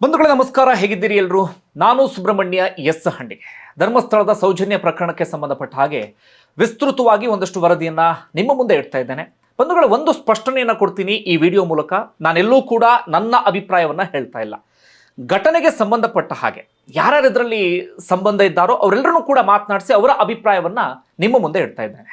ಬಂಧುಗಳೇ ನಮಸ್ಕಾರ, ಹೇಗಿದ್ದೀರಿ ಎಲ್ಲರೂ? ನಾನು ಸುಬ್ರಹ್ಮಣ್ಯ ಎಸ್ ಹಂಡಿ. ಧರ್ಮಸ್ಥಳದ ಸೌಜನ್ಯ ಪ್ರಕರಣಕ್ಕೆ ಸಂಬಂಧಪಟ್ಟ ಹಾಗೆ ವಿಸ್ತೃತವಾಗಿ ಒಂದಷ್ಟು ವರದಿಯನ್ನ ನಿಮ್ಮ ಮುಂದೆ ಇಡ್ತಾ ಇದ್ದೇನೆ. ಬಂಧುಗಳೇ, ಒಂದು ಸ್ಪಷ್ಟನೆಯನ್ನ ಕೊಡ್ತೀನಿ ಈ ವಿಡಿಯೋ ಮೂಲಕ. ನಾನೆಲ್ಲೂ ಕೂಡ ನನ್ನ ಅಭಿಪ್ರಾಯವನ್ನ ಹೇಳ್ತಾ ಇಲ್ಲ. ಘಟನೆಗೆ ಸಂಬಂಧಪಟ್ಟ ಹಾಗೆ ಯಾರ್ಯಾರು ಇದರಲ್ಲಿ ಸಂಬಂಧ ಇದ್ದಾರೋ ಅವರೆಲ್ಲರೂ ಕೂಡ ಮಾತನಾಡಿಸಿ ಅವರ ಅಭಿಪ್ರಾಯವನ್ನ ನಿಮ್ಮ ಮುಂದೆ ಇಡ್ತಾ ಇದ್ದೇನೆ.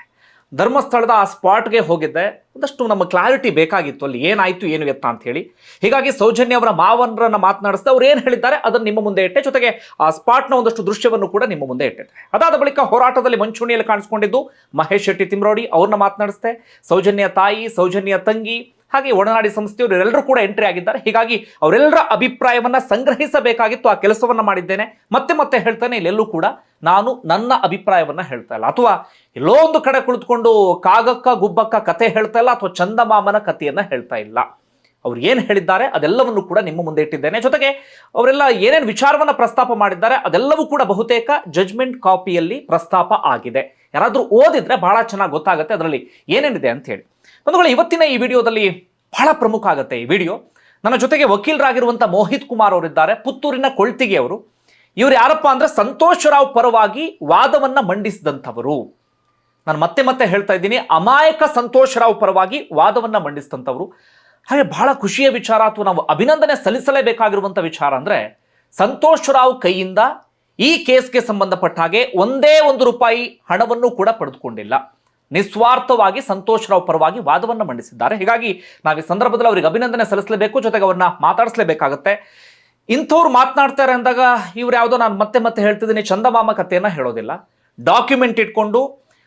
ಧರ್ಮಸ್ಥಳದ ಆ ಸ್ಪಾಟ್ಗೆ ಹೋಗಿದ್ದೆ, ಒಂದಷ್ಟು ನಮ್ಮ ಕ್ಲಾರಿಟಿ ಬೇಕಾಗಿತ್ತು, ಅಲ್ಲಿ ಏನಾಯ್ತು ಏನು ಎತ್ತ ಅಂತ ಹೇಳಿ. ಹೀಗಾಗಿ ಸೌಜನ್ಯ ಅವರ ಮಾವನರನ್ನ ಮಾತನಾಡಿಸಿದ ಅವ್ರು ಏನು ಹೇಳಿದ್ದಾರೆ ಅದನ್ನು ನಿಮ್ಮ ಮುಂದೆ ಇಟ್ಟೆ, ಜೊತೆಗೆ ಆ ಸ್ಪಾಟ್ನ ಒಂದಷ್ಟು ದೃಶ್ಯವನ್ನು ಕೂಡ ನಿಮ್ಮ ಮುಂದೆ ಇಟ್ಟಿದ್ದೆ. ಅದಾದ ಬಳಿಕ ಹೋರಾಟದಲ್ಲಿ ಮುಂಚೂಣಿಯಲ್ಲಿ ಕಾಣಿಸ್ಕೊಂಡಿದ್ದು ಮಹೇಶ್ ಶೆಟ್ಟಿ ತಿಮ್ರೋಡಿ, ಅವ್ರನ್ನ ಮಾತನಾಡಿಸಿದೆ. ಸೌಜನ್ಯ ತಾಯಿ, ಸೌಜನ್ಯ ತಂಗಿ, ಹಾಗೆ ಒಡನಾಡಿ ಸಂಸ್ಥೆಯವರು ಎಲ್ಲರೂ ಕೂಡ ಎಂಟ್ರಿ ಆಗಿದ್ದಾರೆ. ಹೀಗಾಗಿ ಅವರೆಲ್ಲರ ಅಭಿಪ್ರಾಯವನ್ನ ಸಂಗ್ರಹಿಸಬೇಕಾಗಿತ್ತು, ಆ ಕೆಲಸವನ್ನ ಮಾಡಿದ್ದೇನೆ. ಮತ್ತೆ ಮತ್ತೆ ಹೇಳ್ತಾನೆ, ಇಲ್ಲೆಲ್ಲೂ ಕೂಡ ನಾನು ನನ್ನ ಅಭಿಪ್ರಾಯವನ್ನ ಹೇಳ್ತಾ ಇಲ್ಲ, ಅಥವಾ ಎಲ್ಲೋ ಒಂದು ಕಡೆ ಕುಳಿತುಕೊಂಡು ಕಾಗಕ್ಕ ಗುಬ್ಬಕ್ಕ ಕತೆ ಹೇಳ್ತಾ ಇಲ್ಲ, ಅಥವಾ ಚಂದಮಾಮನ ಕಥೆಯನ್ನ ಹೇಳ್ತಾ ಇಲ್ಲ. ಅವ್ರು ಏನು ಹೇಳಿದ್ದಾರೆ ಅದೆಲ್ಲವನ್ನು ಕೂಡ ನಿಮ್ಮ ಮುಂದೆ ಇಟ್ಟಿದ್ದೇನೆ. ಜೊತೆಗೆ ಅವರೆಲ್ಲ ಏನೇನು ವಿಚಾರವನ್ನ ಪ್ರಸ್ತಾಪ ಮಾಡಿದ್ದಾರೆ ಅದೆಲ್ಲವೂ ಕೂಡ ಬಹುತೇಕ ಜಜ್ಮೆಂಟ್ ಕಾಪಿಯಲ್ಲಿ ಪ್ರಸ್ತಾಪ ಆಗಿದೆ. ಯಾರಾದರೂ ಓದಿದ್ರೆ ಬಹಳ ಚೆನ್ನಾಗಿ ಗೊತ್ತಾಗುತ್ತೆ ಅದರಲ್ಲಿ ಏನೇನಿದೆ ಅಂತ ಹೇಳಿ. ಬಂಧುಗಳು, ಇವತ್ತಿನ ಈ ವಿಡಿಯೋದಲ್ಲಿ ಬಹಳ ಪ್ರಮುಖ ಆಗುತ್ತೆ ಈ ವಿಡಿಯೋ. ನನ್ನ ಜೊತೆಗೆ ವಕೀಲರಾಗಿರುವಂಥ ಮೋಹಿತ್ ಕುಮಾರ್ ಅವರಿದ್ದಾರೆ, ಪುತ್ತೂರಿನ ಕೊಳ್ತಿಗೆ ಅವರು. ಇವರು ಯಾರಪ್ಪ ಅಂದ್ರೆ ಸಂತೋಷ್ ರಾವ್ ಪರವಾಗಿ ವಾದವನ್ನ ಮಂಡಿಸಿದಂಥವರು. ನಾನು ಮತ್ತೆ ಮತ್ತೆ ಹೇಳ್ತಾ ಇದ್ದೀನಿ, ಅಮಾಯಕ ಸಂತೋಷ್ ರಾವ್ ಪರವಾಗಿ ವಾದವನ್ನ ಮಂಡಿಸಿದಂಥವ್ರು. ಹಾಗೆ ಬಹಳ ಖುಷಿಯ ವಿಚಾರ, ಅಥವಾ ನಾವು ಅಭಿನಂದನೆ ಸಲ್ಲಿಸಲೇಬೇಕಾಗಿರುವಂಥ ವಿಚಾರ ಅಂದ್ರೆ, ಸಂತೋಷ್ ರಾವ್ ಕೈಯಿಂದ ಈ ಕೇಸ್ಗೆ ಸಂಬಂಧಪಟ್ಟ ಹಾಗೆ ಒಂದೇ ಒಂದು ರೂಪಾಯಿ ಹಣವನ್ನು ಕೂಡ ಪಡೆದುಕೊಂಡಿಲ್ಲ. ನಿಸ್ವಾರ್ಥವಾಗಿ ಸಂತೋಷ್ ರಾವ್ ಪರವಾಗಿ ವಾದವನ್ನು ಮಂಡಿಸಿದ್ದಾರೆ. ಹೀಗಾಗಿ ನಾವು ಈ ಸಂದರ್ಭದಲ್ಲಿ ಅವರಿಗೆ ಅಭಿನಂದನೆ ಸಲ್ಲಿಸಲೇಬೇಕು, ಜೊತೆಗೆ ಅವ್ರನ್ನ ಮಾತಾಡಿಸಲೇಬೇಕಾಗತ್ತೆ. ಇಂಥವ್ರು ಮಾತನಾಡ್ತಾರೆ ಅಂದಾಗ ಇವ್ರು ಯಾವುದೋ, ನಾನು ಮತ್ತೆ ಮತ್ತೆ ಹೇಳ್ತಿದ್ದೀನಿ, ಚಂದಮಾಮ ಕಥೆಯನ್ನ ಹೇಳೋದಿಲ್ಲ. ಡಾಕ್ಯುಮೆಂಟ್ ಇಟ್ಕೊಂಡು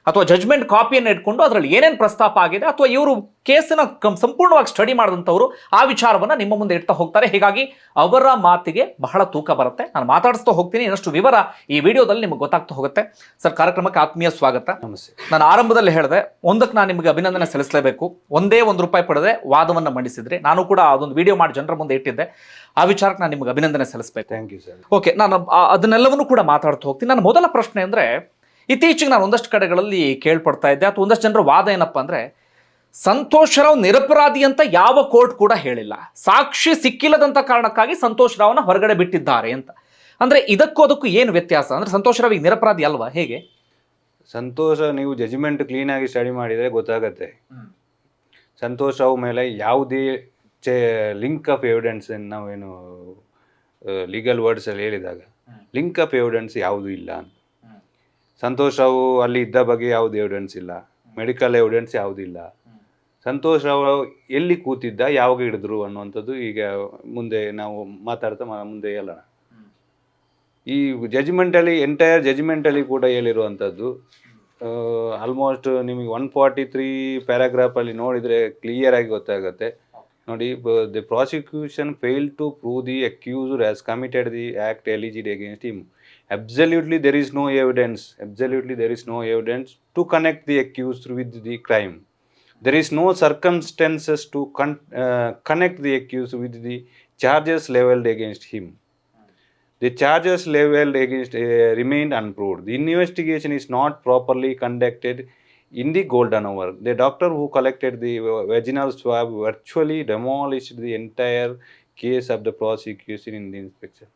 ಅಥವಾ ಜಜ್ಮೆಂಟ್ ಕಾಪಿಯನ್ನು ಇಟ್ಕೊಂಡು ಅದರಲ್ಲಿ ಏನೇನು ಪ್ರಸ್ತಾಪ ಆಗಿದೆ, ಅಥವಾ ಇವರು ಕೇಸನ್ನ ಸಂಪೂರ್ಣವಾಗಿ ಸ್ಟಡಿ ಮಾಡಿದಂಥವ್ರು ಆ ವಿಚಾರವನ್ನು ನಿಮ್ಮ ಮುಂದೆ ಇಡ್ತಾ ಹೋಗ್ತಾರೆ. ಹೀಗಾಗಿ ಅವರ ಮಾತಿಗೆ ಬಹಳ ತೂಕ ಬರುತ್ತೆ. ನಾನು ಮಾತಾಡಿಸ್ತಾ ಹೋಗ್ತೀನಿ, ಇನ್ನಷ್ಟು ವಿವರ ಈ ವಿಡಿಯೋದಲ್ಲಿ ನಿಮಗೆ ಗೊತ್ತಾಗ್ತಾ ಹೋಗುತ್ತೆ. ಸರ್, ಕಾರ್ಯಕ್ರಮಕ್ಕೆ ಆತ್ಮೀಯ ಸ್ವಾಗತ. ನಮಸ್ತೆ. ನಾನು ಆರಂಭದಲ್ಲಿ ಹೇಳಿದೆ, ಒಂದಕ್ಕೆ ನಾನು ನಿಮಗೆ ಅಭಿನಂದನೆ ಸಲ್ಲಿಸಲೇಬೇಕು. ಒಂದೇ ಒಂದು ರೂಪಾಯಿ ಪಡೆದೆ ವಾದವನ್ನು ಮಂಡಿಸಿದ್ರಿ. ನಾನು ಕೂಡ ಅದೊಂದು ವಿಡಿಯೋ ಮಾಡಿ ಜನರ ಮುಂದೆ ಇಟ್ಟಿದ್ದೆ. ಆ ವಿಚಾರಕ್ಕೆ ನಾನು ನಿಮಗೆ ಅಭಿನಂದನೆ ಸಲ್ಲಿಸಬೇಕು. Thank you sir. ಓಕೆ, ನಾನು ಅದನ್ನೆಲ್ಲವನ್ನೂ ಕೂಡ ಮಾತಾಡ್ತಾ ಹೋಗ್ತೀನಿ. ನನ್ನ ಮೊದಲ ಪ್ರಶ್ನೆ ಅಂದರೆ, ಇತ್ತೀಚೆಗೆ ನಾನು ಒಂದಷ್ಟು ಕಡೆಗಳಲ್ಲಿ ಕೇಳ್ಪಡ್ತಾ ಇದ್ದೆ, ಅಥವಾ ಒಂದಷ್ಟು ಜನರ ವಾದ ಏನಪ್ಪ ಅಂದರೆ, ಸಂತೋಷ್ ರಾವ್ ನಿರಪರಾಧಿ ಅಂತ ಯಾವ ಕೋರ್ಟ್ ಕೂಡ ಹೇಳಿಲ್ಲ, ಸಾಕ್ಷಿ ಸಿಕ್ಕಿಲ್ಲದಂಥ ಕಾರಣಕ್ಕಾಗಿ ಸಂತೋಷ್ ರಾವ್ನ ಹೊರಗಡೆ ಬಿಟ್ಟಿದ್ದಾರೆ ಅಂತ. ಅಂದರೆ ಇದಕ್ಕೂ ಅದಕ್ಕೂ ಏನು ವ್ಯತ್ಯಾಸ? ಅಂದರೆ ಸಂತೋಷ್ ರಾವ್ ಈಗ ನಿರಪರಾಧಿ ಅಲ್ವಾ, ಹೇಗೆ? ಸಂತೋಷ, ನೀವು ಜಜ್ಮೆಂಟ್ ಕ್ಲೀನಾಗಿ ಸ್ಟಡಿ ಮಾಡಿದರೆ ಗೊತ್ತಾಗುತ್ತೆ. ಸಂತೋಷ್ ರಾವ್ ಮೇಲೆ ಯಾವುದೇ ಲಿಂಕ್ ಆಫ್ ಎವಿಡೆನ್ಸ್, ನಾವೇನು ಲೀಗಲ್ ವರ್ಡ್ಸಲ್ಲಿ ಹೇಳಿದಾಗ ಲಿಂಕ್ ಆಫ್ ಎವಿಡೆನ್ಸ್ ಯಾವುದೂ ಇಲ್ಲ. ಸಂತೋಷ್ ರಾವ್ ಅಲ್ಲಿ ಇದ್ದ ಬಗ್ಗೆ ಯಾವುದು ಎವಿಡೆನ್ಸ್ ಇಲ್ಲ, ಮೆಡಿಕಲ್ ಎವಿಡೆನ್ಸ್ ಯಾವುದಿಲ್ಲ. ಸಂತೋಷ್ ರಾವ್ ಎಲ್ಲಿ ಕೂತಿದ್ದ, ಯಾವಾಗ ಹಿಡಿದ್ರು ಅನ್ನುವಂಥದ್ದು ಈಗ ಮುಂದೆ ನಾವು ಮಾತಾಡ್ತಾ ಮುಂದೆ ಹೇಳೋಣ. ಈ ಜಜ್ಮೆಂಟಲ್ಲಿ, ಎಂಟೈರ್ ಜಜ್ಮೆಂಟಲ್ಲಿ ಕೂಡ ಹೇಳಿರುವಂಥದ್ದು ಆಲ್ಮೋಸ್ಟ್ ನಿಮಗೆ 143 ಪ್ಯಾರಾಗ್ರಾಫಲ್ಲಿ ನೋಡಿದರೆ ಕ್ಲಿಯರ್ ಆಗಿ ಗೊತ್ತಾಗುತ್ತೆ. ನೋಡಿ, the prosecution fail to prove the accused has committed the act alleged against him. Absolutely there is no evidence. Absolutely there is no evidence to connect the accused with the crime. There is no circumstances to connect the accused with the charges leveled against him. The charges leveled against remained unproved. The investigation is not properly conducted in the golden hour. The doctor who collected the vaginal swab virtually demolished the entire case of the prosecution in the inspection.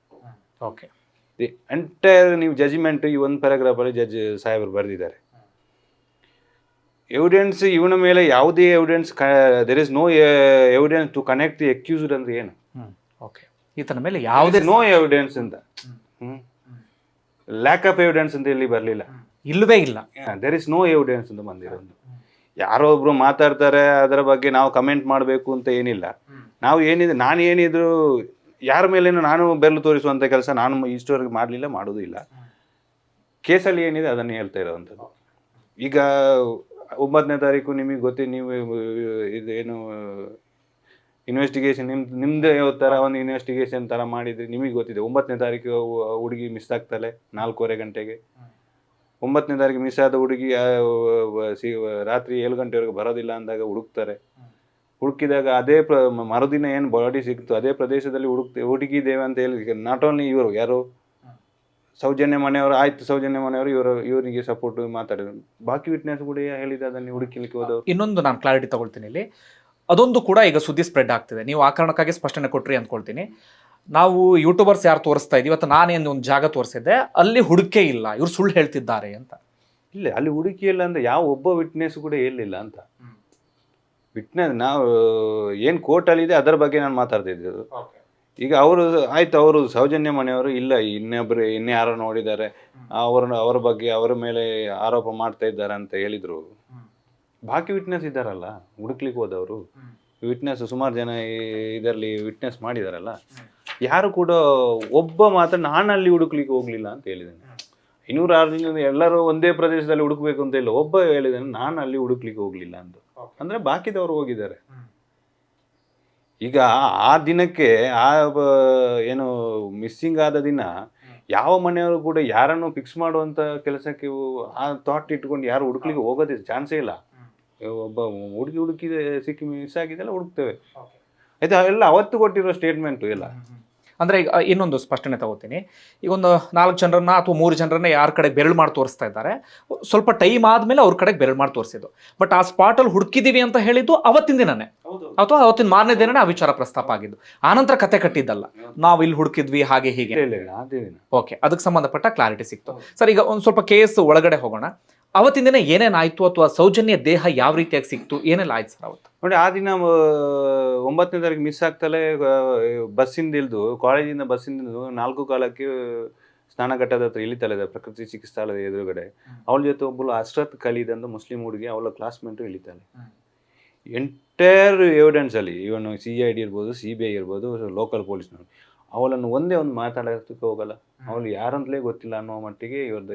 Okay, the entire ನೀವು judgement ಈ ಒಂದು ಪ್ಯಾರಾಗ್ರಾಫಲ್ಲಿ judge ಸಾಹೇಬರು ಬರೆದಿದ್ದಾರೆ. Evidence ಇವನ ಮೇಲೆ ಯಾವುದೇ evidence, there is no evidence to connect the accused ಅಂದ್ರೆ ಏನು? ಓಕೆ, ಈತನ ಮೇಲೆ ಯಾವುದೇ ನೋ ಎವಿಡೆನ್ಸ್ ಅಂತ, ಲ್ಯಾಕ್ ಆಫ್ ಎವಿಡೆನ್ಸ್ ಅಂತ ಇಲ್ಲಿ ಬರಲಿಲ್ಲ, ಇಲ್ಲವೇ ಇಲ್ಲ. ದೆರ್ ಇಸ್ ನೋ ಎವಿಡೆನ್ಸ್ ಅಂತ ಬಂದಿರೋದು. ಯಾರೋ ಒಬ್ರು ಮಾತಾಡ್ತಾರೆ, ಅದರ ಬಗ್ಗೆ ನಾವು ಕಮೆಂಟ್ ಮಾಡಬೇಕು ಅಂತ ಏನಿಲ್ಲ. ನಾವು ಏನಿದೆ, ನಾನು ಏನಿದ್ರು ಯಾರ ಮೇಲೇನು ನಾನು ಬೆರಳು ತೋರಿಸುವಂಥ ಕೆಲಸ ನಾನು ಇಷ್ಟವರೆಗೆ ಮಾಡಲಿಲ್ಲ, ಮಾಡೋದು ಇಲ್ಲ. ಕೇಸಲ್ಲಿ ಏನಿದೆ ಅದನ್ನು ಹೇಳ್ತಾ ಇರೋವಂಥದ್ದು. ಈಗ 9ನೇ ತಾರೀಕು ನಿಮಗೆ ನೀವು ಇದೇನು ಇನ್ವೆಸ್ಟಿಗೇಷನ್ ನಿಮ್ಮದೇ ಥರ ಒಂದು ಇನ್ವೆಸ್ಟಿಗೇಷನ್ ಥರ ಮಾಡಿದರೆ ನಿಮಗೆ ಗೊತ್ತಿದೆ. 9ನೇ ತಾರೀಕು ಹುಡುಗಿ ಮಿಸ್ ಆಗ್ತಾಳೆ 4:15 ಗಂಟೆಗೆ. 9ನೇ ತಾರೀಕು ಮಿಸ್ ಆದ ಹುಡುಗಿ ರಾತ್ರಿ 7 ಗಂಟೆವರೆಗೆ ಬರೋದಿಲ್ಲ ಅಂದಾಗ ಹುಡುಕಿದಾಗ ಅದೇ ಮರುದಿನ ಏನು ಬಾಡಿ ಸಿಕ್ತು ಅದೇ ಪ್ರದೇಶದಲ್ಲಿ ಹುಡುಕಿದ್ದೇವೆ ಅಂತ ಹೇಳಿ, ನಾಟ್ ಓನ್ಲಿ ಇವರು, ಯಾರು ಸೌಜನ್ಯ ಮನೆಯವರು, ಆಯ್ತು ಸೌಜನ್ಯ ಮನೆಯವರು ಇವರಿಗೆ ಸಪೋರ್ಟ್ ಮಾತಾಡಿದ್ರು, ಬಾಕಿ ವಿಟ್ನೆಸ್ ಕೂಡ ಹೇಳಿದ ಅದನ್ನು ಹುಡುಕಿಲಿಕ್ಕೆ ಹೋದವರು. ಇನ್ನೊಂದು ನಾನು ಕ್ಲಾರಿಟಿ ತಗೊಳ್ತೀನಿ ಇಲ್ಲಿ, ಅದೊಂದು ಕೂಡ ಈಗ ಸುದ್ದಿ ಸ್ಪ್ರೆಡ್ ಆಗ್ತಿದೆ. ನೀವು ಆ ಕಾರಣಕ್ಕಾಗಿ ಸ್ಪಷ್ಟನೆ ಕೊಟ್ರಿ ಅಂದ್ಕೊಳ್ತೀನಿ. ನಾವು ಯೂಟ್ಯೂಬರ್ಸ್ ಯಾರು ತೋರಿಸ್ತಾ ಇದೀವಿ ಅಥವಾ ನಾನೇನು ಒಂದು ಜಾಗ ತೋರಿಸಿದ್ದೆ, ಅಲ್ಲಿ ಹುಡುಕೆ ಇಲ್ಲ, ಇವ್ರು ಸುಳ್ಳು ಹೇಳ್ತಿದ್ದಾರೆ ಅಂತ. ಇಲ್ಲ, ಅಲ್ಲಿ ಹುಡುಕಿ ಇಲ್ಲ ಅಂದ್ರೆ ಯಾವ ಒಬ್ಬ ವಿಟ್ನೆಸ್ ಕೂಡ ಹೇಳಿಲ್ಲ ಅಂತ. ವಿಟ್ನೆಸ್ ನಾವು ಏನು ಕೋರ್ಟಲ್ಲಿದೆ ಅದರ ಬಗ್ಗೆ ನಾನು ಮಾತಾಡ್ತಿದ್ದು. ಈಗ ಅವರು ಆಯ್ತು, ಅವರು ಸೌಜನ್ಯ ಮನೆಯವರು ಇಲ್ಲ ಇನ್ಯಾರೋ ನೋಡಿದ್ದಾರೆ, ಅವರ ಬಗ್ಗೆ ಅವರ ಮೇಲೆ ಆರೋಪ ಮಾಡ್ತಾ ಇದ್ದಾರೆ ಅಂತ ಹೇಳಿದ್ರು. ಬಾಕಿ ವಿಟ್ನೆಸ್ ಇದ್ದಾರಲ್ಲ ಹುಡುಕ್ಲಿಕ್ಕೆ ಹೋದವರು, ವಿಟ್ನೆಸ್ ಸುಮಾರು ಜನ ಇದರಲ್ಲಿ ವಿಟ್ನೆಸ್ ಮಾಡಿದಾರಲ್ಲ, ಯಾರು ಕೂಡ ಒಬ್ಬ ಮಾತ್ರ ನಾನಲ್ಲಿ ಹುಡುಕ್ಲಿಕ್ಕೆ ಹೋಗ್ಲಿಲ್ಲ ಅಂತ ಹೇಳಿದ್ದೇನೆ. 506 ಎಲ್ಲರೂ ಒಂದೇ ಪ್ರದೇಶದಲ್ಲಿ ಹುಡುಕ್ಬೇಕು ಅಂತ ಇಲ್ಲ, ಒಬ್ಬ ಹೇಳಿದಾನೆ ನಾನು ಅಲ್ಲಿ ಹುಡುಕ್ಲಿಕ್ಕೆ ಹೋಗ್ಲಿಲ್ಲ ಅಂತ. ಅಂದ್ರೆ ಬಾಕಿದವರು ಹೋಗಿದ್ದಾರೆ. ಈಗ ಆ ದಿನಕ್ಕೆ ಏನು ಮಿಸ್ಸಿಂಗ್ ಆದ ದಿನ ಯಾವ ಮನೆಯವರು ಕೂಡ ಯಾರನ್ನು ಫಿಕ್ಸ್ ಮಾಡುವಂತ ಕೆಲಸಕ್ಕೆ ಆ ಥಾಟ್ ಇಟ್ಕೊಂಡು ಯಾರು ಹುಡುಕ್ಲಿಕ್ಕೆ ಹೋಗೋದೇ ಚಾನ್ಸೇ ಇಲ್ಲ. ಒಬ್ಬ ಹುಡುಕಿ ಸಿಕ್ಕಿ ಮಿಸ್ ಆಗಿದ್ದೆಲ್ಲ ಹುಡುಕ್ತೇವೆ. ಆಯ್ತು, ಎಲ್ಲ ಅವತ್ತು ಕೊಟ್ಟಿರೋ ಸ್ಟೇಟ್ಮೆಂಟು ಎಲ್ಲ. ಅಂದ್ರೆ ಈಗ ಇನ್ನೊಂದು ಸ್ಪಷ್ಟನೆ ತಗೋತೀನಿ. ಈಗ ಒಂದು 4 ಜನರನ್ನ ಅಥವಾ 3 ಜನರನ್ನ ಯಾರ ಕಡೆ ಬೆರಳು ಮಾಡಿ ತೋರಿಸ್ತಾ ಇದ್ದಾರೆ, ಸ್ವಲ್ಪ ಟೈಮ್ ಆದ್ಮೇಲೆ ಅವ್ರ ಕಡೆಗೆ ಬೆರಳು ಮಾಡಿ ತೋರಿಸಿದ್ದು. ಬಟ್ ಆ ಸ್ಪಾಟಲ್ಲಿ ಹುಡುಕಿದೀವಿ ಅಂತ ಹೇಳಿದ್ದು ಅವತ್ತಿನ ದಿನನೇ ಅಥವಾ ಅವತ್ತಿನ ಮಾರನೇ ದಿನನೇ ಆ ವಿಚಾರ ಪ್ರಸ್ತಾಪ ಆಗಿದ್ದು. ಆನಂತರ ಕತೆ ಕಟ್ಟಿದ್ದಲ್ಲ, ನಾವು ಇಲ್ಲಿ ಹುಡುಕಿದ್ವಿ ಹಾಗೆ ಹೀಗೆ. ಓಕೆ, ಅದಕ್ಕೆ ಸಂಬಂಧಪಟ್ಟ ಕ್ಲಾರಿಟಿ ಸಿಕ್ತು. ಸರ್, ಈಗ ಒಂದು ಸ್ವಲ್ಪ ಕೇಸ್ ಒಳಗಡೆ ಹೋಗೋಣ. ಅವತ್ತಿನ ದಿನ ಏನೇನಾಯ್ತು ಅಥವಾ ಸೌಜನ್ಯ ದೇಹ ಯಾವ ರೀತಿಯಾಗಿ ಸಿಕ್ತು, ಏನೆಲ್ಲ ಆಯ್ತು ಸರ್ ಅವತ್ತು? ನೋಡಿ, ಆ ದಿನ 9ನೇ ತಾರೀಕು ಮಿಸ್ ಆಗ್ತಲೇ ಬಸ್ಸಿಂದ ಇಳಿದು, ಕಾಲೇಜಿಂದ ಬಸ್ಸಿಂದ 4:15ಕ್ಕೆ ಸ್ನಾನಘಟ್ಟದ ಹತ್ರ ಇಳಿತಾಳೆ, ಪ್ರಕೃತಿ ಚಿಕಿತ್ಸಾಲಯದ ಎದುರುಗಡೆ. ಅವಳ ಜೊತೆ ಒಬ್ಬಳು ಅಶ್ರತ್ ಖಲೀದ್ ಅಂತ ಮುಸ್ಲಿಂ ಹುಡುಗಿ, ಅವಳ ಕ್ಲಾಸ್ಮೇಟು ಇಳಿತಾಳೆ. ಎಂಟೈರ್ ಎವಿಡೆನ್ಸ್ ಅಲ್ಲಿ ಇವನು CID ಇರ್ಬೋದು, CBI ಇರ್ಬೋದು, ಲೋಕಲ್ ಪೊಲೀಸ್ನವರು ಅವಳನ್ನು ಒಂದೇ ಒಂದು ಮಾತಾಡೋದಕ್ಕೆ ಹೋಗಲ್ಲ. ಅವಳು ಯಾರಂತಲೇ ಗೊತ್ತಿಲ್ಲ ಅನ್ನೋ ಮಟ್ಟಿಗೆ ಇವ್ರದ್ದು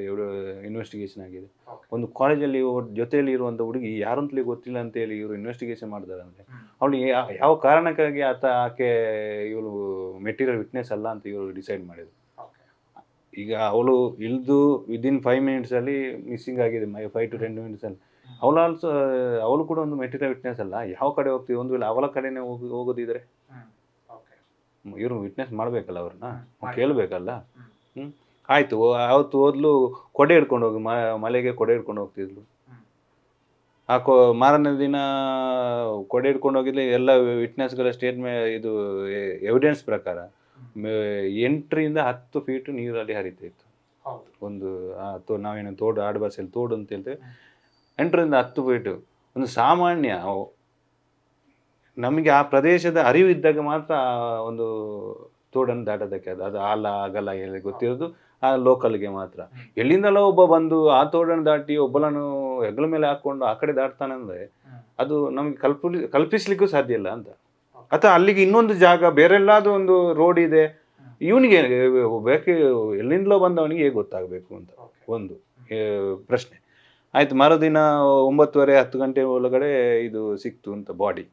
ಇನ್ವೆಸ್ಟಿಗೇಷನ್ ಆಗಿದೆ. ಒಂದು ಕಾಲೇಜಲ್ಲಿ ಜೊತೆಯಲ್ಲಿ ಇರುವಂಥ ಹುಡುಗಿ ಯಾರಂತಲೇ ಗೊತ್ತಿಲ್ಲ ಅಂತ ಹೇಳಿ ಇವರು ಇನ್ವೆಸ್ಟಿಗೇಷನ್ ಮಾಡಿದಾರೆ ಅಂದರೆ ಅವಳು ಯಾವ ಕಾರಣಕ್ಕಾಗಿ ಆಕೆ ಇವಳು ಮೆಟೀರಿಯಲ್ ವಿಟ್ನೆಸ್ ಅಲ್ಲ ಅಂತ ಇವರು ಡಿಸೈಡ್ ಮಾಡಿದ್ರು. ಈಗ ಅವಳು ಇಳಿದು ವಿದಿನ್ 5 ಮಿನಿಟ್ಸಲ್ಲಿ ಮಿಸ್ಸಿಂಗ್ ಆಗಿದೆ, 5 to 10 ಮಿನಿಟ್ಸಲ್ಲಿ. ಅವಳು ಕೂಡ ಒಂದು ಮೆಟೀರಿಯಲ್ ವಿಟ್ನೆಸ್ ಅಲ್ಲ. ಯಾವ ಕಡೆ ಹೋಗ್ತೀವಿ, ಒಂದು ವೇಳೆ ಅವಳ ಕಡೆನೇ ಹೋಗೋದಿದ್ರೆ ಇವರು ವಿಟ್ನೆಸ್ ಮಾಡಬೇಕಲ್ಲ, ಅವ್ರನ್ನ ಕೇಳಬೇಕಲ್ಲ. ಆಯಿತು, ಅವತ್ತು ಓದ್ಲು ಕೊಡೆ ಹಿಡ್ಕೊಂಡು ಹೋಗಿ ಮಲೆಗೆ ಕೊಡೆ ಹಿಡ್ಕೊಂಡು ಹೋಗ್ತಿದ್ಲು. ಆ ಮಾರನೇ ದಿನ ಕೊಡೆ ಹಿಡ್ಕೊಂಡು ಹೋಗಿದ್ಲಿ. ಎಲ್ಲ ವಿಟ್ನೆಸ್ಗಳ ಸ್ಟೇಟ್ಮೆಂಟ್ ಇದು ಎವಿಡೆನ್ಸ್ ಪ್ರಕಾರ 8 ರಿಂದ 10 ಫೀಟ್ ನೀರಲ್ಲಿ ಹರಿತಾ ಇತ್ತು. ಒಂದು ನಾವೇನು ತೋಡು, ಆಡು ಭಾಷೆಯಲ್ಲಿ ತೋಡು ಅಂತ ಹೇಳ್ತೇವೆ. 8 ರಿಂದ 10 ಫೀಟು ಒಂದು ಸಾಮಾನ್ಯ ನಮಗೆ ಆ ಪ್ರದೇಶದ ಅರಿವು ಇದ್ದಾಗ ಮಾತ್ರ ಒಂದು ತೋಡನ್ನು ದಾಟೋದಕ್ಕೆ ಅದು ಆಲ ಆಗಲ್ಲ ಹೇಳಿ ಗೊತ್ತಿರೋದು ಆ ಲೋಕಲ್ಗೆ ಮಾತ್ರ. ಎಲ್ಲಿಂದಲೋ ಒಬ್ಬ ಬಂದು ಆ ತೋಡನ್ನು ದಾಟಿ ಒಬ್ಬಳನ್ನು ಹೆಗಲ ಮೇಲೆ ಹಾಕ್ಕೊಂಡು ಆ ಕಡೆ ದಾಟ್ತಾನಂದ್ರೆ ಅದು ನಮಗೆ ಕಲ್ಪಿಸ್ಲಿಕ್ಕೂ ಸಾಧ್ಯ ಇಲ್ಲ ಅಂತ. ಅಥವಾ ಅಲ್ಲಿಗೆ ಇನ್ನೊಂದು ಜಾಗ ಬೇರೆಲ್ಲಾದ್ರೂ ಒಂದು ರೋಡ್ ಇದೆ, ಇವನಿಗೆ ಬೇಕೆ ಎಲ್ಲಿಂದಲೋ ಬಂದವನಿಗೆ ಹೇಗೆ ಗೊತ್ತಾಗಬೇಕು ಅಂತ ಒಂದು ಪ್ರಶ್ನೆ. ಆಯ್ತು, ಮರುದಿನ 9:30 10 ಗಂಟೆ ಒಳಗಡೆ ಇದು ಸಿಕ್ತು ಅಂತ ಬಾಡಿ.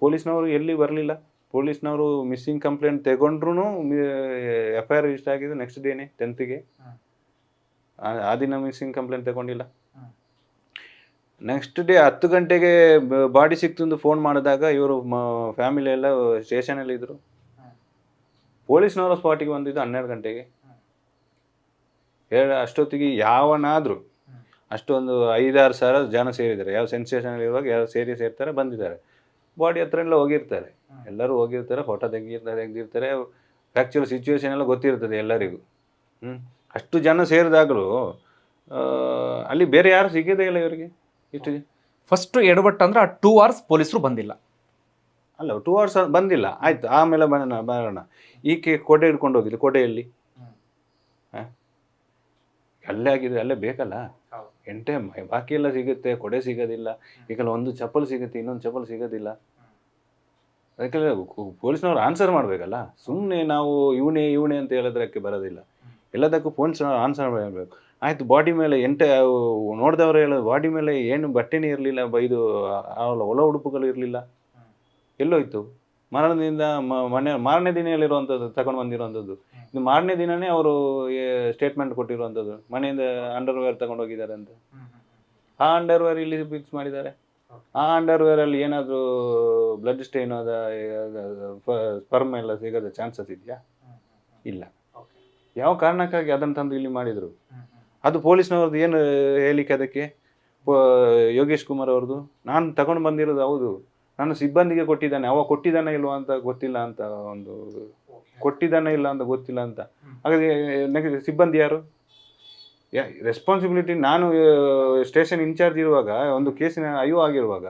ಪೊಲೀಸ್ನವರು ಎಲ್ಲಿ ಬರಲಿಲ್ಲ. ಪೊಲೀಸ್ನವರು ಮಿಸ್ಸಿಂಗ್ ಕಂಪ್ಲೇಂಟ್ ತಗೊಂಡ್ರು FIR ರಿಜಿಸ್ಟರ್ ಆಗಿದೆ ನೆಕ್ಸ್ಟ್ ಡೇನೆ 10th. ಆ ದಿನ ಮಿಸ್ಸಿಂಗ್ ಕಂಪ್ಲೇಂಟ್ ತಗೊಂಡಿಲ್ಲ. ನೆಕ್ಸ್ಟ್ ಡೇ 10 ಗಂಟೆಗೆ ಬಾಡಿ ಸಿಕ್ತು ಅಂತ ಫೋನ್ ಮಾಡಿದಾಗ ಇವರು ಫ್ಯಾಮಿಲಿ ಎಲ್ಲ ಸ್ಟೇಷನಲ್ಲಿ ಇದ್ರು. ಪೊಲೀಸ್ನವರ ಸ್ಪಾಟಿಗೆ ಬಂದಿದ್ದು 12 ಗಂಟೆಗೆ. ಅಷ್ಟೊತ್ತಿಗೆ ಯಾವನಾದರೂ ಅಷ್ಟೊಂದು 5-6 ಸಾವಿರ ಜನ ಸೇರಿದ್ದಾರೆ. ಯಾವ ಸೆನ್ಸೇಷನಲ್ಲಿ ಇರುವಾಗ ಯಾರು ಸೇರ್ತಾರೆ, ಬಂದಿದ್ದಾರೆ. ಬಾಡಿ ಹತ್ರ ಎಲ್ಲ ಹೋಗಿರ್ತಾರೆ, ಎಲ್ಲರೂ ಹೋಗಿರ್ತಾರೆ, ಫೋಟೋ ತೆಗೆದಿರ್ತಾರೆ. ಆ್ಯಕ್ಚುಲ್ ಸಿಚುವೇಶನ್ ಎಲ್ಲ ಗೊತ್ತಿರ್ತದೆ ಎಲ್ಲರಿಗೂ. ಅಷ್ಟು ಜನ ಸೇರಿದಾಗಲೂ ಅಲ್ಲಿ ಬೇರೆ ಯಾರು ಸಿಗೋದೇ ಇಲ್ಲ ಇವರಿಗೆ. ಇಷ್ಟು ಫಸ್ಟ್ ಎಡವಟ್ಟು ಅಂದ್ರೆ 2 hours ಪೊಲೀಸರು ಬಂದಿಲ್ಲ. ಅಲ್ಲ, 2 hours ಬಂದಿಲ್ಲ, ಆಯ್ತು. ಆಮೇಲೆ ಬರೋಣ. ಈಕೆ ಕೊಡೆ ಹಿಡ್ಕೊಂಡು ಹೋಗಿದ್ದು, ಕೊಡೆಯಲ್ಲಿ ಅಲ್ಲೇ ಆಗಿದೆ, ಅಲ್ಲೇ ಬೇಕಲ್ಲ. ಬಾಕಿ ಎಲ್ಲ ಸಿಗುತ್ತೆ, ಕೊಡೆ ಸಿಗೋದಿಲ್ಲ. ಈಗ ಒಂದು ಚಪ್ಪಲ್ ಸಿಗುತ್ತೆ, ಇನ್ನೊಂದು ಚಪ್ಪಲ್ ಸಿಗೋದಿಲ್ಲ. ಅದಕ್ಕೆ ಪೊಲೀಸ್ನವ್ರು ಆನ್ಸರ್ ಮಾಡಬೇಕಲ್ಲ. ಸುಮ್ಮನೆ ನಾವು ಇವನೇ ಅಂತ ಹೇಳೋದಕ್ಕೆ ಬರೋದಿಲ್ಲ. ಎಲ್ಲದಕ್ಕೂ ಪೊಲೀಸ್ನವ್ರು ಆನ್ಸರ್ ಮಾಡಬೇಕು. ಆಯ್ತು, ಬಾಡಿ ಮೇಲೆ ನೋಡಿದವರು ಹೇಳೋದು ಬಾಡಿ ಮೇಲೆ ಏನು ಬಟ್ಟೆನೇ ಇರಲಿಲ್ಲ, ಇದು ಒಳ ಉಡುಪುಗಳು ಇರಲಿಲ್ಲ. ಎಲ್ಲೋಯ್ತು? ಮರಣದಿಂದ ಮಾರನೇ ದಿನದಲ್ಲಿರುವಂಥದ್ದು ತಗೊಂಡು ಬಂದಿರುವಂಥದ್ದು. ಇದು ಮಾರನೇ ದಿನನೇ ಅವರು ಸ್ಟೇಟ್ಮೆಂಟ್ ಕೊಟ್ಟಿರುವಂಥದ್ದು, ಮನೆಯಿಂದ ಅಂಡರ್ವೇರ್ ತಗೊಂಡು ಹೋಗಿದ್ದಾರೆ ಅಂತ. ಆ ಅಂಡರ್ವೇರ್ ಇಲ್ಲಿ ಫಿಕ್ಸ್ ಮಾಡಿದ್ದಾರೆ. ಆ ಅಂಡರ್ವೇರಲ್ಲಿ ಏನಾದರೂ ಬ್ಲಡ್ ಸ್ಟೇನ್ ಆದ ಸ್ಪರ್ಮ್ ಎಲ್ಲ ಸಿಗೋದ ಚಾನ್ಸಸ್ ಇದೆಯಾ? ಇಲ್ಲ. ಯಾವ ಕಾರಣಕ್ಕಾಗಿ ಅದನ್ನು ತಂದು ಇಲ್ಲಿ ಮಾಡಿದರು? ಅದು ಪೊಲೀಸ್ನವ್ರದ್ದು ಏನು ಹೇಳಿಕೆ ಅದಕ್ಕೆ? ಯೋಗೇಶ್ ಕುಮಾರ್ ಅವ್ರದ್ದು, ನಾನು ತಗೊಂಡು ಬಂದಿರೋದು ಹೌದು, ನಾನು ಸಿಬ್ಬಂದಿಗೆ ಕೊಟ್ಟಿದ್ದಾನೆ, ಅವ ಕೊಟ್ಟಿದ್ದಾನೆ ಇಲ್ವಾ ಅಂತ ಗೊತ್ತಿಲ್ಲ ಅಂತ ಒಂದು ಕೊಟ್ಟಿದ್ದಾನೆ ಇಲ್ಲ ಅಂತ ಗೊತ್ತಿಲ್ಲ ಅಂತ. ಹಾಗಾದ್ರೆ ನೆಕ್ಸ್ಟ್ ಸಿಬ್ಬಂದಿ ಯಾರು? ರೆಸ್ಪಾನ್ಸಿಬಿಲಿಟಿ ನಾನು ಸ್ಟೇಷನ್ ಇನ್ಚಾರ್ಜ್ ಇರುವಾಗ, ಒಂದು ಕೇಸಿನ ಆಗಿರುವಾಗ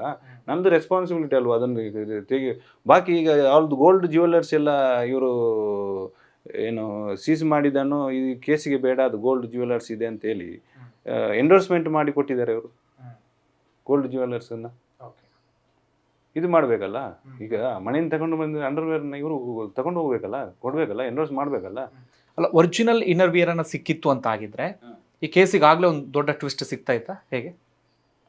ನಂದು ರೆಸ್ಪಾನ್ಸಿಬಿಲಿಟಿ ಅಲ್ವಾ ಅದನ್ನು ತೆಗಿ. ಬಾಕಿ ಈಗ ಅವ್ರದ್ದು ಗೋಲ್ಡ್ ಜ್ಯುವೆಲ್ಲರ್ಸ್ ಎಲ್ಲ ಇವರು ಏನು ಸೀಸ್ ಮಾಡಿದನ್ನು ಈ ಕೇಸಿಗೆ ಬೇಡ, ಅದು ಗೋಲ್ಡ್ ಜ್ಯುವೆಲ್ಲರ್ಸ್ ಇದೆ ಅಂತ ಹೇಳಿ ಎಂಡೋರ್ಸ್ಮೆಂಟ್ ಮಾಡಿ ಕೊಟ್ಟಿದ್ದಾರೆ ಇವರು ಗೋಲ್ಡ್ ಜ್ಯುವೆಲ್ಲರ್ಸನ್ನು. ಇದು ಮಾಡಬೇಕಲ್ಲ. ಈಗ ಮನೆಯಿಂದ ತಗೊಂಡು ಬಂದ ಅಂಡರ್ವೇರ್ನ ಇವರು ತಗೊಂಡು ಹೋಗ್ಬೇಕಲ್ಲ, ಕೊಡಬೇಕಲ್ಲ, ಎಂಡೋರ್ಸ್ ಮಾಡಬೇಕಲ್ಲ. ಅಲ್ಲ, ಒರಿಜಿನಲ್ ಇನ್ನರ್ ವಿಯರ್ ಅನ್ನ ಸಿಕ್ಕಿತ್ತು ಅಂತ ಆಗಿದ್ರೆ ಈ ಕೇಸಿಗೆ ಆಗ್ಲೇ ಒಂದು ದೊಡ್ಡ ಟ್ವಿಸ್ಟ್ ಸಿಗ್ತಾ ಇತ್ತಾ ಹೇಗೆ?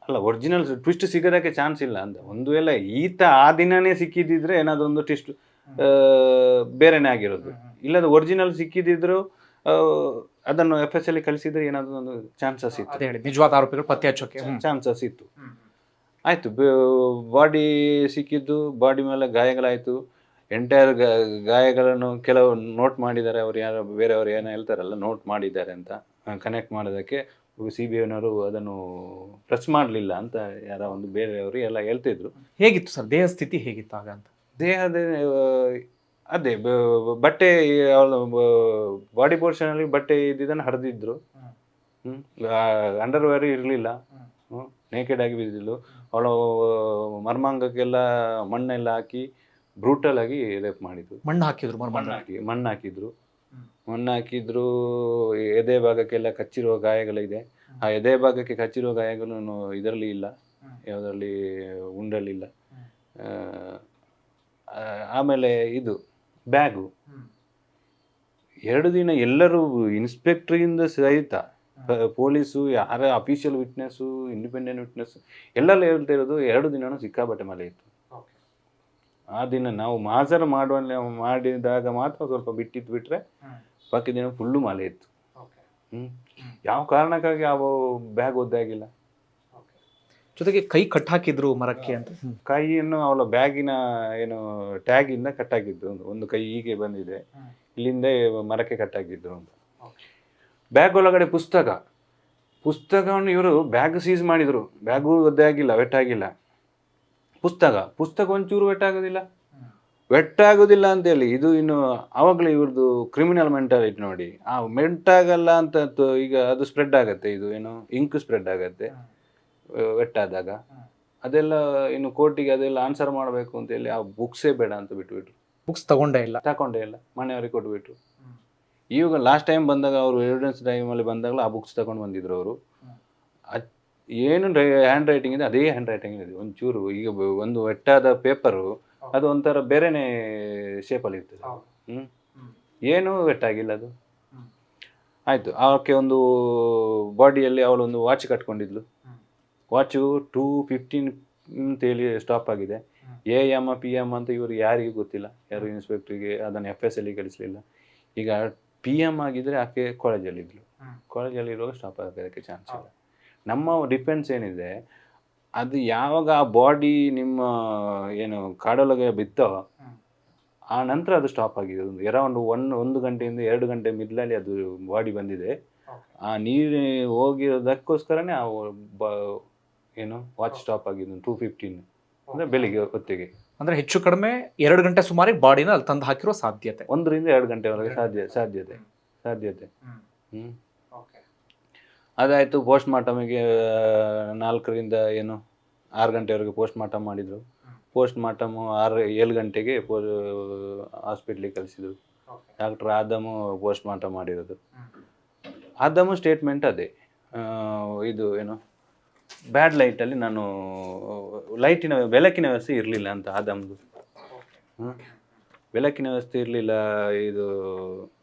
ಅಲ್ಲ, ಒರಿಜಿನಲ್ ಟ್ವಿಸ್ಟ್ ಸಿಗೋದಕ್ಕೆ ಚಾನ್ಸ್ ಇಲ್ಲ ಅಂತ. ಒಂದು ವೇಳೆ ಈತ ಆ ದಿನನೇ ಸಿಕ್ಕಿದ್ದಿದ್ರೆ ಏನಾದರೂ ಒಂದು ಟ್ವಿಸ್ಟ್ ಬೇರೆನೇ ಆಗಿರೋದು. ಇಲ್ಲದ ಒರಿಜಿನಲ್ ಸಿಕ್ಕಿದ್ರು ಅದನ್ನು FS ಅಲ್ಲಿ ಕಳಿಸಿದ್ರೆ ಏನಾದರೂ ಒಂದು ಚಾನ್ಸಸ್ ಇತ್ತು, ಅದೇ ಹೇಳಿ ನಿಜವಾದ ಆರೋಪಿಗಳು ಪತ್ತೆ ಹಚ್ಚೋಕೆ ಚಾನ್ಸಸ್ ಇತ್ತು. ಆಯಿತು, ಬಾಡಿ ಸಿಕ್ಕಿದ್ದು, ಬಾಡಿ ಮೇಲೆ ಗಾಯಗಳಾಯಿತು. ಎಂಟೈರ್ ಗಾಯಗಳನ್ನು ಕೆಲವು ನೋಟ್ ಮಾಡಿದ್ದಾರೆ, ಅವ್ರು ಯಾರು ಬೇರೆಯವರು ಏನೋ ಹೇಳ್ತಾರಲ್ಲ ನೋಟ್ ಮಾಡಿದ್ದಾರೆ ಅಂತ. ಕನೆಕ್ಟ್ ಮಾಡೋದಕ್ಕೆ CBIನವರು ಅದನ್ನು ಪ್ರೆಸ್ ಮಾಡಲಿಲ್ಲ ಅಂತ ಯಾರೋ ಒಂದು ಬೇರೆಯವರು ಎಲ್ಲ ಹೇಳ್ತಿದ್ರು. ಹೇಗಿತ್ತು ಸರ್ ದೇಹ ಸ್ಥಿತಿ ಹೇಗಿತ್ತು ಆಗ ಅಂತ? ದೇಹದ ಅದೇ ಬಟ್ಟೆ ಬಾಡಿ ಪೋರ್ಷನಲ್ಲಿ ಬಟ್ಟೆ ಇದನ್ನು ಹರಿದಿದ್ರು. ಅಂಡರ್ವೇರ್ ಇರಲಿಲ್ಲ, ನೇಕೆಡ್ ಆಗಿ ಬಿದ್ದಿದ್ದು. ಅವಳು ಮರ್ಮಾಂಗಕ್ಕೆಲ್ಲ ಮಣ್ಣೆಲ್ಲ ಹಾಕಿ ಬ್ರೂಟಲ್ ಆಗಿ ರೇಪ್ ಮಾಡಿದ್ರು. ಮಣ್ಣು ಹಾಕಿದ್ರು, ಮಣ್ಣು ಹಾಕಿದ್ರು. ಎದೆ ಭಾಗಕ್ಕೆಲ್ಲ ಕಚ್ಚಿರುವ ಗಾಯಗಳಿದೆ. ಆ ಎದೆ ಭಾಗಕ್ಕೆ ಕಚ್ಚಿರುವ ಗಾಯಗಳು ಇದರಲ್ಲಿ ಇಲ್ಲ, ಯಾವುದರಲ್ಲಿ ಉಂಡಲ್ಲಿಲ್ಲ. ಆಮೇಲೆ ಇದು ಬ್ಯಾಗು 2 ದಿನ ಎಲ್ಲರೂ ಇನ್ಸ್ಪೆಕ್ಟ್ರಿಂದ ಸಹಿತ ಪೊಲೀಸು, ಯಾರ ಅಫಿಷಿಯಲ್ ವಿಟ್ನೆಸ್ಸು, ಇಂಡಿಪೆಂಡೆಂಟ್ ವಿಟ್ನೆಸ್ ಎಲ್ಲೆಲ್ಲ ಹೇಳ್ತಾ ಇರೋದು 2 ದಿನನೂ ಸಿಕ್ಕಾಬಟ್ಟೆ ಮಳೆ ಇತ್ತು. ಆ ದಿನ ನಾವು ಮಾಜರ್ ಮಾಡಿದಾಗ ಮಾತ್ರ ಸ್ವಲ್ಪ ಬಿಟ್ರೆ ಬಾಕಿ ದಿನ ಫುಲ್ಲು ಮಳೆ ಇತ್ತು. ಯಾವ ಕಾರಣಕ್ಕಾಗಿ ಆ ಬ್ಯಾಗ್ ಒದ್ದಾಗಿಲ್ಲ. ಜೊತೆಗೆ ಕೈ ಕಟ್ ಹಾಕಿದ್ರು ಮರಕ್ಕೆ ಅಂತ. ಕೈಯನ್ನು ಅವಳ ಬ್ಯಾಗಿನ ಏನು ಟ್ಯಾಗಿಂದ ಕಟ್ಟಾಗಿದ್ದು, ಒಂದು ಕೈ ಹೀಗೆ ಬಂದಿದೆ, ಇಲ್ಲಿಂದ ಮರಕ್ಕೆ ಕಟ್ಟಾಗಿದ್ದು ಅಂತ. ಬ್ಯಾಗ್ ಒಳಗಡೆ ಪುಸ್ತಕವನ್ನು ಇವರು ಬ್ಯಾಗ್ ಸೀಸ್ ಮಾಡಿದ್ರು. ಬ್ಯಾಗು ಒದ್ದಾಗಿಲ್ಲ, ವೆಟ್ಟಾಗಿಲ್ಲ. ಪುಸ್ತಕ ಒಂಚೂರು ವೆಟ್ಟಾಗೋದಿಲ್ಲ ಅಂತೇಳಿ ಇದು ಇನ್ನು ಆವಾಗಲೇ ಇವ್ರದ್ದು ಕ್ರಿಮಿನಲ್ ಮೆಂಟಾಲಿಟಿ ನೋಡಿ. ಆ ಮೆಂಟಾಗಲ್ಲ ಅಂತ ಈಗ ಅದು ಸ್ಪ್ರೆಡ್ ಆಗತ್ತೆ, ಇದು ಏನು ಇಂಕ್ ಸ್ಪ್ರೆಡ್ ಆಗತ್ತೆ ವೆಟ್ಟಾದಾಗ. ಅದೆಲ್ಲ ಇನ್ನು ಕೋರ್ಟಿಗೆ ಅದೆಲ್ಲ ಆನ್ಸರ್ ಮಾಡಬೇಕು ಅಂತೇಳಿ ಆ ಬುಕ್ಸೇ ಬೇಡ ಅಂತ ಬಿಟ್ಬಿಟ್ರು. ಬುಕ್ಸ್ ತಗೊಂಡೇ ಇಲ್ಲ, ಮನೆಯವ್ರಿಗೆ ಕೊಟ್ಬಿಟ್ರು. ಇವಾಗ ಲಾಸ್ಟ್ ಟೈಮ್ ಬಂದಾಗ ಅವರು ಎವಿಡೆನ್ಸ್ ಟೈಮಲ್ಲಿ ಬಂದಾಗಲೂ ಆ ಬುಕ್ಸ್ ತಗೊಂಡು ಬಂದಿದ್ರು ಅವರು. ಏನು ಹ್ಯಾಂಡ್ ರೈಟಿಂಗ್ ಇದೆ ಅದೇ ಹ್ಯಾಂಡ್ ರೈಟಿಂಗ್ ಇದೆ. ಒಂಚೂರು ಈಗ ಒಂದು ವೆಟ್ಟಾದ ಪೇಪರು ಅದು ಒಂಥರ ಬೇರೆನೇ ಶೇಪಲ್ಲಿ ಇರ್ತದೆ. ಏನೂ ವೆಟ್ಟಾಗಿಲ್ಲ ಅದು. ಆಯಿತು, ಅವಕ್ಕೆ ಒಂದು ಬಾಡಿಯಲ್ಲಿ ಅವಳೊಂದು ವಾಚ್ ಕಟ್ಕೊಂಡಿದ್ಲು. ವಾಚು 2:15 ಅಂತೇಳಿ ಸ್ಟಾಪ್ ಆಗಿದೆ. AM PM ಅಂತ ಇವರು ಯಾರಿಗೂ ಗೊತ್ತಿಲ್ಲ, ಯಾರು ಇನ್ಸ್ಪೆಕ್ಟ್ರಿಗೆ ಅದನ್ನು FS ಅಲ್ಲಿ ಕಳಿಸಲಿಲ್ಲ. ಈಗ PM ಆಗಿದ್ರೆ ಆಕೆ ಕಾಲೇಜಲ್ಲಿರುವಾಗ ಸ್ಟಾಪ್ ಆಗೋದಕ್ಕೆ ಚಾನ್ಸ್ ಇಲ್ಲ. ನಮ್ಮ ಡಿಫೆನ್ಸ್ ಏನಿದೆ, ಅದು ಯಾವಾಗ ಆ ಬಾಡಿ ನಿಮ್ಮ ಏನು ಕಾಡೊಳಗೆ ಬಿತ್ತೋ ಆ ನಂತರ ಅದು ಸ್ಟಾಪ್ ಆಗಿದೆ. ಅರೌಂಡ್ 1 ಗಂಟೆಯಿಂದ 2 ಗಂಟೆ ಮಿಡ್ಲಲ್ಲಿ ಅದು ಬಾಡಿ ಬಂದಿದೆ. ಆ ನೀರು ಹೋಗಿರೋದಕ್ಕೋಸ್ಕರನೇ ಆ ಏನು ವಾಚ್ ಸ್ಟಾಪ್ ಆಗಿದ್ದು 2:15 ಅಂದರೆ ಬೆಳಿಗ್ಗೆ ಹೊತ್ತಿಗೆ. ಅಂದರೆ ಹೆಚ್ಚು ಕಡಿಮೆ 2 ಗಂಟೆ ಸುಮಾರಿಗೆ ಬಾಡಿನ ಅಲ್ಲಿ ತಂದು ಹಾಕಿರೋ ಸಾಧ್ಯತೆ, 1 ರಿಂದ 2 ಗಂಟೆವರೆಗೆ ಸಾಧ್ಯತೆ. ಅದಾಯಿತು. ಪೋಸ್ಟ್ ಮಾರ್ಟಮಿಗೆ 4 ರಿಂದ 6 ಗಂಟೆವರೆಗೆ ಪೋಸ್ಟ್ ಮಾರ್ಟಮ್ ಮಾಡಿದರು. ಪೋಸ್ಟ್ ಮಾರ್ಟಮ್ 7 ಗಂಟೆಗೆ ಹಾಸ್ಪಿಟ್ಲಿಗೆ ಕಳಿಸಿದ್ರು. ಡಾಕ್ಟರ್ ಆದಮು ಪೋಸ್ಟ್ ಮಾರ್ಟಮ್ ಮಾಡಿರೋದು. ಆದಮು ಸ್ಟೇಟ್ಮೆಂಟ್ ಅದೇ, ಇದು ಏನು ಬ್ಯಾಡ್ ಲೈಟಲ್ಲಿ ನಾನು ಬೆಳಕಿನ ವ್ಯವಸ್ಥೆ ಇರಲಿಲ್ಲ ಅಂತ ಆದಮ್ದು. ಬೆಳಕಿನ ವ್ಯವಸ್ಥೆ ಇರಲಿಲ್ಲ, ಇದು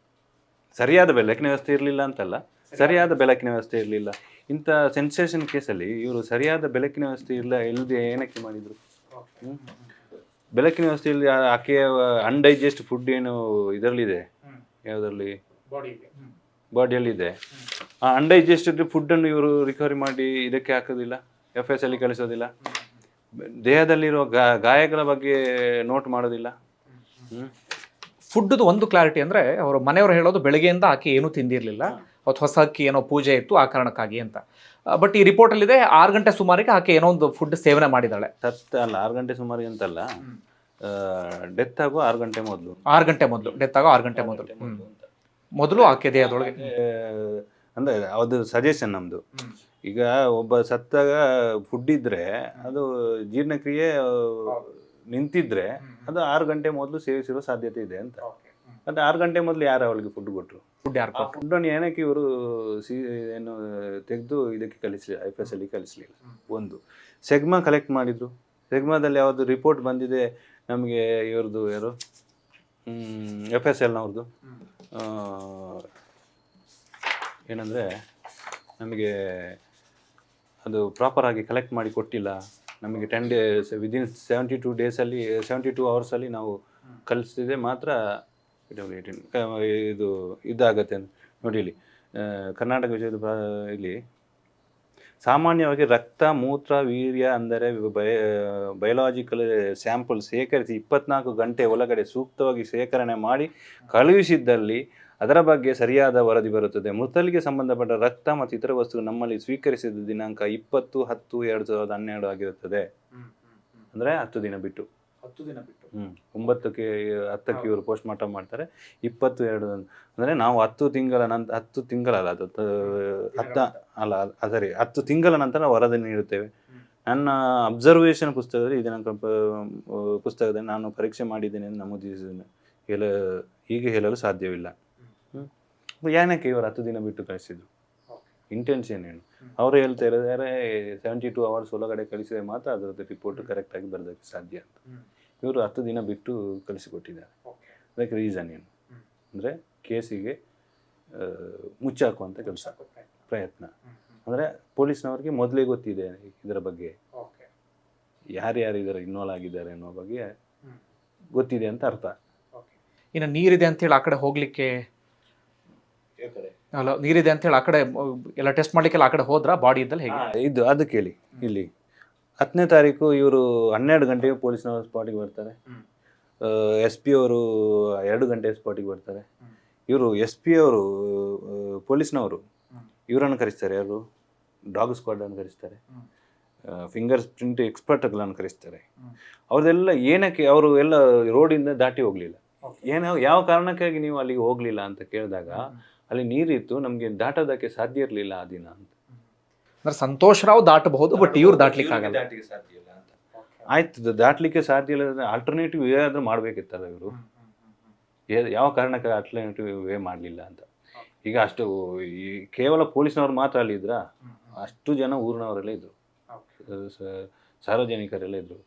ಸರಿಯಾದ ಬೆಳಕಿನ ವ್ಯವಸ್ಥೆ ಇರಲಿಲ್ಲ ಅಂತಲ್ಲ, ಸರಿಯಾದ ಬೆಳಕಿನ ವ್ಯವಸ್ಥೆ ಇರಲಿಲ್ಲ. ಇಂಥ ಸೆನ್ಸೇಷನ್ ಕೇಸಲ್ಲಿ ಇವರು ಸರಿಯಾದ ಬೆಳಕಿನ ವ್ಯವಸ್ಥೆ ಇಲ್ಲದೆ ಏನಕ್ಕೆ ಮಾಡಿದರು? ಬೆಳಕಿನ ವ್ಯವಸ್ಥೆ ಇಲ್ಲದೆ ಆಕೆಯ ಅನ್ಡೈಜೆಸ್ಟ್ ಫುಡ್ ಏನು ಇದರಲ್ಲಿದೆ, ಯಾವುದರಲ್ಲಿ ಬಾಡಿಯಲ್ಲಿದೆ, ಆ ಅನ್ಡೈಜೆಸ್ಟೆಡ್ ಫುಡ್ಡನ್ನು ಇವರು ರಿಕವರಿ ಮಾಡಿ ಇದಕ್ಕೆ ಹಾಕೋದಿಲ್ಲ, FS ಅಲ್ಲಿ ಕಳಿಸೋದಿಲ್ಲ. ದೇಹದಲ್ಲಿರುವ ಗಾಯಗಳ ಬಗ್ಗೆ ನೋಟ್ ಮಾಡೋದಿಲ್ಲ. ಫುಡ್ದು ಒಂದು ಕ್ಲಾರಿಟಿ ಅಂದರೆ ಅವರ ಮನೆಯವರು ಹೇಳೋದು ಬೆಳಗ್ಗೆಯಿಂದ ಆಕೆ ಏನೂ ತಿಂದಿರಲಿಲ್ಲ, ಅವತ್ತು ಹೊಸ ಅಕ್ಕಿ ಏನೋ ಪೂಜೆ ಇತ್ತು ಆ ಕಾರಣಕ್ಕಾಗಿ ಅಂತ. ಬಟ್ ಈ ರಿಪೋರ್ಟಲ್ಲಿದೆ 6 ಗಂಟೆ ಸುಮಾರಿಗೆ ಆಕೆ ಏನೋ ಒಂದು ಫುಡ್ ಸೇವನೆ ಮಾಡಿದ್ದಾಳೆ. 6 ಗಂಟೆ ಸುಮಾರಿಗೆ ಅಂತಲ್ಲ, ಡೆತ್ ಆಗೋ 6 ಗಂಟೆ ಮೊದಲು. 6 ಗಂಟೆ ಮೊದಲು, ಡೆತ್ ಆಗೋ 6 ಗಂಟೆ ಮೊದಲು. ಮೊದಲು ಆಕೆ ದೇಹದೊಳಗೆ. ಅಂದರೆ ಅದು ಸಜೆಷನ್ ನಮ್ಮದು. ಈಗ ಒಬ್ಬ ಸತ್ತಾಗ ಫುಡ್ ಇದ್ದರೆ ಅದು ಜೀರ್ಣಕ್ರಿಯೆ ನಿಂತಿದ್ರೆ ಅದು 6 ಗಂಟೆ ಮೊದಲು ಸೇವಿಸಿರೋ ಸಾಧ್ಯತೆ ಇದೆ ಅಂತ. ಮತ್ತು 6 ಗಂಟೆ ಮೊದಲು ಯಾರು ಅವಳಿಗೆ ಫುಡ್ ಕೊಟ್ಟರು? ಫುಡ್ ಯಾರು ಕೊಟ್ಟರು? ಫುಡ್ಡನ್ನು ಏನಕ್ಕೆ ಇವರು ಏನು ತೆಗೆದು ಇದಕ್ಕೆ ಕಳಿಸಲಿಲ್ಲ, FSL ಕಳಿಸಲಿಲ್ಲ. ಒಂದು ಸೆಗ್ಮಾ ಕಲೆಕ್ಟ್ ಮಾಡಿದ್ರು. ಸೆಗ್ಮಾದಲ್ಲಿ ಯಾವುದು ರಿಪೋರ್ಟ್ ಬಂದಿದೆ ನಮಗೆ, ಇವ್ರದ್ದು ಯಾರು FSLನವ್ರದ್ದು ಏನಂದರೆ ನಮಗೆ ಅದು ಪ್ರಾಪರಾಗಿ ಕಲೆಕ್ಟ್ ಮಾಡಿ ಕೊಟ್ಟಿಲ್ಲ ನಮಗೆ. 10 ಡೇಸ್ ವಿದಿನ್ 72 ಡೇಸಲ್ಲಿ 72 ಅವರ್ಸಲ್ಲಿ ನಾವು ಕಳಿಸ್ತಿದೆ ಮಾತ್ರ ಇದು ಇದಾಗತ್ತೆ ಅಂತ. ನೋಡಿ ಇಲ್ಲಿ ಕರ್ನಾಟಕ ವಿಷಯದ ಇಲ್ಲಿ ಸಾಮಾನ್ಯವಾಗಿ ರಕ್ತ, ಮೂತ್ರ, ವೀರ್ಯ ಅಂದರೆ ಬಯೋಲಾಜಿಕಲ್ ಸ್ಯಾಂಪಲ್ ಸೇಕರಿಸಿ 24 ಗಂಟೆ ಒಳಗಡೆ ಸೂಕ್ತವಾಗಿ ಸೇಕರಣೆ ಮಾಡಿ ಕಳುಹಿಸಿದ್ದಲ್ಲಿ ಅದರ ಬಗ್ಗೆ ಸರಿಯಾದ ವರದಿ ಬರುತ್ತದೆ. ಮೃತಲಿಗೆ ಸಂಬಂಧಪಟ್ಟ ರಕ್ತ ಮತ್ತು ಇತರ ವಸ್ತುಗಳು ನಮ್ಮಲ್ಲಿ ಸ್ವೀಕರಿಸಿದ ದಿನಾಂಕ 20/10/2012 ಆಗಿರುತ್ತದೆ. ಅಂದರೆ 10 ದಿನ ಬಿಟ್ಟು. 9ಕ್ಕೆ 10ಕ್ಕೆ ಇವರು ಪೋಸ್ಟ್ ಮಾರ್ಟಮ್ ಮಾಡ್ತಾರೆ. 22 ಅಂದರೆ ನಾವು 10 ತಿಂಗಳ ನಂತರ 10 ತಿಂಗಳಲ್ಲ ಅದು 10 ಅಲ್ಲ ಸರಿ 10 ತಿಂಗಳ ನಂತರ ವರದಿ ನೀಡುತ್ತೇವೆ. ನನ್ನ ಅಬ್ಸರ್ವೇಷನ್ ಪುಸ್ತಕದಲ್ಲಿ ದಿನಾಂಕ ಪುಸ್ತಕದಲ್ಲಿ ನಾನು ಪರೀಕ್ಷೆ ಮಾಡಿದ್ದೇನೆ ಎಂದು ನಮೂದಿಸಿದ್ದೇನೆ. ಹೀಗೆ ಹೇಳಲು ಸಾಧ್ಯವಿಲ್ಲ. ಏನಕ್ಕೆ ಇವರು 10 ದಿನ ಬಿಟ್ಟು ಕಳಿಸಿದ್ರು? ಇಂಟೆನ್ಷನ್ ಏನು? ಅವರು ಹೇಳ್ತಾ ಇದ್ದಾರೆ 72 ಅವರ್ಸ್ ಒಳಗಡೆ ಕಳಿಸಿದರೆ ಮಾತ್ರ ಅದರದ್ದು ರಿಪೋರ್ಟ್ ಕರೆಕ್ಟಾಗಿ ಬರೋದಕ್ಕೆ ಸಾಧ್ಯ ಅಂತ. ಇವರು 10 ದಿನ ಬಿಟ್ಟು ಕಳಿಸಿಕೊಟ್ಟಿದ್ದಾರೆ. ಅದಕ್ಕೆ ರೀಸನ್ ಏನು ಅಂದರೆ ಕೇಸಿಗೆ ಮುಚ್ಚಾಕುವಂಥ ಕೆಲಸ ಪ್ರಯತ್ನ. ಅಂದರೆ ಪೊಲೀಸ್ನವ್ರಿಗೆ ಮೊದಲೇ ಗೊತ್ತಿದೆ ಇದರ ಬಗ್ಗೆ, ಯಾರ್ಯಾರು ಇದರ ಇನ್ವಾಲ್ವ್ ಆಗಿದ್ದಾರೆ ಅನ್ನೋ ಬಗ್ಗೆ ಗೊತ್ತಿದೆ ಅಂತ ಅರ್ಥ. ಇನ್ನು ನೀರಿದೆ ಅಂತೇಳಿ ಆ ಕಡೆ ಹೋಗ್ಲಿಕ್ಕೆ ಅಲ್ಲ, ನೀರಿದೆ ಅಂತೇಳಿ ಆ ಕಡೆ ಎಲ್ಲ ಟೆಸ್ಟ್ ಮಾಡ್ಲಿಕ್ಕೆಲ್ಲ ಆ ಕಡೆ ಹೋದ್ರ ಬಾಡಿ ಇದ್ದಲ್ಲಿ ಹೇಗೆ ಇದು ಅದು ಕೇಳಿ. ಇಲ್ಲಿ 10ನೇ ತಾರೀಕು ಇವರು 12 ಗಂಟೆಗೆ ಪೊಲೀಸ್ನವರು ಸ್ಪಾಟಿಗೆ ಬರ್ತಾರೆ. SP ಅವರು 2 ಗಂಟೆ ಸ್ಪಾಟಿಗೆ ಬರ್ತಾರೆ. ಇವರು SP ಅವರು ಪೊಲೀಸ್ನವರು ಇವರನ್ನು ಕರೆಸ್ತಾರೆ. ಯಾರು? ಡಾಗ್ ಸ್ಕ್ವಾಡನ್ನು ಕರೆಸ್ತಾರೆ, ಫಿಂಗರ್ ಪ್ರಿಂಟ್ ಎಕ್ಸ್ಪರ್ಟ್ಗಳನ್ನು ಕರೆಸ್ತಾರೆ. ಅವ್ರದ್ದೆಲ್ಲ ಏನಕ್ಕೆ ಅವರು ಎಲ್ಲ ರೋಡಿಂದ ದಾಟಿ ಹೋಗಲಿಲ್ಲ, ಯಾವ ಕಾರಣಕ್ಕಾಗಿ ನೀವು ಅಲ್ಲಿಗೆ ಹೋಗಲಿಲ್ಲ ಅಂತ ಕೇಳಿದಾಗ ಅಲ್ಲಿ ನೀರಿತ್ತು, ನಮಗೆ ದಾಟೋದಕ್ಕೆ ಸಾಧ್ಯ ಇರಲಿಲ್ಲ ಆ ದಿನ ಅಂತ. ಅಂದ್ರೆ ಸಂತೋಷ್ ರಾವ್ ದಾಟಬಹುದು, ಬಟ್ ಇವ್ರು ದಾಟ್ಲಿಕ್ಕೆ ಆಗಲ್ಲ. ಸಾಧ್ಯ ಇಲ್ಲ ಅಂತ. ಆಯ್ತು, ದಾಟ್ಲಿಕ್ಕೆ ಸಾಧ್ಯ ಇಲ್ಲ, ಆಲ್ಟರ್ನೇಟಿವ್ ವೇ ಆದ್ರೂ ಮಾಡ್ಬೇಕಿತ್ತಲ್ಲ ಇವರು. ಯಾವ ಕಾರಣಕ್ಕೆ ಆಲ್ಟರ್ನೇಟಿವ್ ವೇ ಮಾಡಲಿಲ್ಲ ಅಂತ. ಈಗ ಅಷ್ಟು ಕೇವಲ ಪೊಲೀಸ್ನವ್ರು ಮಾತ್ರ ಅಲ್ಲಿ ಇದ್ರ, ಅಷ್ಟು ಜನ ಊರಿನವರೆಲ್ಲ ಇದ್ರು, ಸಾರ್ವಜನಿಕರೆಲ್ಲ ಇದ್ರು.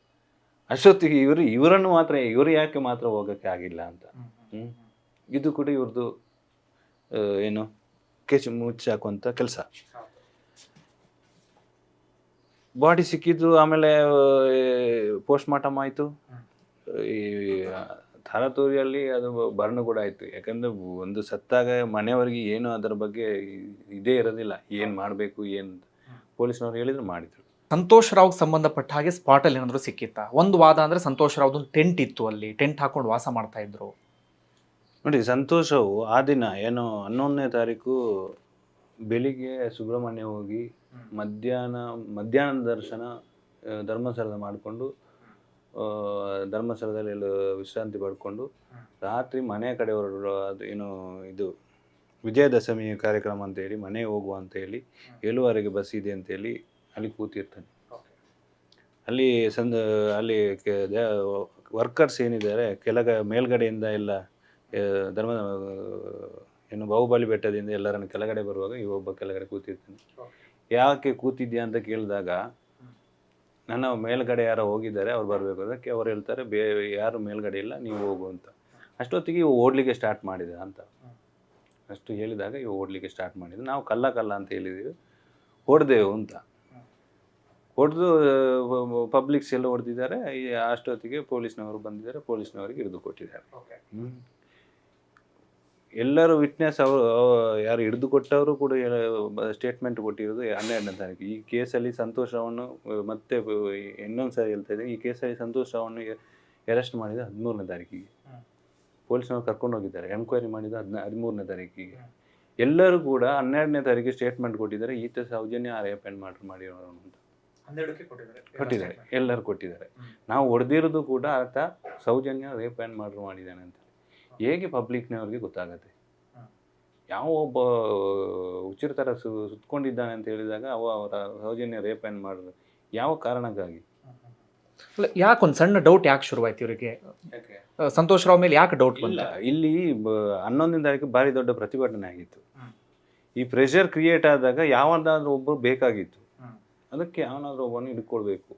ಅಷ್ಟೊತ್ತಿಗೆ ಇವರನ್ನು ಮಾತ್ರ ಇವರು ಯಾಕೆ ಮಾತ್ರ ಹೋಗೋಕ್ಕೆ ಆಗಿಲ್ಲ ಅಂತ. ಇದು ಕೂಡ ಇವ್ರದ್ದು ಏನು ಕೇಸು ಮುಚ್ಚಾಕುವಂಥ ಕೆಲಸ. ಬಾಡಿ ಸಿಕ್ಕಿದ್ದು, ಆಮೇಲೆ ಪೋಸ್ಟ್ ಮಾರ್ಟಮ್ ಆಯಿತು. ಈ ಥಾರತೂರಿಯಲ್ಲಿ ಅದು ಬರ್ನ್ ಕೂಡ ಆಯಿತು. ಯಾಕಂದರೆ ಒಂದು ಸತ್ತಾಗ ಮನೆಯವರಿಗೆ ಏನು ಅದರ ಬಗ್ಗೆ ಇದೇ ಇರೋದಿಲ್ಲ, ಏನು ಮಾಡಬೇಕು ಏನು. ಪೊಲೀಸ್ನವ್ರು ಹೇಳಿದ್ರು ಮಾಡಿದ್ರು. ಸಂತೋಷ್ ರಾವ್ಗೆ ಸಂಬಂಧಪಟ್ಟ ಹಾಗೆ ಸ್ಪಾಟಲ್ಲಿ ಏನಾದರೂ ಸಿಕ್ಕಿತ್ತ? ಒಂದು ವಾದ ಅಂದರೆ ಸಂತೋಷ್ ರಾವ್ದೊಂದು ಟೆಂಟ್ ಇತ್ತು, ಅಲ್ಲಿ ಟೆಂಟ್ ಹಾಕೊಂಡು ವಾಸ ಮಾಡ್ತಾ ಇದ್ರು. ನೋಡಿ, ಸಂತೋಷವು ಆ ದಿನ ಏನು 11ನೇ ತಾರೀಕು ಬೆಳಿಗ್ಗೆ ಸುಬ್ರಹ್ಮಣ್ಯ ಹೋಗಿ ಮಧ್ಯಾಹ್ನ ದರ್ಶನ ಧರ್ಮಸ್ಥಳದ ಮಾಡಿಕೊಂಡು ಧರ್ಮಸ್ಥಳದಲ್ಲಿ ಎಲ್ಲ ವಿಶ್ರಾಂತಿ ಪಡ್ಕೊಂಡು ರಾತ್ರಿ ಮನೆ ಕಡೆ ಹೊರಡು. ಅದು ಏನು ಇದು ವಿಜಯದಶಮಿ ಕಾರ್ಯಕ್ರಮ ಅಂತೇಳಿ ಮನೆ ಹೋಗುವ ಅಂತೇಳಿ 7:15 ಬಸ್ ಇದೆ ಅಂತೇಳಿ ಅಲ್ಲಿ ಕೂತಿರ್ತಾನೆ. ಅಲ್ಲಿ ವರ್ಕರ್ಸ್ ಏನಿದ್ದಾರೆ ಮೇಲ್ಗಡೆಯಿಂದ ಎಲ್ಲ ಏನು ಬಾಹುಬಲಿ ಬೆಟ್ಟದಿಂದ ಎಲ್ಲರನ್ನು ಕೆಳಗಡೆ ಬರುವಾಗ ಒಬ್ಬ ಕೆಳಗಡೆ ಕೂತಿರ್ತಾನೆ. ಯಾಕೆ ಕೂತಿದ್ಯಾ ಅಂತ ಕೇಳಿದಾಗ ನನ್ನ ಮೇಲ್ಗಡೆ ಯಾರೋ ಹೋಗಿದ್ದಾರೆ, ಅವ್ರು ಬರಬೇಕು. ಅದಕ್ಕೆ ಅವ್ರು ಹೇಳ್ತಾರೆ ಯಾರು ಮೇಲ್ಗಡೆ ಇಲ್ಲ, ನೀವು ಹೋಗು ಅಂತ. ಅಷ್ಟೊತ್ತಿಗೆ ಇವು ಓಡಲಿಕ್ಕೆ ಸ್ಟಾರ್ಟ್ ಮಾಡಿದ ಅಂತ. ಅಷ್ಟು ಹೇಳಿದಾಗ ಇವು ಓಡಲಿಕ್ಕೆ ಸ್ಟಾರ್ಟ್ ಮಾಡಿದ್ರು. ನಾವು ಕಲ್ಲ ಅಂತ ಹೇಳಿದ್ದೀವಿ, ಹೊಡೆದೆವು ಅಂತ. ಹೊಡೆದು ಪಬ್ಲಿಕ್ಸ್ ಎಲ್ಲ ಹೊಡೆದಿದ್ದಾರೆ. ಅಷ್ಟೊತ್ತಿಗೆ ಪೊಲೀಸ್ನವರು ಬಂದಿದ್ದಾರೆ, ಪೊಲೀಸ್ನವರಿಗೆ ಹಿಡಿದು ಕೊಟ್ಟಿದ್ದಾರೆ. ಎಲ್ಲರೂ ವಿಟ್ನೆಸ್ ಅವರು ಯಾರು ಹಿಡಿದು ಕೊಟ್ಟವರು ಕೂಡ ಸ್ಟೇಟ್ಮೆಂಟ್ ಕೊಟ್ಟಿರೋದು 12ನೇ ತಾರೀಕು. ಈ ಕೇಸಲ್ಲಿ ಸಂತೋಷ್ ರಾವ್ನು ಮತ್ತೆ ಇನ್ನೊಂದು ಸಾರಿ ಹೇಳ್ತಾ ಇದ್ದೀನಿ, ಈ ಕೇಸಲ್ಲಿ ಸಂತೋಷ್ ರಾವ್ನು ಅರೆಸ್ಟ್ ಮಾಡಿದ 13ನೇ ತಾರೀಕಿಗೆ. ಪೊಲೀಸ್ನವ್ರು ಕರ್ಕೊಂಡು ಹೋಗಿದ್ದಾರೆ. ಎನ್ಕ್ವೈರಿ ಮಾಡಿದ 13ನೇ ತಾರೀಕಿಗೆ. ಎಲ್ಲರೂ ಕೂಡ 12ನೇ ತಾರೀಕಿಗೆ ಸ್ಟೇಟ್ಮೆಂಟ್ ಕೊಟ್ಟಿದ್ದಾರೆ, ಈತ ಸೌಜನ್ಯ ರೇಪ್ ಆ್ಯಂಡ್ ಮರ್ಡರ್ ಮಾಡಿರೋರು ಅಂತ. ಕೊಟ್ಟಿದ್ದಾರೆ, ಎಲ್ಲರೂ ಕೊಟ್ಟಿದ್ದಾರೆ. ನಾವು ಹೊಡೆದಿರೋದು ಕೂಡ ಆತ ಸೌಜನ್ಯ ರೇಪ್ ಆ್ಯಂಡ್ ಮರ್ಡರ್ ಮಾಡಿದ್ದಾನೆ ಅಂತ ಹೇಗೆ ಪಬ್ಲಿಕ್ನವ್ರಿಗೆ ಗೊತ್ತಾಗತ್ತೆ? ಯಾವ ಒಬ್ಬ ಹುಚ್ಚರ ಥರ ಸುತ್ಕೊಂಡಿದ್ದಾನೆ ಅಂತ ಹೇಳಿದಾಗ ಅವರ ಸೌಜನ್ಯ ರೇಪ್ ಆ್ಯಂಡ್ ಮರ್ಡರ್ ಯಾವ ಕಾರಣಕ್ಕಾಗಿ? ಯಾಕೆ ಒಂದು ಸಣ್ಣ ಡೌಟ್ ಯಾಕೆ ಶುರುವಾಯ್ತು ಇವರಿಗೆ? ಸಂತೋಷ್ ರಾವ್ ಮೇಲೆ ಯಾಕೆ ಡೌಟ್ ಬಂತ? ಇಲ್ಲಿ 11ನೇ ತಾರೀಕು ಭಾರಿ ದೊಡ್ಡ ಪ್ರತಿಭಟನೆ ಆಗಿತ್ತು. ಈ ಪ್ರೆಷರ್ ಕ್ರಿಯೇಟ್ ಆದಾಗ ಯಾವನಾದ್ರೂ ಒಬ್ಬರು ಬೇಕಾಗಿತ್ತು, ಅದಕ್ಕೆ ಯಾವನಾದ್ರೂ ಒಬ್ಬನು ಹಿಡ್ಕೊಳ್ಬೇಕು.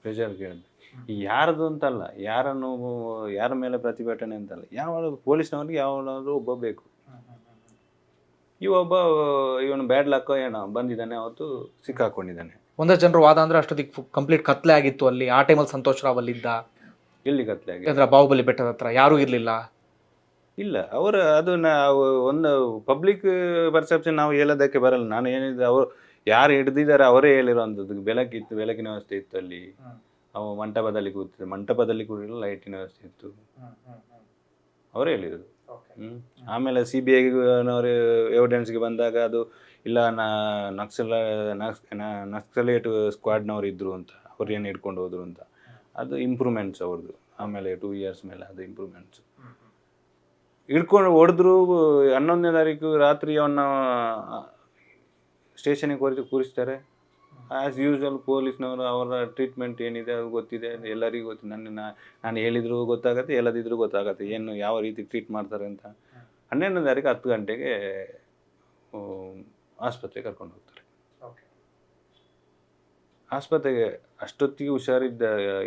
ಪ್ರೆಷರ್ ಕ್ರಿಯೇಟ್ ಯಾರದು ಅಂತಲ್ಲ, ಯಾರ ಮೇಲೆ ಪ್ರತಿಭಟನೆ ಅಂತಲ್ಲ, ಯಾವ ಪೊಲೀಸ್ನವ್ರಿಗೆ ಯಾವನಾದ್ರೂ ಒಬ್ಬ ಬೇಕು. ಇವನು ಬ್ಯಾಡ್ ಲಕ್ ಏನೋ ಬಂದಿದ್ದಾನೆ, ಅವತ್ತು ಸಿಕ್ಕಾಕೊಂಡಿದ್ದಾನೆ. ಒಂದಷ್ಟು ಜನರು ವಾದ ಅಂದ್ರೆ ಅಷ್ಟೊತ್ತಿಗೆ ಕಂಪ್ಲೀಟ್ ಕತ್ಲೆ ಆಗಿತ್ತು ಅಲ್ಲಿ. ಆ ಟೈಮಲ್ಲಿ ಸಂತೋಷ್ ರಾವ್ ಅಲ್ಲಿದ್ದ. ಎಲ್ಲಿ ಕತ್ಲೆ ಆಗಿ? ಅಂದ್ರೆ ಬಾಹುಬಲಿ ಬೆಟ್ಟದ ಹತ್ರ ಯಾರೂ ಇರ್ಲಿಲ್ಲ. ಇಲ್ಲ, ಅದು ನಾವು ಒಂದು ಪಬ್ಲಿಕ್ ಪರ್ಸೆಪ್ಷನ್ ನಾವು ಹೇಳೋದಕ್ಕೆ ಬರಲ್ಲ. ನಾನು ಏನಿದೆ, ಅವರು ಯಾರು ಹಿಡ್ದಿದ್ದಾರೆ ಅವರೇ ಹೇಳಿರೋಂಥದ್ದು. ಬೆಳಕಿನ ವ್ಯವಸ್ಥೆ ಇತ್ತು ಅಲ್ಲಿ. ಅವು ಮಂಟಪದಲ್ಲಿ ಕೂರಿಲ್ಲ, ಲೈಟಿನ ವ್ಯವಸ್ಥೆ ಇತ್ತು, ಅವರೇ ಹೇಳಿರೋದು. ಆಮೇಲೆ CBI ಎವಿಡೆನ್ಸ್ಗೆ ಬಂದಾಗ ಅದು ಇಲ್ಲ ನಕ್ಸಲೇಟ್ ಸ್ಕ್ವಾಡ್ನವ್ರು ಇದ್ರು ಅಂತ, ಅವ್ರು ಏನು ಹಿಡ್ಕೊಂಡು ಹೋದ್ರು ಅಂತ, ಅದು ಇಂಪ್ರೂವ್ಮೆಂಟ್ಸ್ ಅವ್ರದ್ದು. ಆಮೇಲೆ 2 years ಮೇಲೆ ಅದು ಇಂಪ್ರೂವ್ಮೆಂಟ್ಸ್. ಹಿಡ್ಕೊಂಡು ಹೊಡೆದ್ರು. 11ನೇ ತಾರೀಕು ರಾತ್ರಿ ಅವನ್ನ ಸ್ಟೇಷನಿಗೆ ಕೂರಿಸ್ತಾರೆ. ಆ್ಯಸ್ ಯೂಶ್ವಲ್ ಪೊಲೀಸ್ನವರು ಅವರ ಟ್ರೀಟ್ಮೆಂಟ್ ಏನಿದೆ ಅದು ಗೊತ್ತಿದೆ, ಎಲ್ಲರಿಗೂ ಗೊತ್ತಿದೆ. ನಾನು ಹೇಳಿದ್ರು ಗೊತ್ತಾಗತ್ತೆ, ಹೇಳದಿದ್ರು ಗೊತ್ತಾಗತ್ತೆ ಏನು ಯಾವ ರೀತಿ ಟ್ರೀಟ್ ಮಾಡ್ತಾರೆ ಅಂತ. 12ನೇ ತಾರೀಕು 10 ಗಂಟೆಗೆ ಆಸ್ಪತ್ರೆಗೆ ಕರ್ಕೊಂಡು ಹೋಗ್ತಾರೆ. ಆಸ್ಪತ್ರೆಗೆ ಅಷ್ಟೊತ್ತಿಗೆ ಹುಷಾರಿದ್ದ,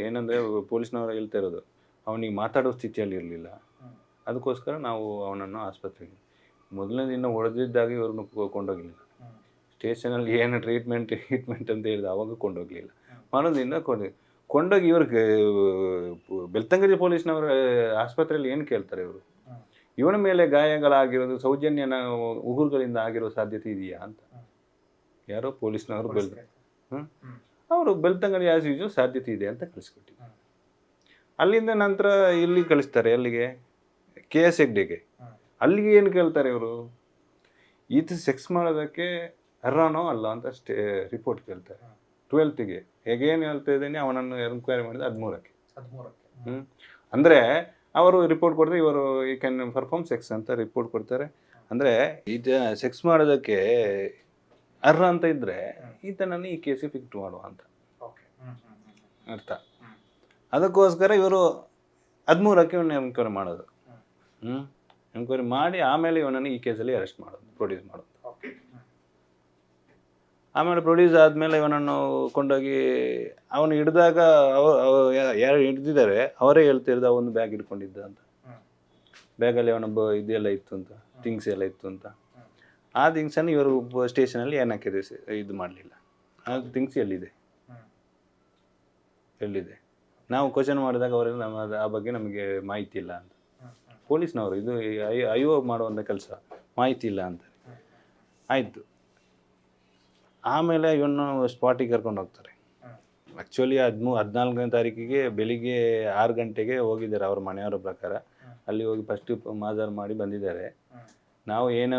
ಏನಂದರೆ ಪೊಲೀಸ್ನವರು ಹೇಳ್ತಾ ಇರೋದು ಅವನಿಗೆ ಮಾತಾಡೋ ಸ್ಥಿತಿಯಲ್ಲಿ ಇರಲಿಲ್ಲ. ಅದಕ್ಕೋಸ್ಕರ ನಾವು ಅವನನ್ನು ಆಸ್ಪತ್ರೆಗೆ, ಮೊದಲನೇ ದಿನ ಹೊಡೆದಿದ್ದಾಗ ಇವ್ರನ್ನ ಕೊಂಡೋಗಲಿಲ್ಲ. ಸ್ಟೇಷನಲ್ಲಿ ಏನು ಟ್ರೀಟ್ಮೆಂಟ್ ಅಂತ ಹೇಳಿದ ಅವಾಗ ಕೊಂಡೋಗ್ಲಿಲ್ಲ. ಮರುದಿನ ಕೊಂಡೋಗಿ ಇವ್ರಿಗೆ ಬೆಳ್ತಂಗಡಿ ಪೊಲೀಸ್ನವರು ಆಸ್ಪತ್ರೆಯಲ್ಲಿ ಏನು ಕೇಳ್ತಾರೆ, ಇವರು ಇವನ ಮೇಲೆ ಗಾಯಗಳಾಗಿರೋದು ಸೌಜನ್ಯನ ಉಗುರುಗಳಿಂದ ಆಗಿರೋ ಸಾಧ್ಯತೆ ಇದೆಯಾ ಅಂತ ಯಾರೋ ಪೊಲೀಸ್ನವರು ಅವರು ಬೆಳ್ತಂಗಡಿ ಆಸ್ ಯೂಶುವಲ್ ಸಾಧ್ಯತೆ ಇದೆ ಅಂತ ಕಳಿಸ್ಕೊಟ್ಟಿದ್ರು. ಅಲ್ಲಿಂದ ನಂತರ ಇಲ್ಲಿ ಕಳಿಸ್ತಾರೆ, ಅಲ್ಲಿಗೆ KS ಹೆಗ್ಡೆಗೆ. ಅಲ್ಲಿಗೆ ಏನು ಕೇಳ್ತಾರೆ ಇವರು, ಈತ ಸೆಕ್ಸ್ ಮಾಡೋದಕ್ಕೆ ಅರ್ಹನೋ ಅಲ್ಲ ಅಂತ ರಿಪೋರ್ಟ್ ಕೇಳ್ತಾರೆ. 12th ಹೇಗೇನು ಹೇಳ್ತಾ ಇದ್ದೀನಿ, ಅವನನ್ನು ಎನ್ಕ್ವೈರಿ ಮಾಡಿದ 13ಕ್ಕೆ. ಅಂದರೆ ಅವರು ರಿಪೋರ್ಟ್ ಕೊಡ್ತಾರೆ, ಇವರು ಈ ಕ್ಯಾನ್ ಪರ್ಫಾರ್ಮ್ ಸೆಕ್ಸ್ ಅಂತ ರಿಪೋರ್ಟ್ ಕೊಡ್ತಾರೆ. ಅಂದರೆ ಈತ ಸೆಕ್ಸ್ ಮಾಡೋದಕ್ಕೆ ಅರ್ಹ ಅಂತ ಇದ್ದರೆ ಈತನನ್ನು ಈ ಕೇಸಿಗೆ ಫಿಕ್ಟ್ ಮಾಡುವ ಅಂತ ಅರ್ಥ. ಅದಕ್ಕೋಸ್ಕರ ಇವರು 13ಕ್ಕೆ ಇವನ್ನ ಎನ್ಕ್ವೈರಿ ಮಾಡೋದು. ಎನ್ಕ್ವೈರಿ ಮಾಡಿ ಆಮೇಲೆ ಇವನನ್ನು ಈ ಕೇಸಲ್ಲಿ ಅರೆಸ್ಟ್ ಮಾಡೋದು, ಪ್ರೊಡ್ಯೂಸ್ ಮಾಡೋದು. ಆಮೇಲೆ ಪ್ರೊಡ್ಯೂಸ್ ಆದಮೇಲೆ ಇವನನ್ನು ಕೊಂಡೋಗಿ ಅವನು ಹಿಡಿದಾಗ ಯಾರು ಹಿಡ್ದಿದ್ದಾರೆ ಅವರೇ ಹೇಳ್ತಿರೋದು ಒಂದು ಬ್ಯಾಗ್ ಹಿಡ್ಕೊಂಡಿದ್ದ ಅಂತ. ಬ್ಯಾಗಲ್ಲಿ ಅವನೊಬ್ಬ ಇದೆಲ್ಲ ಇತ್ತು ಅಂತ, ಥಿಂಗ್ಸ್ ಎಲ್ಲ ಇತ್ತು ಅಂತ. ಆ ಥಿಂಗ್ಸನ್ನು ಇವರು ಸ್ಟೇಷನಲ್ಲಿ ಏನಕ್ಕೆ ಇದು ಮಾಡಲಿಲ್ಲ. ಆ ಥಿಂಗ್ಸ್ ಎಲ್ಲಿದೆ ನಾವು ಕ್ವಶನ್ ಮಾಡಿದಾಗ ಅವರೆಲ್ಲ ಆ ಬಗ್ಗೆ ನಮಗೆ ಮಾಹಿತಿ ಇಲ್ಲ ಅಂತ. ಪೊಲೀಸ್ನವರು ಇದು IO ಮಾಡುವಂಥ ಕೆಲಸ, ಮಾಹಿತಿ ಇಲ್ಲ ಅಂತ ಆಯಿತು. ಆಮೇಲೆ ಇವನು ಸ್ಪಾಟಿಗೆ ಕರ್ಕೊಂಡು ಹೋಗ್ತಾರೆ. ಆ್ಯಕ್ಚುಲಿ 14ನೇ ತಾರೀಕಿಗೆ ಬೆಳಿಗ್ಗೆ 6 ಗಂಟೆಗೆ ಹೋಗಿದ್ದಾರೆ ಅವ್ರ ಮನೆಯವರ ಪ್ರಕಾರ. ಅಲ್ಲಿ ಹೋಗಿ ಫಸ್ಟ್ ಮಾಜರ್ ಮಾಡಿ ಬಂದಿದ್ದಾರೆ. ನಾವು ಏನೋ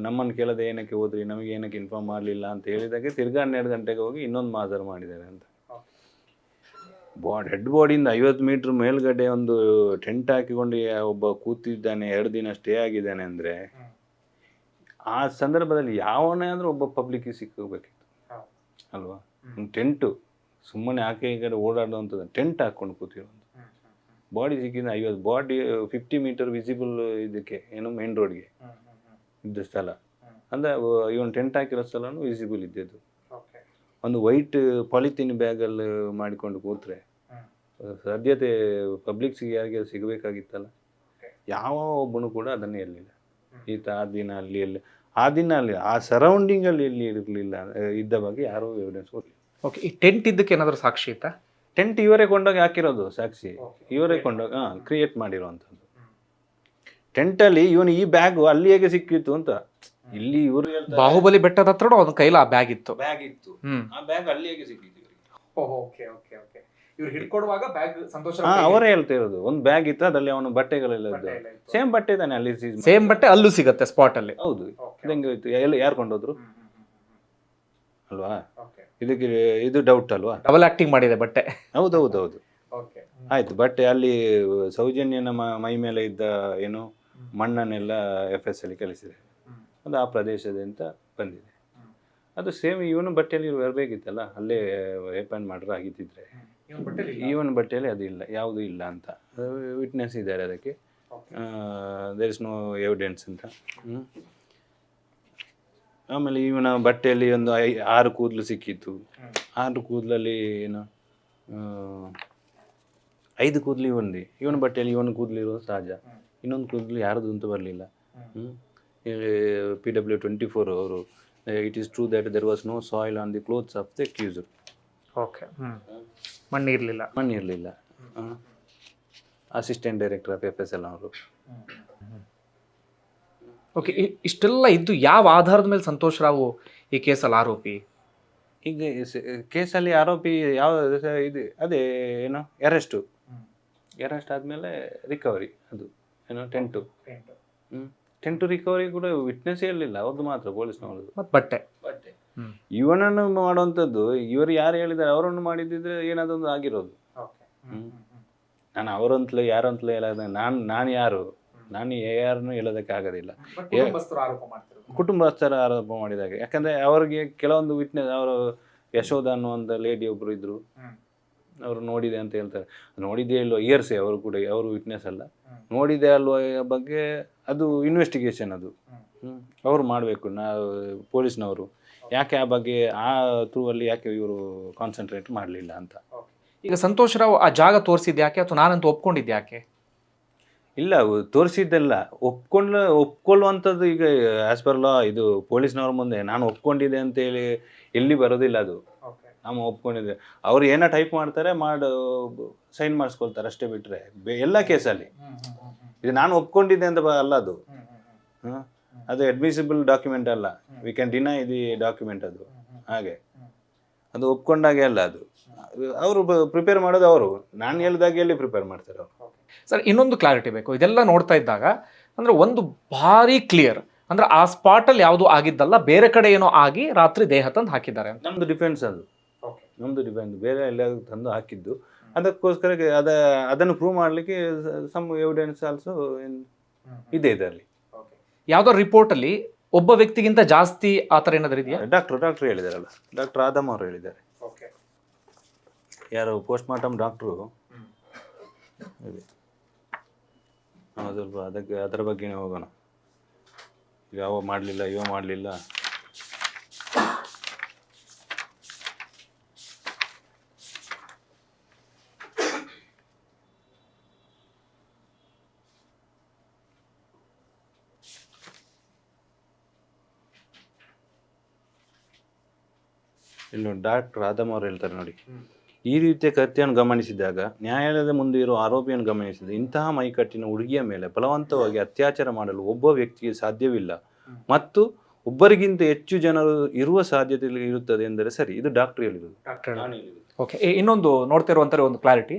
ನಮ್ಮನ್ನು ಕೇಳದೆ ಏನಕ್ಕೆ ಹೋದ್ರಿ, ನಮಗೆ ಏನಕ್ಕೆ ಇನ್ಫಾರ್ಮ್ ಮಾಡಲಿಲ್ಲ ಅಂತ ಹೇಳಿದಾಗೆ ತಿರ್ಗಾ 12 ಗಂಟೆಗೆ ಹೋಗಿ ಇನ್ನೊಂದು ಮಾಜರ್ ಮಾಡಿದ್ದಾರೆ ಅಂತ. ಡೆಡ್ ಬಾಡಿಯಿಂದ 50 ಮೀಟ್ರ್ ಮೇಲ್ಗಡೆ ಒಂದು ಟೆಂಟ್ ಹಾಕಿಕೊಂಡು ಒಬ್ಬ ಕೂತಿದ್ದಾನೆ, 2 ದಿನ ಸ್ಟೇ ಆಗಿದ್ದಾನೆ ಅಂದರೆ ಆ ಸಂದರ್ಭದಲ್ಲಿ ಯಾವನೇ ಆದರೂ ಒಬ್ಬ ಪಬ್ಲಿಕ್ಕಿಗೆ ಸಿಕ್ಕಬೇಕಿತ್ತು ಅಲ್ವಾ. ಟೆಂಟು ಸುಮ್ಮನೆ ಆಕೆ ಈ ಕಡೆ ಓಡಾಡುವಂಥದ್ದು, ಟೆಂಟ್ ಹಾಕ್ಕೊಂಡು ಕೂತಿರೋದು. ಬಾಡಿ ಸಿಕ್ಕಿದ 50 ಬಾಡಿ 50 ಮೀಟರ್ ವಿಸಿಬಲ್ ಇದಕ್ಕೆ ಏನು ಮೇನ್ ರೋಡ್ಗೆ ಇದ್ದ ಸ್ಥಳ ಅಂದರೆ ಇವನು ಟೆಂಟ್ ಹಾಕಿರೋ ಸ್ಥಳನೂ ವಿಸಿಬಲ್ ಇದ್ದಿದ್ದು. ಒಂದು ವೈಟ್ ಪಾಲಿಥೀನ್ ಬ್ಯಾಗಲ್ಲಿ ಮಾಡಿಕೊಂಡು ಕೂತ್ರೆ ಸಾಧ್ಯತೆ ಪಬ್ಲಿಕ್ಸಿಗೆ ಯಾರಿಗೆ ಸಿಗಬೇಕಾಗಿತ್ತಲ್ಲ, ಯಾವ ಒಬ್ಬನು ಕೂಡ ಅದನ್ನೇ ಇರಲಿಲ್ಲ. ಈತ ಆ ದಿನ ಅಲ್ಲಿ ಆ ಸರೌಂಡಿಂಗಲ್ಲಿ ಎಲ್ಲಿ ಇರಲಿಲ್ಲ, ಇದ್ದ ಬಗ್ಗೆ ಯಾರೂ ಎವಿಡೆನ್ಸ್ ಕೊಡಲಿಲ್ಲ. ಓಕೆ, ಈ ಟೆಂಟ್ ಇದ್ದಕ್ಕೆ ಏನಾದರೂ ಸಾಕ್ಷಿ ಇತ್ತಾ? ಟೆಂಟ್ ಇವರೇ ಕೊಂಡೋಗಿ ಹಾಕಿರೋದು ಸಾಕ್ಷಿ, ಇವರೇ ಕೊಂಡೋಗಿ ಕ್ರಿಯೇಟ್ ಮಾಡಿರುವಂಥದ್ದು. ಟೆಂಟಲ್ಲಿ ಇವನು ಈ ಬ್ಯಾಗು ಅಲ್ಲಿ ಹೇಗೆ ಸಿಕ್ಕಿತ್ತು ಅಂತ ಇಲ್ಲಿ ಇವರು ಬಾಹುಬಲಿ ಬೆಟ್ಟದ ಹತ್ರ ಒಂದು ಕೈಲ ಆ ಬ್ಯಾಗ್ ಇತ್ತು. ಆ ಬ್ಯಾಗ್ ಅಲ್ಲಿ ಹೇಗೆ ಸಿಕ್ಕಿತ್ತು ಇವ್ರು ಹಿಡ್ಕೊಡುವಾಗ ಬ್ಯಾಗ್ ಸಂತೋಷ ಅವರೇ ಹೇಳ್ತಾ ಇರೋದು. ಒಂದು ಬ್ಯಾಗ್ ಇತ್ತು, ಅದರಲ್ಲಿ ಅವನು ಬಟ್ಟೆಗಳೆಲ್ಲ ಸೇಮ್ ಬಟ್ಟೆ ತಾನೆ ಅಲ್ಲಿ, ಸೇಮ್ ಬಟ್ಟೆ ಅಲ್ಲೂ ಸಿಗತ್ತೆ ಸ್ಪಾಟ್ ಅಲ್ಲಿ. ಹೌದು, ಹೆಂಗೆ ಹೋಯ್ತು, ಯಾರು ಕೊಂಡೋದ್ರು ಅಲ್ವಾ? ಇದಕ್ಕೆ ಇದು ಡೌಟ್ ಅಲ್ವಾ? ಡಬಲ್ ಆಕ್ಟಿಂಗ್ ಮಾಡಿದೆ ಬಟ್ಟೆ. ಹೌದೌದೌದು. ಆಯ್ತು, ಬಟ್ ಅಲ್ಲಿ ಸೌಜನ್ಯನ ಮೈ ಮೇಲೆ ಇದ್ದ ಏನು ಮಣ್ಣನ್ನೆಲ್ಲ FS ಅಲ್ಲಿ ಕಲಿಸಿದೆ, ಅದು ಆ ಪ್ರದೇಶದಿಂದ ಬಂದಿದೆ. ಅದು ಸೇಮ್ ಇವನು ಬಟ್ಟೆಯಲ್ಲಿ ಬರಬೇಕಿತ್ತಲ್ಲ, ಅಲ್ಲೇ ರೇಪ್ ಆ್ಯಂಡ್ ಮರ್ಡರ್ ಆಗಿದ್ದಿದ್ರೆ. ಇವನ್ ಬಟ್ಟೆಯಲ್ಲಿ ಅದು ಇಲ್ಲ, ಯಾವುದೂ ಇಲ್ಲ ಅಂತ ವಿಟ್ನೆಸ್ ಇದ್ದಾರೆ ಅದಕ್ಕೆ. ದೇರ್ ಇಸ್ ನೋ ಎವಿಡೆನ್ಸ್ ಅಂತ. ಆಮೇಲೆ ಇವನ ಬಟ್ಟೆಯಲ್ಲಿ ಒಂದು 6 ಕೂದಲು ಸಿಕ್ಕಿತ್ತು. 6 ಕೂದಲಲ್ಲಿ ಏನು 5 ಕೂದಲು ಇವನ ಬಟ್ಟೆಯಲ್ಲಿ ಇವನ ಕೂದಲು ಇರೋದು ಸಹಜ, ಇನ್ನೊಂದು ಕೂದಲು ಯಾರದು ಅಂತ ಬರಲಿಲ್ಲ. PW24 ಅವರು it is true that there was no soil on the clothes of the accuser. Okay, ಮಣ್ಣಿರಲಿಲ್ಲ. ಅಸಿಸ್ಟೆಂಟ್ ಡೈರೆಕ್ಟರ್ ಆಫ್ FSL ಅವರು. ಓಕೆ, ಇಷ್ಟೆಲ್ಲ ಇದ್ದು ಯಾವ ಆಧಾರದ ಮೇಲೆ ಸಂತೋಷ್ ರಾವ್ ಈ ಕೇಸಲ್ಲಿ ಆರೋಪಿ? ಈಗ ಕೇಸಲ್ಲಿ ಆರೋಪಿ ಯಾವ ಇದು ಅದೇ ಏನು ಅರೆಸ್ಟ್ ಆದಮೇಲೆ ರಿಕವರಿ, ಅದು ಏನೋ ಟೆಂಟು ರಿಕವರಿ ಕೂಡ ವಿಟ್ನೆಸ್ ಇರಲಿಲ್ಲ, ಅವ್ರದ್ದು ಮಾತ್ರ ಪೊಲೀಸ್ನವ್ರದ್ದು. ಮತ್ತು ಬಟ್ಟೆ ಇವನನ್ನು ಮಾಡುವಂಥದ್ದು ಇವರು ಯಾರು ಹೇಳಿದ್ದಾರೆ ಅವರನ್ನು ಮಾಡಿದ್ದಿದ್ರೆ ಏನಾದೊಂದು ಆಗಿರೋದು. ನಾನು ಅವರಂತಲೇ ಯಾರಂತಲೇ ಹೇಳೋದ, ನಾನು ಯಾರನ್ನು ಹೇಳೋದಕ್ಕೆ ಆಗೋದಿಲ್ಲ. ಕುಟುಂಬಸ್ಥರ ಆರೋಪ ಮಾಡಿದಾಗ, ಯಾಕಂದರೆ ಅವರಿಗೆ ಕೆಲವೊಂದು ವಿಟ್ನೆಸ್, ಅವರು ಯಶೋಧ ಅನ್ನುವಂಥ ಲೇಡಿ ಒಬ್ಬರು ಇದ್ದರು, ಅವರು ನೋಡಿದೆ ಅಂತ ಹೇಳ್ತಾರೆ. ನೋಡಿದ್ದೇ ಇಲ್ವೋ ಇಯರ್ಸೆ, ಅವರು ಕೂಡ ಅವರು ವಿಟ್ನೆಸ್ ಅಲ್ಲ, ನೋಡಿದೆ ಅಲ್ವೋ ಬಗ್ಗೆ ಅದು ಇನ್ವೆಸ್ಟಿಗೇಷನ್, ಅದು ಅವರು ಮಾಡಬೇಕು. ಪೊಲೀಸ್ನವರು ಯಾಕೆ ಆ ಬಗ್ಗೆ ಆ ಥ್ರೂ ಅಲ್ಲಿ ಯಾಕೆ ಇವರು ಕಾನ್ಸಂಟ್ರೇಟ್ ಮಾಡಲಿಲ್ಲ ಅಂತ. ಈಗ ಸಂತೋಷ್ ರಾವ್ ಆ ಜಾಗ ತೋರಿಸಿದ್ದು ಯಾಕೆ, ಅಥವಾ ನಾನಂತೂ ಒಪ್ಕೊಂಡಿದ್ದು ಯಾಕೆ? ಇಲ್ಲ, ತೋರಿಸಿದ್ದೆಲ್ಲ ಒಪ್ಕೊಳ್ಳುವಂಥದ್ದು. ಈಗ ಆಸ್ ಪರ್ ಲಾ ಇದು ಪೊಲೀಸ್ನವ್ರ ಮುಂದೆ ನಾನು ಒಪ್ಕೊಂಡಿದ್ದೆ ಅಂತೇಳಿ ಎಲ್ಲಿ ಬರೋದಿಲ್ಲ. ಅದು ನಾವು ಒಪ್ಕೊಂಡಿದ್ದೆ, ಅವ್ರು ಏನೋ ಟೈಪ್ ಮಾಡ್ತಾರೆ, ಸೈನ್ ಮಾಡಿಸ್ಕೊಳ್ತಾರೆ ಅಷ್ಟೇ, ಬಿಟ್ಟರೆ ಎಲ್ಲ ಕೇಸಲ್ಲಿ ಇದು ನಾನು ಒಪ್ಕೊಂಡಿದ್ದೆ ಅಂತ ಅಲ್ಲ ಅದು. ಅದು ಅಡ್ಮಿಸಿಬಲ್ ಡಾಕ್ಯುಮೆಂಟ್ ಅಲ್ಲ, we can deny the document. ಅದು ಹಾಗೆ, ಅದು ಒಪ್ಕೊಂಡಾಗೆ ಅಲ್ಲ. ಅದು ಅವರು ಪ್ರಿಪೇರ್ ಮಾಡೋದು, ಅವರು ನಾನು ಹೇಳಿದಾಗೆ ಎಲ್ಲಿ ಪ್ರಿಪೇರ್ ಮಾಡ್ತಾರೆ ಅವರು. ಸರ್, ಇನ್ನೊಂದು ಕ್ಲಾರಿಟಿ ಬೇಕು. ಇದೆಲ್ಲ ನೋಡ್ತಾ ಇದ್ದಾಗ ಅಂದರೆ ಒಂದು ಭಾರಿ ಕ್ಲಿಯರ್, ಅಂದರೆ ಆ ಸ್ಪಾಟಲ್ಲಿ ಯಾವುದೂ ಆಗಿದ್ದಲ್ಲ, ಬೇರೆ ಕಡೆ ಏನೋ ಆಗಿ ರಾತ್ರಿ ದೇಹ ತಂದು ಹಾಕಿದ್ದಾರೆ ಅಂತ. ನಮ್ಮದು ಡಿಫೆನ್ಸ್ ಅದು, ನಮ್ಮದು ಡಿಫೆನ್ಸ್, ಬೇರೆ ಎಲ್ಲ ತಂದು ಹಾಕಿದ್ದು. ಅದಕ್ಕೋಸ್ಕರ ಅದನ್ನು ಪ್ರೂವ್ ಮಾಡಲಿಕ್ಕೆ ಸಮ್ ಎವಿಡೆನ್ಸ್ ಆಲ್ಸೋ ಇದೆ ಇದರಲ್ಲಿ. ಯಾವುದೋ ರಿಪೋರ್ಟಲ್ಲಿ ಒಬ್ಬ ವ್ಯಕ್ತಿಗಿಂತ ಜಾಸ್ತಿ ಆ ಥರ ಏನಾದರೂ ಇದೆಯಾ? ಡಾಕ್ಟರ್ ಹೇಳಿದಾರಲ್ಲ, ಡಾಕ್ಟರ್ ಆದಮ್ ಅವರು ಹೇಳಿದ್ದಾರೆ. ಯಾರು ಪೋಸ್ಟ್ ಮಾರ್ಟಮ್ ಡಾಕ್ಟ್ರು, ನಾವು ಸ್ವಲ್ಪ ಅದರ ಬಗ್ಗೆನೇ ಹೋಗೋಣ. ಯಾವ ಮಾಡಲಿಲ್ಲ. ಇಲ್ಲಿ ಡಾಕ್ಟರ್ ಆದಮ್ ಅವರು ಹೇಳ್ತಾರೆ ನೋಡಿ, ಈ ರೀತಿಯ ಕೃತ್ಯವನ್ನು ಗಮನಿಸಿದಾಗ ನ್ಯಾಯಾಲಯದ ಮುಂದೆ ಇರುವ ಆರೋಪಿಯನ್ನು ಗಮನಿಸಿದ ಇಂತಹ ಮೈಕಟ್ಟಿನ ಹುಡುಗಿಯ ಮೇಲೆ ಬಲವಂತವಾಗಿ ಅತ್ಯಾಚಾರ ಮಾಡಲು ಒಬ್ಬ ವ್ಯಕ್ತಿಗೆ ಸಾಧ್ಯವಿಲ್ಲ ಮತ್ತು ಒಬ್ಬರಿಗಿಂತ ಹೆಚ್ಚು ಜನರು ಇರುವ ಸಾಧ್ಯತೆ ಇರುತ್ತದೆ ಎಂದರೆ ಸರಿ. ಇದು ಡಾಕ್ಟರ್ ಹೇಳಿರೋದು. ಓಕೆ, ಇನ್ನೊಂದು ನೋಡ್ತಿರುವಂಥ ಒಂದು ಕ್ಲಾರಿಟಿ,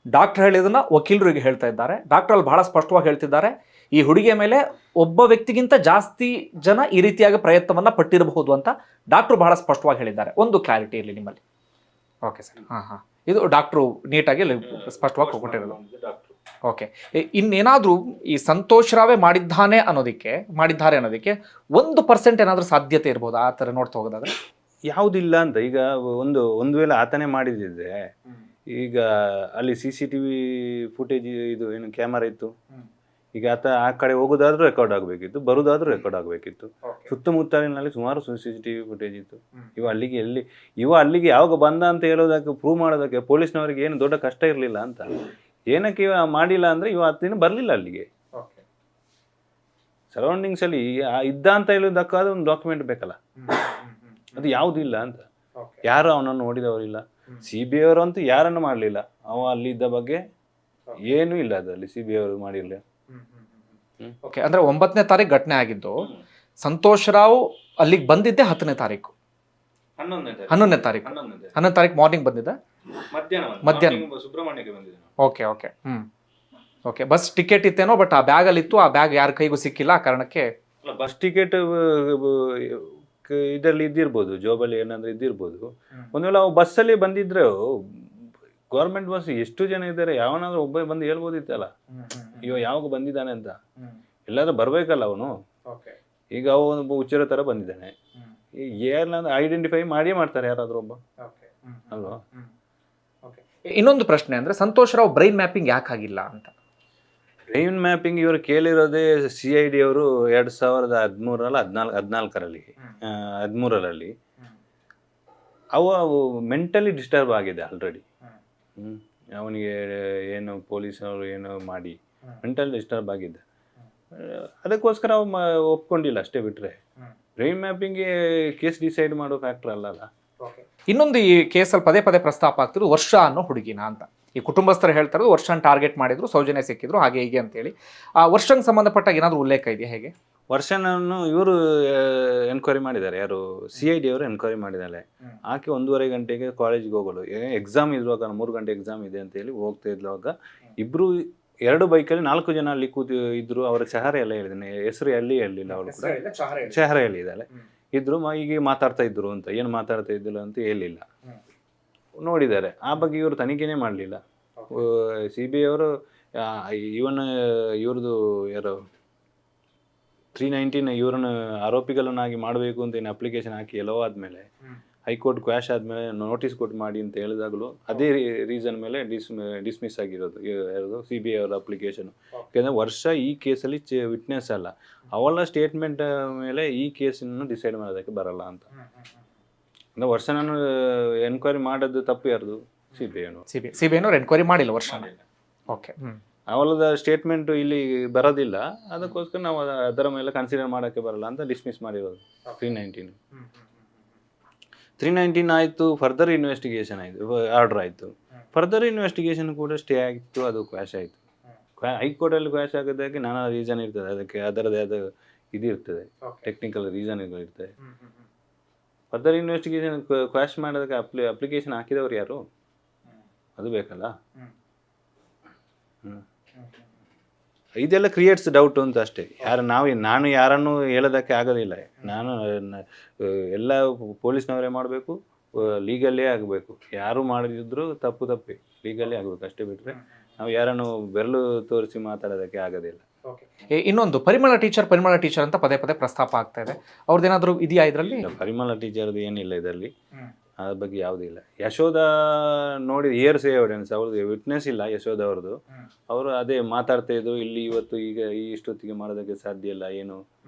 ಡಾಕ್ಟರ್ ಹೇಳಿದನ್ನ ವಕೀಲರಿಗೆ ಹೇಳ್ತಾ ಇದ್ದಾರೆ. ಡಾಕ್ಟರ್ ಅಲ್ಲಿ ಬಹಳ ಸ್ಪಷ್ಟವಾಗಿ ಹೇಳ್ತಿದ್ದಾರೆ, ಈ ಹುಡುಗಿಯ ಮೇಲೆ ಒಬ್ಬ ವ್ಯಕ್ತಿಗಿಂತ ಜಾಸ್ತಿ ಜನ ಈ ರೀತಿಯಾಗಿ ಪ್ರಯತ್ನವನ್ನ ಪಟ್ಟಿರಬಹುದು ಅಂತ ಡಾಕ್ಟರ್ ಬಹಳ ಸ್ಪಷ್ಟವಾಗಿ ಹೇಳಿದ್ದಾರೆ. ಒಂದು ಕ್ಲಾರಿಟಿ ಇರಲಿ ನಿಮ್ಮಲ್ಲಿ. ಓಕೆ ಸರ್, ಇದು ಡಾಕ್ಟ್ರು ನೀಟಾಗಿ ಸ್ಪಷ್ಟವಾಗಿ ಕೊಟ್ಟಿರೋದು. ಓಕೆ, ಇನ್ನೇನಾದರೂ ಈ ಸಂತೋಷ್ ರಾವೇ ಮಾಡಿದ್ದಾರೆ ಅನ್ನೋದಕ್ಕೆ 1% ಏನಾದರೂ ಸಾಧ್ಯತೆ ಇರ್ಬೋದು ಆ ಥರ ನೋಡ್ತಾ ಹೋಗೋದಾದ್ರೆ? ಯಾವುದಿಲ್ಲ ಅಂತ. ಈಗ ಒಂದು ವೇಳೆ ಆತನೇ ಮಾಡಿದ್ದಿದ್ರೆ, ಈಗ ಅಲ್ಲಿ CCTV ಫುಟೇಜ್ ಇದು ಏನು ಕ್ಯಾಮರಾ ಇತ್ತು, ಈಗ ಆತ ಆ ಕಡೆ ಹೋಗೋದಾದ್ರೂ ರೆಕಾರ್ಡ್ ಆಗಬೇಕಿತ್ತು, ಬರೋದಾದ್ರೂ ರೆಕಾರ್ಡ್ ಆಗಬೇಕಿತ್ತು. ಸುತ್ತಮುತ್ತಲಿನಲ್ಲಿ ಸುಮಾರು CCTV ಫುಟೇಜ್ ಇತ್ತು. ಇವ ಅಲ್ಲಿಗೆ ಯಾವಾಗ ಬಂದ ಅಂತ ಹೇಳೋದಕ್ಕೆ, ಪ್ರೂವ್ ಮಾಡೋದಕ್ಕೆ ಪೊಲೀಸ್ನವರಿಗೆ ಏನು ದೊಡ್ಡ ಕಷ್ಟ ಇರಲಿಲ್ಲ ಅಂತ. ಏನಕ್ಕೆ ಇವ ಮಾಡಿಲ್ಲ ಅಂದರೆ ಇವ ಹತ್ತಿನ ಬರಲಿಲ್ಲ ಅಲ್ಲಿಗೆ. ಸರೌಂಡಿಂಗ್ಸಲ್ಲಿ ಇದ್ದ ಅಂತ ಹೇಳೋದಕ್ಕಾದ ಒಂದು ಡಾಕ್ಯುಮೆಂಟ್ ಬೇಕಲ್ಲ, ಅದು ಯಾವುದೂ ಇಲ್ಲ ಅಂತ. ಯಾರು ಅವನನ್ನು ನೋಡಿದವರಿಲ್ಲ, CBI ಅವರು ಅಂತೂ ಯಾರನ್ನು ಮಾಡಲಿಲ್ಲ. ಅವ ಅಲ್ಲಿದ್ದ ಬಗ್ಗೆ ಏನೂ ಇಲ್ಲ, ಅದರಲ್ಲಿ CBI ಅವರು ಮಾಡಿರಲಿಲ್ಲ. ಓಕೆ, ಅಂದರೆ 9ನೇ ತಾರೀಕು ಘಟನೆ ಆಗಿದ್ದು, ಸಂತೋಷ್ ರಾವ್ ಅಲ್ಲಿಗೆ ಬಂದಿದ್ದೆ 10ನೇ ತಾರೀಕು, 11ನೇ ತಾರೀಕು ಮಾರ್ನಿಂಗ್ ಬಂದಿದ್ದ, ಮಧ್ಯಾಹ್ನ ಸುಬ್ರಹ್ಮಣ್ಯಕ್ಕೆ ಬಂದಿದ್ದ. ಓಕೆ, ಬಸ್ ಟಿಕೆಟ್ ಇತ್ತೇನೋ, ಬಟ್ ಆ ಬ್ಯಾಗಲ್ಲಿ ಇತ್ತು, ಆ ಬ್ಯಾಗ್ ಯಾರ ಕೈಗೂ ಸಿಕ್ಕಿಲ್ಲ. ಆ ಕಾರಣಕ್ಕೆ ಬಸ್ ಟಿಕೆಟ್ ಇದರಲ್ಲಿ ಇದ್ದಿರ್ಬೋದು, ಜಾಬಲ್ಲಿ ಏನಾದರೂ ಇದ್ದಿರ್ಬೋದು. ಒಂದು ವೇಳೆ ಅವು ಬಸ್ಸಲ್ಲಿ ಬಂದಿದ್ರೆ, ಗೌರ್ಮೆಂಟ್ ಬಸ್ ಎಷ್ಟು ಜನ ಇದ್ದಾರೆ, ಯಾವನಾದ್ರೂ ಒಬ್ಬ ಬಂದು ಹೇಳ್ಬೋದಿತ್ತಲ್ಲ ಯಾವಾಗ ಬಂದಿದ್ದಾನೆ ಅಂತ. ಎಲ್ಲಾದ್ರೂ ಬರ್ಬೇಕಲ್ಲ ಅವನು. ಈಗ ಅವನು ಹುಚ್ಚರ ಥರ ಬಂದಿದ್ದಾನೆ, ಏನಾದ್ರೂ ಐಡೆಂಟಿಫೈ ಮಾಡಿಯೇ ಮಾಡ್ತಾರೆ ಯಾರಾದ್ರೂ ಒಬ್ಬ, ಅಲ್ವಾ? ಇನ್ನೊಂದು ಪ್ರಶ್ನೆ ಅಂದ್ರೆ, ಸಂತೋಷ್ ರಾವ್ ಬ್ರೈನ್ ಮ್ಯಾಪಿಂಗ್ ಯಾಕೆ ಆಗಿಲ್ಲ ಅಂತ. ಬ್ರೈನ್ ಮ್ಯಾಪಿಂಗ್ ಇವರು ಕೇಳಿರೋದೇ CID ಅವರು 2013 14ರಲ್ಲಿ ಅವು ಮೆಂಟಲಿ ಡಿಸ್ಟರ್ಬ್ ಆಗಿದೆ ಆಲ್ರೆಡಿ. ಅವನಿಗೆ ಏನು ಪೊಲೀಸವರು ಏನೋ ಮಾಡಿ ಮೆಂಟಲ್ ಡಿಸ್ಟರ್ಬ್ ಆಗಿದೆ, ಅದಕ್ಕೋಸ್ಕರ ಒಪ್ಕೊಂಡಿಲ್ಲ ಅಷ್ಟೇ. ಬಿಟ್ರೆ ಬ್ರೈನ್ ಮ್ಯಾಪಿಂಗ್ಗೆ ಕೇಸ್ ಡಿಸೈಡ್ ಮಾಡೋ ಫ್ಯಾಕ್ಟರ್ ಅಲ್ಲಲ್ಲ. ಇನ್ನೊಂದು ಈ ಕೇಸಲ್ಲಿ ಪದೇ ಪದೇ ಪ್ರಸ್ತಾಪ ಆಗ್ತಿರೋದು ವರ್ಷ ಅನ್ನೋ ಹುಡುಗಿನ ಅಂತ. ಈ ಕುಟುಂಬಸ್ಥರು ಹೇಳ್ತಾರೆ ವರ್ಷನ್ ಟಾರ್ಗೆಟ್ ಮಾಡಿದ್ರು, ಸೌಜನ್ಯ ಸಿಕ್ಕಿದ್ರು, ಹಾಗೆ ಹೀಗೆ ಅಂತೇಳಿ. ಆ ವರ್ಷಂಗೆ ಸಂಬಂಧಪಟ್ಟ ಏನಾದರೂ ಉಲ್ಲೇಖ ಇದೆಯಾ ಹೇಗೆ? ವರ್ಷನನ್ನು ಇವರು ಎನ್ಕ್ವೈರಿ ಮಾಡಿದ್ದಾರೆ, ಯಾರು CID ಅವರು ಎನ್ಕ್ವೈರಿ ಮಾಡಿದ್ದಾರೆ. ಆಕೆ 1:30 ಗಂಟೆಗೆ ಕಾಲೇಜಿಗೆ ಹೋಗಲು, ಎಕ್ಸಾಮ್ ಇರುವಾಗ 3 ಗಂಟೆ ಎಕ್ಸಾಮ್ ಇದೆ ಅಂತೇಳಿ ಹೋಗ್ತಾ ಇದ್ದಾಗ ಇಬ್ರು 2 ಬೈಕಲ್ಲಿ 4 ಜನ ಅಲ್ಲಿ ಇದ್ರು. ಅವ್ರ ಚಹರೆ ಎಲ್ಲ ಹೇಳಿದ್ದೇನೆ, ಹೆಸರು ಎಲ್ಲಿ ಹೇಳಲಿಲ್ಲ, ಅವಳು ಕೂಡ ಚಹರೆ ಹೇಳಿದ್ದಾಳೆ. ಇದ್ರು ಹೀಗೆ ಮಾತಾಡ್ತಾ ಇದ್ರು ಅಂತ, ಏನು ಮಾತಾಡ್ತಾ ಇದ್ದಿಲ್ಲ ಅಂತ ಹೇಳಿಲ್ಲ, ನೋಡಿದ್ದಾರೆ. ಆ ಬಗ್ಗೆ ಇವರು ತನಿಖೆನೇ ಮಾಡಲಿಲ್ಲ. CBI ಅವರು ಇವ್ರದ್ದು ಯಾರು 319 ಇವ್ರನ್ನ ಆರೋಪಿಗಳನ್ನಾಗಿ ಮಾಡಬೇಕು ಅಂತ ಏನು ಅಪ್ಲಿಕೇಶನ್ ಹಾಕಿ ಎಲ್ಲವೋ ಆದಮೇಲೆ, ಹೈಕೋರ್ಟ್ ಕ್ವಾಶ್ ಆದಮೇಲೆ ನೋಟಿಸ್ ಕೊಟ್ಟು ಮಾಡಿ ಅಂತ ಹೇಳಿದಾಗಲೂ ಅದೇ ರೀಸನ್ ಮೇಲೆ ಡಿಸ್ಮಿಸ್ ಆಗಿರೋದು ಯಾವುದು CBI ಅವರ ಅಪ್ಲಿಕೇಶನು. ಯಾಕೆಂದರೆ ವರ್ಷ ಈ ಕೇಸಲ್ಲಿ ವಿಟ್ನೆಸ್ ಅಲ್ಲ, ಅವಳ ಸ್ಟೇಟ್ಮೆಂಟ್ ಮೇಲೆ ಈ ಕೇಸನ್ನು ಡಿಸೈಡ್ ಮಾಡೋದಕ್ಕೆ ಬರಲ್ಲ ಅಂತ. ಅಂದರೆ ವರ್ಷನನ್ನು ಎನ್ಕ್ವೈರಿ ಮಾಡೋದು ತಪ್ಪು ಯಾರ್ದು? CBI ಅವರು ಎನ್ಕ್ವೈರಿ ಮಾಡಿಲ್ಲ ವರ್ಷ. ಓಕೆ, ಅವಳದ ಸ್ಟೇಟ್ಮೆಂಟು ಇಲ್ಲಿ ಬರೋದಿಲ್ಲ, ಅದಕ್ಕೋಸ್ಕರ ನಾವು ಅದರ ಮೇಲೆ ಕನ್ಸಿಡರ್ ಮಾಡೋಕ್ಕೆ ಬರಲ್ಲ ಅಂತ ಡಿಸ್ಮಿಸ್ ಮಾಡಿರೋದು. 319 ಆಯಿತು, ಫರ್ದರ್ ಇನ್ವೆಸ್ಟಿಗೇಷನ್ ಆಯಿತು, ಆರ್ಡರ್ ಆಯಿತು. ಫರ್ದರ್ ಇನ್ವೆಸ್ಟಿಗೇಷನ್ ಕೂಡ ಸ್ಟೇ ಆಗಿತ್ತು, ಅದು ಕ್ವಾಶ್ ಆಯಿತು. ಹೈಕೋರ್ಟಲ್ಲಿ ಕ್ವಾಶ್ ಆಗೋದಕ್ಕೆ ನಾನಾ ರೀಸನ್ ಇರ್ತದೆ, ಅದಕ್ಕೆ ಅದರದೇ ಆದ ಇದು ಇರ್ತದೆ, ಟೆಕ್ನಿಕಲ್ ರೀಸನ್ಗಳು ಇರ್ತದೆ. ಫರ್ದರ್ ಇನ್ವೆಸ್ಟಿಗೇಷನ್ ಕ್ವಾಶ್ ಮಾಡೋದಕ್ಕೆ ಅಪ್ಲಿಕೇಶನ್ ಹಾಕಿದವ್ರು ಯಾರು? ಅದು ಬೇಕಲ್ಲ. ಇದೆಲ್ಲ ಕ್ರಿಯೇಟ್ಸ್ ಡೌಟ್ ಅಂತ ಅಷ್ಟೇ. ನಾನು ಯಾರನ್ನು ಹೇಳೋದಕ್ಕೆ ಆಗೋದಿಲ್ಲ. ನಾನು ಎಲ್ಲ ಪೊಲೀಸ್ನವರೇ ಮಾಡಬೇಕು, ಲೀಗಲ್ಲೇ ಆಗಬೇಕು. ಯಾರು ಮಾಡಿದ್ರು ತಪ್ಪೇ, ಲೀಗಲ್ಲೇ ಆಗಬೇಕು ಅಷ್ಟೇ. ಬಿಟ್ಟರೆ ನಾವು ಯಾರನ್ನು ಬೆರಳು ತೋರಿಸಿ ಮಾತಾಡೋದಕ್ಕೆ ಆಗೋದಿಲ್ಲ. ಇನ್ನೊಂದು ಪರಿಮಳ ಟೀಚರ್ ಅಂತ ಪದೇ ಪದೇ ಪ್ರಸ್ತಾಪ ಆಗ್ತಾ ಇದೆ, ಅವ್ರದ್ದೇನಾದರೂ ಇದೆಯಾ ಇದರಲ್ಲಿ? ಪರಿಮಳ ಟೀಚರ್ದು ಏನಿಲ್ಲ ಇದರಲ್ಲಿ, ಅದ್ರ ಬಗ್ಗೆ ಯಾವುದೂ ಇಲ್ಲ. ಯಶೋಧ ನೋಡಿ ಇಯರ್ಸ್ ಎವಿಡೆನ್ಸ್, ಅವ್ರದ್ದು ವಿಟ್ನೆಸ್ ಇಲ್ಲ ಯಶೋಧ ಅವ್ರದ್ದು. ಅವರು ಅದೇ ಮಾತಾಡ್ತಾ ಇದ್ರು, ಇಲ್ಲಿ ಇವತ್ತು ಈಗ ಇಷ್ಟೊತ್ತಿಗೆ ಮಾಡೋದಕ್ಕೆ ಸಾಧ್ಯ ಇಲ್ಲ, ಏನು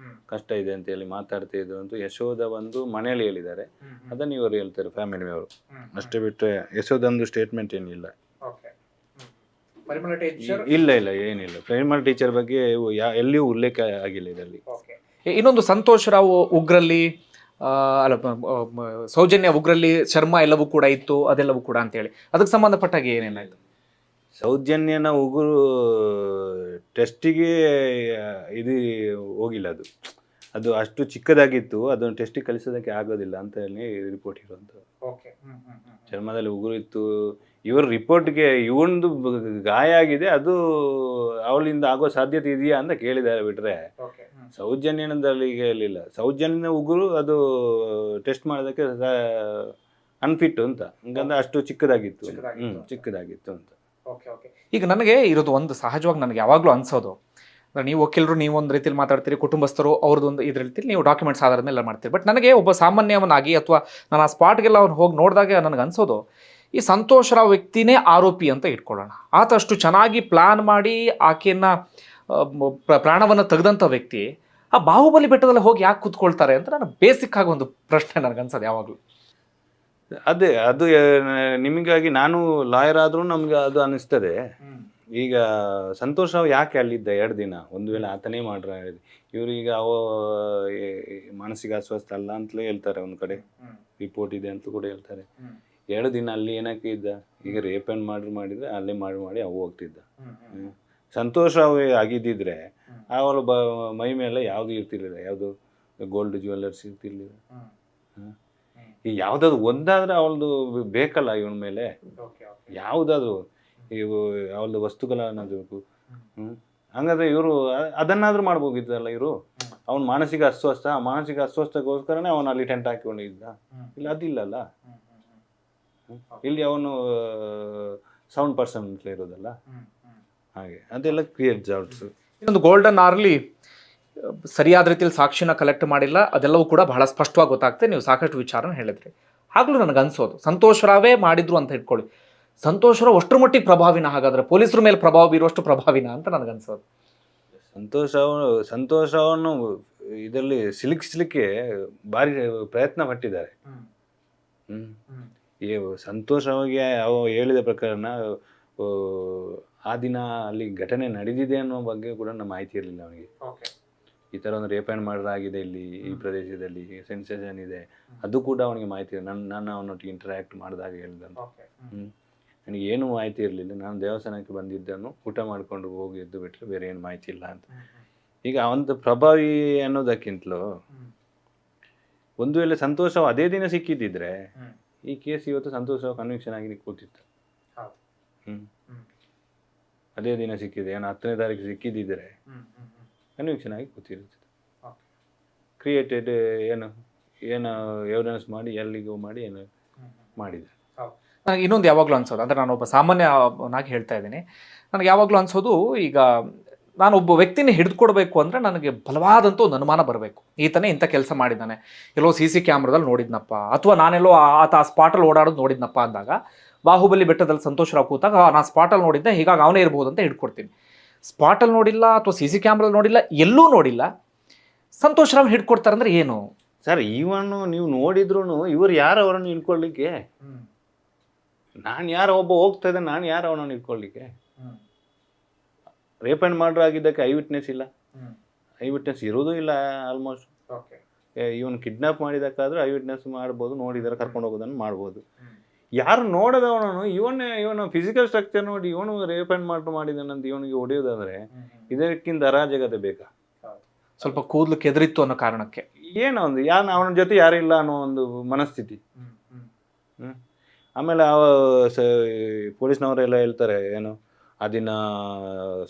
ಕಷ್ಟ ಇದೆ ಅಂತ ಹೇಳಿ ಮಾತಾಡ್ತಾ ಇದ್ರು ಅಂತ ಯಶೋಧ ಒಂದು ಮನೆಯಲ್ಲಿ ಹೇಳಿದ್ದಾರೆ. ಅದನ್ನು ಇವರು ಹೇಳ್ತಾರೆ, ಫ್ಯಾಮಿಲಿ ಅವರು ಅಷ್ಟೇ. ಬಿಟ್ಟರೆ ಯಶೋಧಂದು ಸ್ಟೇಟ್ಮೆಂಟ್ ಏನಿಲ್ಲ. ಇಲ್ಲ ಏನಿಲ್ಲ. ಪರಿಮಳ ಟೀಚರ್ ಬಗ್ಗೆ ಎಲ್ಲಿಯೂ ಉಲ್ಲೇಖ ಆಗಿಲ್ಲ ಇದರಲ್ಲಿ. ಇನ್ನೊಂದು ಸಂತೋಷ್ ರಾವ್ ಉಗ್ರಲ್ಲಿ, ಅಲ್ಲ ಸೌಜನ್ಯ ಉಗ್ರಲ್ಲಿ, ಶರ್ಮಾ ಎಲ್ಲವೂ ಕೂಡ ಇತ್ತು, ಅದೆಲ್ಲವೂ ಕೂಡ ಅಂತೇಳಿ ಅದಕ್ಕೆ ಸಂಬಂಧಪಟ್ಟಾಗ ಏನೇನಾಯ್ತು? ಸೌಜನ್ಯನ ಉಗುರು ಟೆಸ್ಟಿಗೆ ಇದು ಹೋಗಿಲ್ಲ, ಅದು ಅಷ್ಟು ಚಿಕ್ಕದಾಗಿತ್ತು, ಅದನ್ನು ಟೆಸ್ಟಿಗೆ ಕಳಿಸೋದಕ್ಕೆ ಆಗೋದಿಲ್ಲ ಅಂತ ಹೇಳಿ ರಿಪೋರ್ಟ್ ಇರುವಂಥದ್ದು. ಚರ್ಮದಲ್ಲಿ ಉಗುರು ಇತ್ತು. ಇವ್ರ ರಿಪೋರ್ಟ್ಗೆ ಇವೊಂದು ಗಾಯ ಆಗಿದೆ, ಅದು ಅವಳಿಂದ ಆಗೋ ಸಾಧ್ಯತೆ ಇದೆಯಾ ಅಂತ ಕೇಳಿದ್ದಾರೆ. ಬಿಟ್ರೆ ಸೌಜನ್ಯನದಲ್ಲಿ ಹೇಳಿಲ್ಲ. ಸೌಜನ್ಯನ ಉಗುರು ಅದು ಟೆಸ್ಟ್ ಮಾಡೋದಕ್ಕೆ ಅನ್ಫಿಟ್ ಅಂತ, ಹಂಗಂದ್ರೆ ಅಷ್ಟು ಚಿಕ್ಕದಾಗಿತ್ತು ಅಂತ. ಈಗ ನನಗೆ ಇರೋದು ಒಂದು ಸಹಜವಾಗಿ ನನಗೆ ಯಾವಾಗಲೂ ಅನ್ಸೋದು, ನೀವು ವಕೀಲರು, ನೀವು ಒಂದು ರೀತಿಯಲ್ಲಿ ಮಾತಾಡ್ತೀರಿ, ಕುಟುಂಬಸ್ಥರು ಅವ್ರದ್ದು ಒಂದು ಇದ್ರ ರೀತಿಯಲ್ಲಿ ನೀವು ಡಾಕ್ಯುಮೆಂಟ್ಸ್ ಆಧಾರದ ಮೇಲೆ ಮಾಡ್ತೀರಿ. ಬಟ್ ನನಗೆ ಒಬ್ಬ ಸಾಮಾನ್ಯವನಾಗಿ ಅಥವಾ ನಾನು ಆ ಸ್ಪಾಟ್ಗೆಲ್ಲ ಅವ್ನು ಹೋಗಿ ನೋಡಿದಾಗ ನನಗೆ ಅನ್ಸೋದು, ಈ ಸಂತೋಷ್ ರಾವ್ ವ್ಯಕ್ತಿನೇ ಆರೋಪಿ ಅಂತ ಇಟ್ಕೊಳ್ಳೋಣ. ಆತ ಅಷ್ಟು ಚೆನ್ನಾಗಿ ಪ್ಲಾನ್ ಮಾಡಿ ಆಕೆಯನ್ನ ಪ್ರಾಣವನ್ನು ತೆಗೆದಂಥ ವ್ಯಕ್ತಿ ಆ ಬಾಹುಬಲಿ ಬೆಟ್ಟದಲ್ಲಿ ಹೋಗಿ ಯಾಕೆ ಕೂತ್ಕೊಳ್ತಾರೆ ಅಂತ ನಾನು ಬೇಸಿಕ್ ಆಗಿ ಒಂದು ಪ್ರಶ್ನೆ ನನಗನ್ಸೋದು ಯಾವಾಗಲೂ. ಅದು ನಿಮಗಾಗಿ ನಾನು ಲಾಯರ್ ಆದ್ರೂ ನಮ್ಗೆ ಅದು ಅನಿಸ್ತದೆ. ಈಗ ಸಂತೋಷ್ ರಾವ್ ಯಾಕೆ ಅಲ್ಲಿದ್ದ 2 ದಿನ? ಒಂದು ವೇಳೆ ಆತನೇ ಮಾಡ್ರ, ಇವ್ರೀಗ ಮಾನಸಿಕ ಅಸ್ವಸ್ಥ ಅಲ್ಲ ಅಂತಲೇ ಹೇಳ್ತಾರೆ, ಒಂದು ಕಡೆ ರಿಪೋರ್ಟ್ ಇದೆ ಅಂತ ಕೂಡ ಹೇಳ್ತಾರೆ. 2 ದಿನ ಅಲ್ಲಿ ಏನಕ್ಕೆ ಇದ್ದ? ಈಗ ರೇಪ್ ಆ್ಯಂಡ್ ಮಾಡಿದ್ರೆ ಅಲ್ಲೇ ಮಾಡಿ ಅವು ಹೋಗ್ತಿದ್ದ. ಸಂತೋಷ್ ರಾವ್ ಆಗಿದ್ದಿದ್ರೆ ಅವಳು ಮೈ ಮೇಲೆ ಯಾವುದು ಇರ್ತಿರ್ಲಿಲ್ಲ, ಯಾವುದು ಗೋಲ್ಡ್ ಜ್ಯುವೆಲ್ಲರ್ಸ್ ಇರ್ತಿರ್ಲಿಲ್ಲ. ಈಗ ಯಾವುದಾದ್ರು ಒಂದಾದ್ರೆ ಅವಳದು ಬೇಕಲ್ಲ ಇವನ ಮೇಲೆ, ಯಾವುದಾದ್ರು ಇವು ಅವಳದು ವಸ್ತುಗಳನ್ನ ಬೇಕು. ಹಂಗಾದ್ರೆ ಇವರು ಅದನ್ನಾದ್ರೂ ಮಾಡ್ಬೋದಿತ್ತಲ್ಲ ಇವರು. ಅವನು ಮಾನಸಿಕ ಅಸ್ವಸ್ಥ, ಆ ಮಾನಸಿಕ ಅಸ್ವಸ್ಥಗೋಸ್ಕರನೇ ಅವನು ಅಲ್ಲಿ ಟೆಂಟ್ ಹಾಕಿಕೊಂಡಿದ್ದ. ಇಲ್ಲಿ ಅದಿಲ್ಲಲ್ಲ, ಇಲ್ಲಿ ಅವನು ಸೌಂಡ್ ಪರ್ಸನ್ ಅಂತಲೇ ಇರೋದಲ್ಲ, ಹಾಗೆ ಅದೆಲ್ಲ ಕ್ರಿಯೇಟ್ ಡೌಟ್ಸ್. ಇನ್ನೊಂದು ಗೋಲ್ಡನ್ ಆರ್ಲಿ ಸರಿಯಾದ ರೀತಿಯಲ್ಲಿ ಸಾಕ್ಷಿನ ಕಲೆಕ್ಟ್ ಮಾಡಿಲ್ಲ, ಅದೆಲ್ಲವೂ ಕೂಡ ಬಹಳ ಸ್ಪಷ್ಟವಾಗಿ ಗೊತ್ತಾಗ್ತದೆ. ನೀವು ಸಾಕಷ್ಟು ವಿಚಾರನ ಹೇಳಿದ್ರಿ. ಆಗ್ಲೂ ನನಗೆ ಅನ್ಸೋದು ಸಂತೋಷ್ ರಾವೇ ಮಾಡಿದ್ರು ಅಂತ ಇಟ್ಕೊಳ್ಳಿ, ಸಂತೋಷ್ ರಾವ್ ಅಷ್ಟರ ಮಟ್ಟಿಗೆ ಪ್ರಭಾವಿನ, ಹಾಗಾದ್ರೆ ಪೊಲೀಸರ ಮೇಲೆ ಪ್ರಭಾವ ಬೀರುವಷ್ಟು ಪ್ರಭಾವಿನ ಅಂತ ನನಗನ್ಸೋದು. ಸಂತೋಷ್ ಅವನು ಇದರಲ್ಲಿ ಸಿಲುಕಿಸ್ಲಿಕ್ಕೆ ಭಾರಿ ಪ್ರಯತ್ನ ಪಟ್ಟಿದ್ದಾರೆ. ಈ ಸಂತೋಷ್ ಅವರಿಗೆ ಅವ ಹೇಳಿದ ಪ್ರಕರಣ ಆ ದಿನ ಅಲ್ಲಿ ಘಟನೆ ನಡೆದಿದೆ ಅನ್ನೋ ಬಗ್ಗೆ ಕೂಡ ನಮ್ಮ ಮಾಹಿತಿ ಇರಲಿಲ್ಲ ಅವನಿಗೆ. ಈ ಥರ ಒಂದು ರೇಪ್ ಆ್ಯಂಡ್ ಮರ್ಡರ್ ಆಗಿದೆ ಇಲ್ಲಿ ಈ ಪ್ರದೇಶದಲ್ಲಿ, ಸೆನ್ಸೇಷನ್ ಇದೆ, ಅದು ಕೂಡ ಅವನಿಗೆ ಮಾಹಿತಿ ಇಲ್ಲ. ನಾನು ಅವನೊಟ್ಟಿಗೆ ಇಂಟರಾಕ್ಟ್ ಮಾಡಿದಾಗ ಹೇಳಿದಂತ ನನಗೆ ಏನೂ ಮಾಹಿತಿ ಇರಲಿಲ್ಲ. ನಾನು ದೇವಸ್ಥಾನಕ್ಕೆ ಬಂದಿದ್ದನ್ನು ಊಟ ಮಾಡ್ಕೊಂಡು ಹೋಗಿ ಎದ್ದು ಬಿಟ್ಟರೆ ಬೇರೆ ಏನು ಮಾಹಿತಿ ಇಲ್ಲ ಅಂತ. ಈಗ ಅವಂತ ಪ್ರಭಾವಿ ಅನ್ನೋದಕ್ಕಿಂತಲೂ ಒಂದು ವೇಳೆ ಸಂತೋಷ ಅದೇ ದಿನ ಸಿಕ್ಕಿದ್ದಿದ್ರೆ ಈ ಕೇಸ್ ಇವತ್ತು ಸಂತೋಷ ಕನ್ವಿಕ್ಷನ್ ಆಗಿ ಕೂತಿತ್ತು. ಅದೇ ದಿನ ಸಿಕ್ಕಿದೆ, ಏನು 10ನೇ ತಾರೀಕು ಸಿಕ್ಕಿದ್ದಿದ್ರೆ ಕನ್ವಿಕ್ಷನ್ ಆಗಿ ಕೂತಿರುತ್ತೆ. ಕ್ರಿಯೇಟೆಡ್ ಏನು ಎವಿಡೆನ್ಸ್ ಮಾಡಿ ಎಲ್ಲಿಗೂ ಮಾಡಿ ಏನು ಮಾಡಿದೆ. ನನಗೆ ಇನ್ನೊಂದು ಯಾವಾಗಲೂ ಅನ್ಸೋದು, ಅಂದರೆ ನಾನೊಬ್ಬ ಸಾಮಾನ್ಯನಾಗಿ ಹೇಳ್ತಾ ಇದ್ದೀನಿ, ನನಗೆ ಯಾವಾಗಲೂ ಅನ್ಸೋದು, ಈಗ ನಾನೊಬ್ಬ ವ್ಯಕ್ತಿನ ಹಿಡಿದುಕೊಡ್ಬೇಕು ಅಂದರೆ ನನಗೆ ಬಲವಾದಂಥ ಒಂದು ಅನುಮಾನ ಬರಬೇಕು. ಈತನೇ ಇಂಥ ಕೆಲಸ ಮಾಡಿದ್ದಾನೆ, ಎಲ್ಲೋ CC ಕ್ಯಾಮ್ರಾದಲ್ಲಿ ನೋಡಿದ್ನಪ್ಪ, ಅಥವಾ ನಾನೆಲ್ಲೋ ಆತ ಆ ಸ್ಪಾಟಲ್ಲಿ ಓಡಾಡೋದು ನೋಡಿದ್ನಪ್ಪ ಅಂದಾಗ, ಬಾಹುಬಲಿ ಬೆಟ್ಟದಲ್ಲಿ ಸಂತೋಷ್ ರಾವ್ ಕೂತಾಗ ನಾನು ಸ್ಪಾಟಲ್ಲಿ ನೋಡಿದ್ದೆ, ಹೀಗಾಗಿ ಅವನೇ ಇರ್ಬೋದು ಅಂತ ಹಿಡ್ಕೊಡ್ತೀನಿ. ಸ್ಪಾಟಲ್ಲಿ ನೋಡಿಲ್ಲ ಅಥವಾ CC ಕ್ಯಾಮ್ರಲ್ಲಿ ನೋಡಿಲ್ಲ, ಎಲ್ಲೂ ನೋಡಿಲ್ಲ, ಸಂತೋಷ್ ರಾವ್ ಹಿಡ್ಕೊಡ್ತಾರೆ ಅಂದರೆ ಏನು ಸರ್? ಇವನ್ನು ನೀವು ನೋಡಿದ್ರು ಇವರು ಯಾರು ಅವರನ್ನು ಹಿಡ್ಕೊಳ್ಳಿಕ್ಕೆ? ನಾನು ಯಾರು ಒಬ್ಬ ಹೋಗ್ತಾ ಇದ್ದೆ, ನಾನು ಯಾರು ಅವನನ್ನು ಹಿಡ್ಕೊಳ್ಳಿಕ್ಕೆ? ರೇಪ್ ಆ್ಯಂಡ್ ಮರ್ಡರ್ ಆಗಿದ್ದಕ್ಕೆ ಐ ವಿಟ್ನೆಸ್ ಇಲ್ಲ, ಐ ವಿಟ್ನೆಸ್ ಇರೋದು ಇಲ್ಲ ಆಲ್ಮೋಸ್ಟ್. ಇವನು ಕಿಡ್ನಾಪ್ ಮಾಡಿದಕ್ಕಾದ್ರೂ ಐ ವಿಟ್ನೆಸ್ ಮಾಡ್ಬೋದು, ನೋಡಿದಾರೆ ಕರ್ಕೊಂಡು ಹೋಗೋದನ್ನು ಮಾಡ್ಬೋದು. ಯಾರು ನೋಡದವನು ಇವನು ಫಿಸಿಕಲ್ ಸ್ಟ್ರಕ್ಚರ್ ನೋಡಿ ಇವನು ರೇಪ್ ಆ್ಯಂಡ್ ಮರ್ಡರ್ ಮಾಡಿದಾನಂತ ಇವನಿಗೆ ಹೊಡೆಯೋದಾದ್ರೆ ಇದಕ್ಕಿಂತ ಅರಾಜಕತೆ ಬೇಕಾ? ಸ್ವಲ್ಪ ಕೂದಲು ಕೆದರಿತ್ತು ಅನ್ನೋ ಕಾರಣಕ್ಕೆ ಏನೋ ಒಂದು ಅವನ ಜೊತೆ ಯಾರಿಲ್ಲ ಅನ್ನೋ ಒಂದು ಮನಸ್ಥಿತಿ. ಆಮೇಲೆ ಪೊಲೀಸ್ನವರೆಲ್ಲ ಹೇಳ್ತಾರೆ ಏನು, ಆ ದಿನ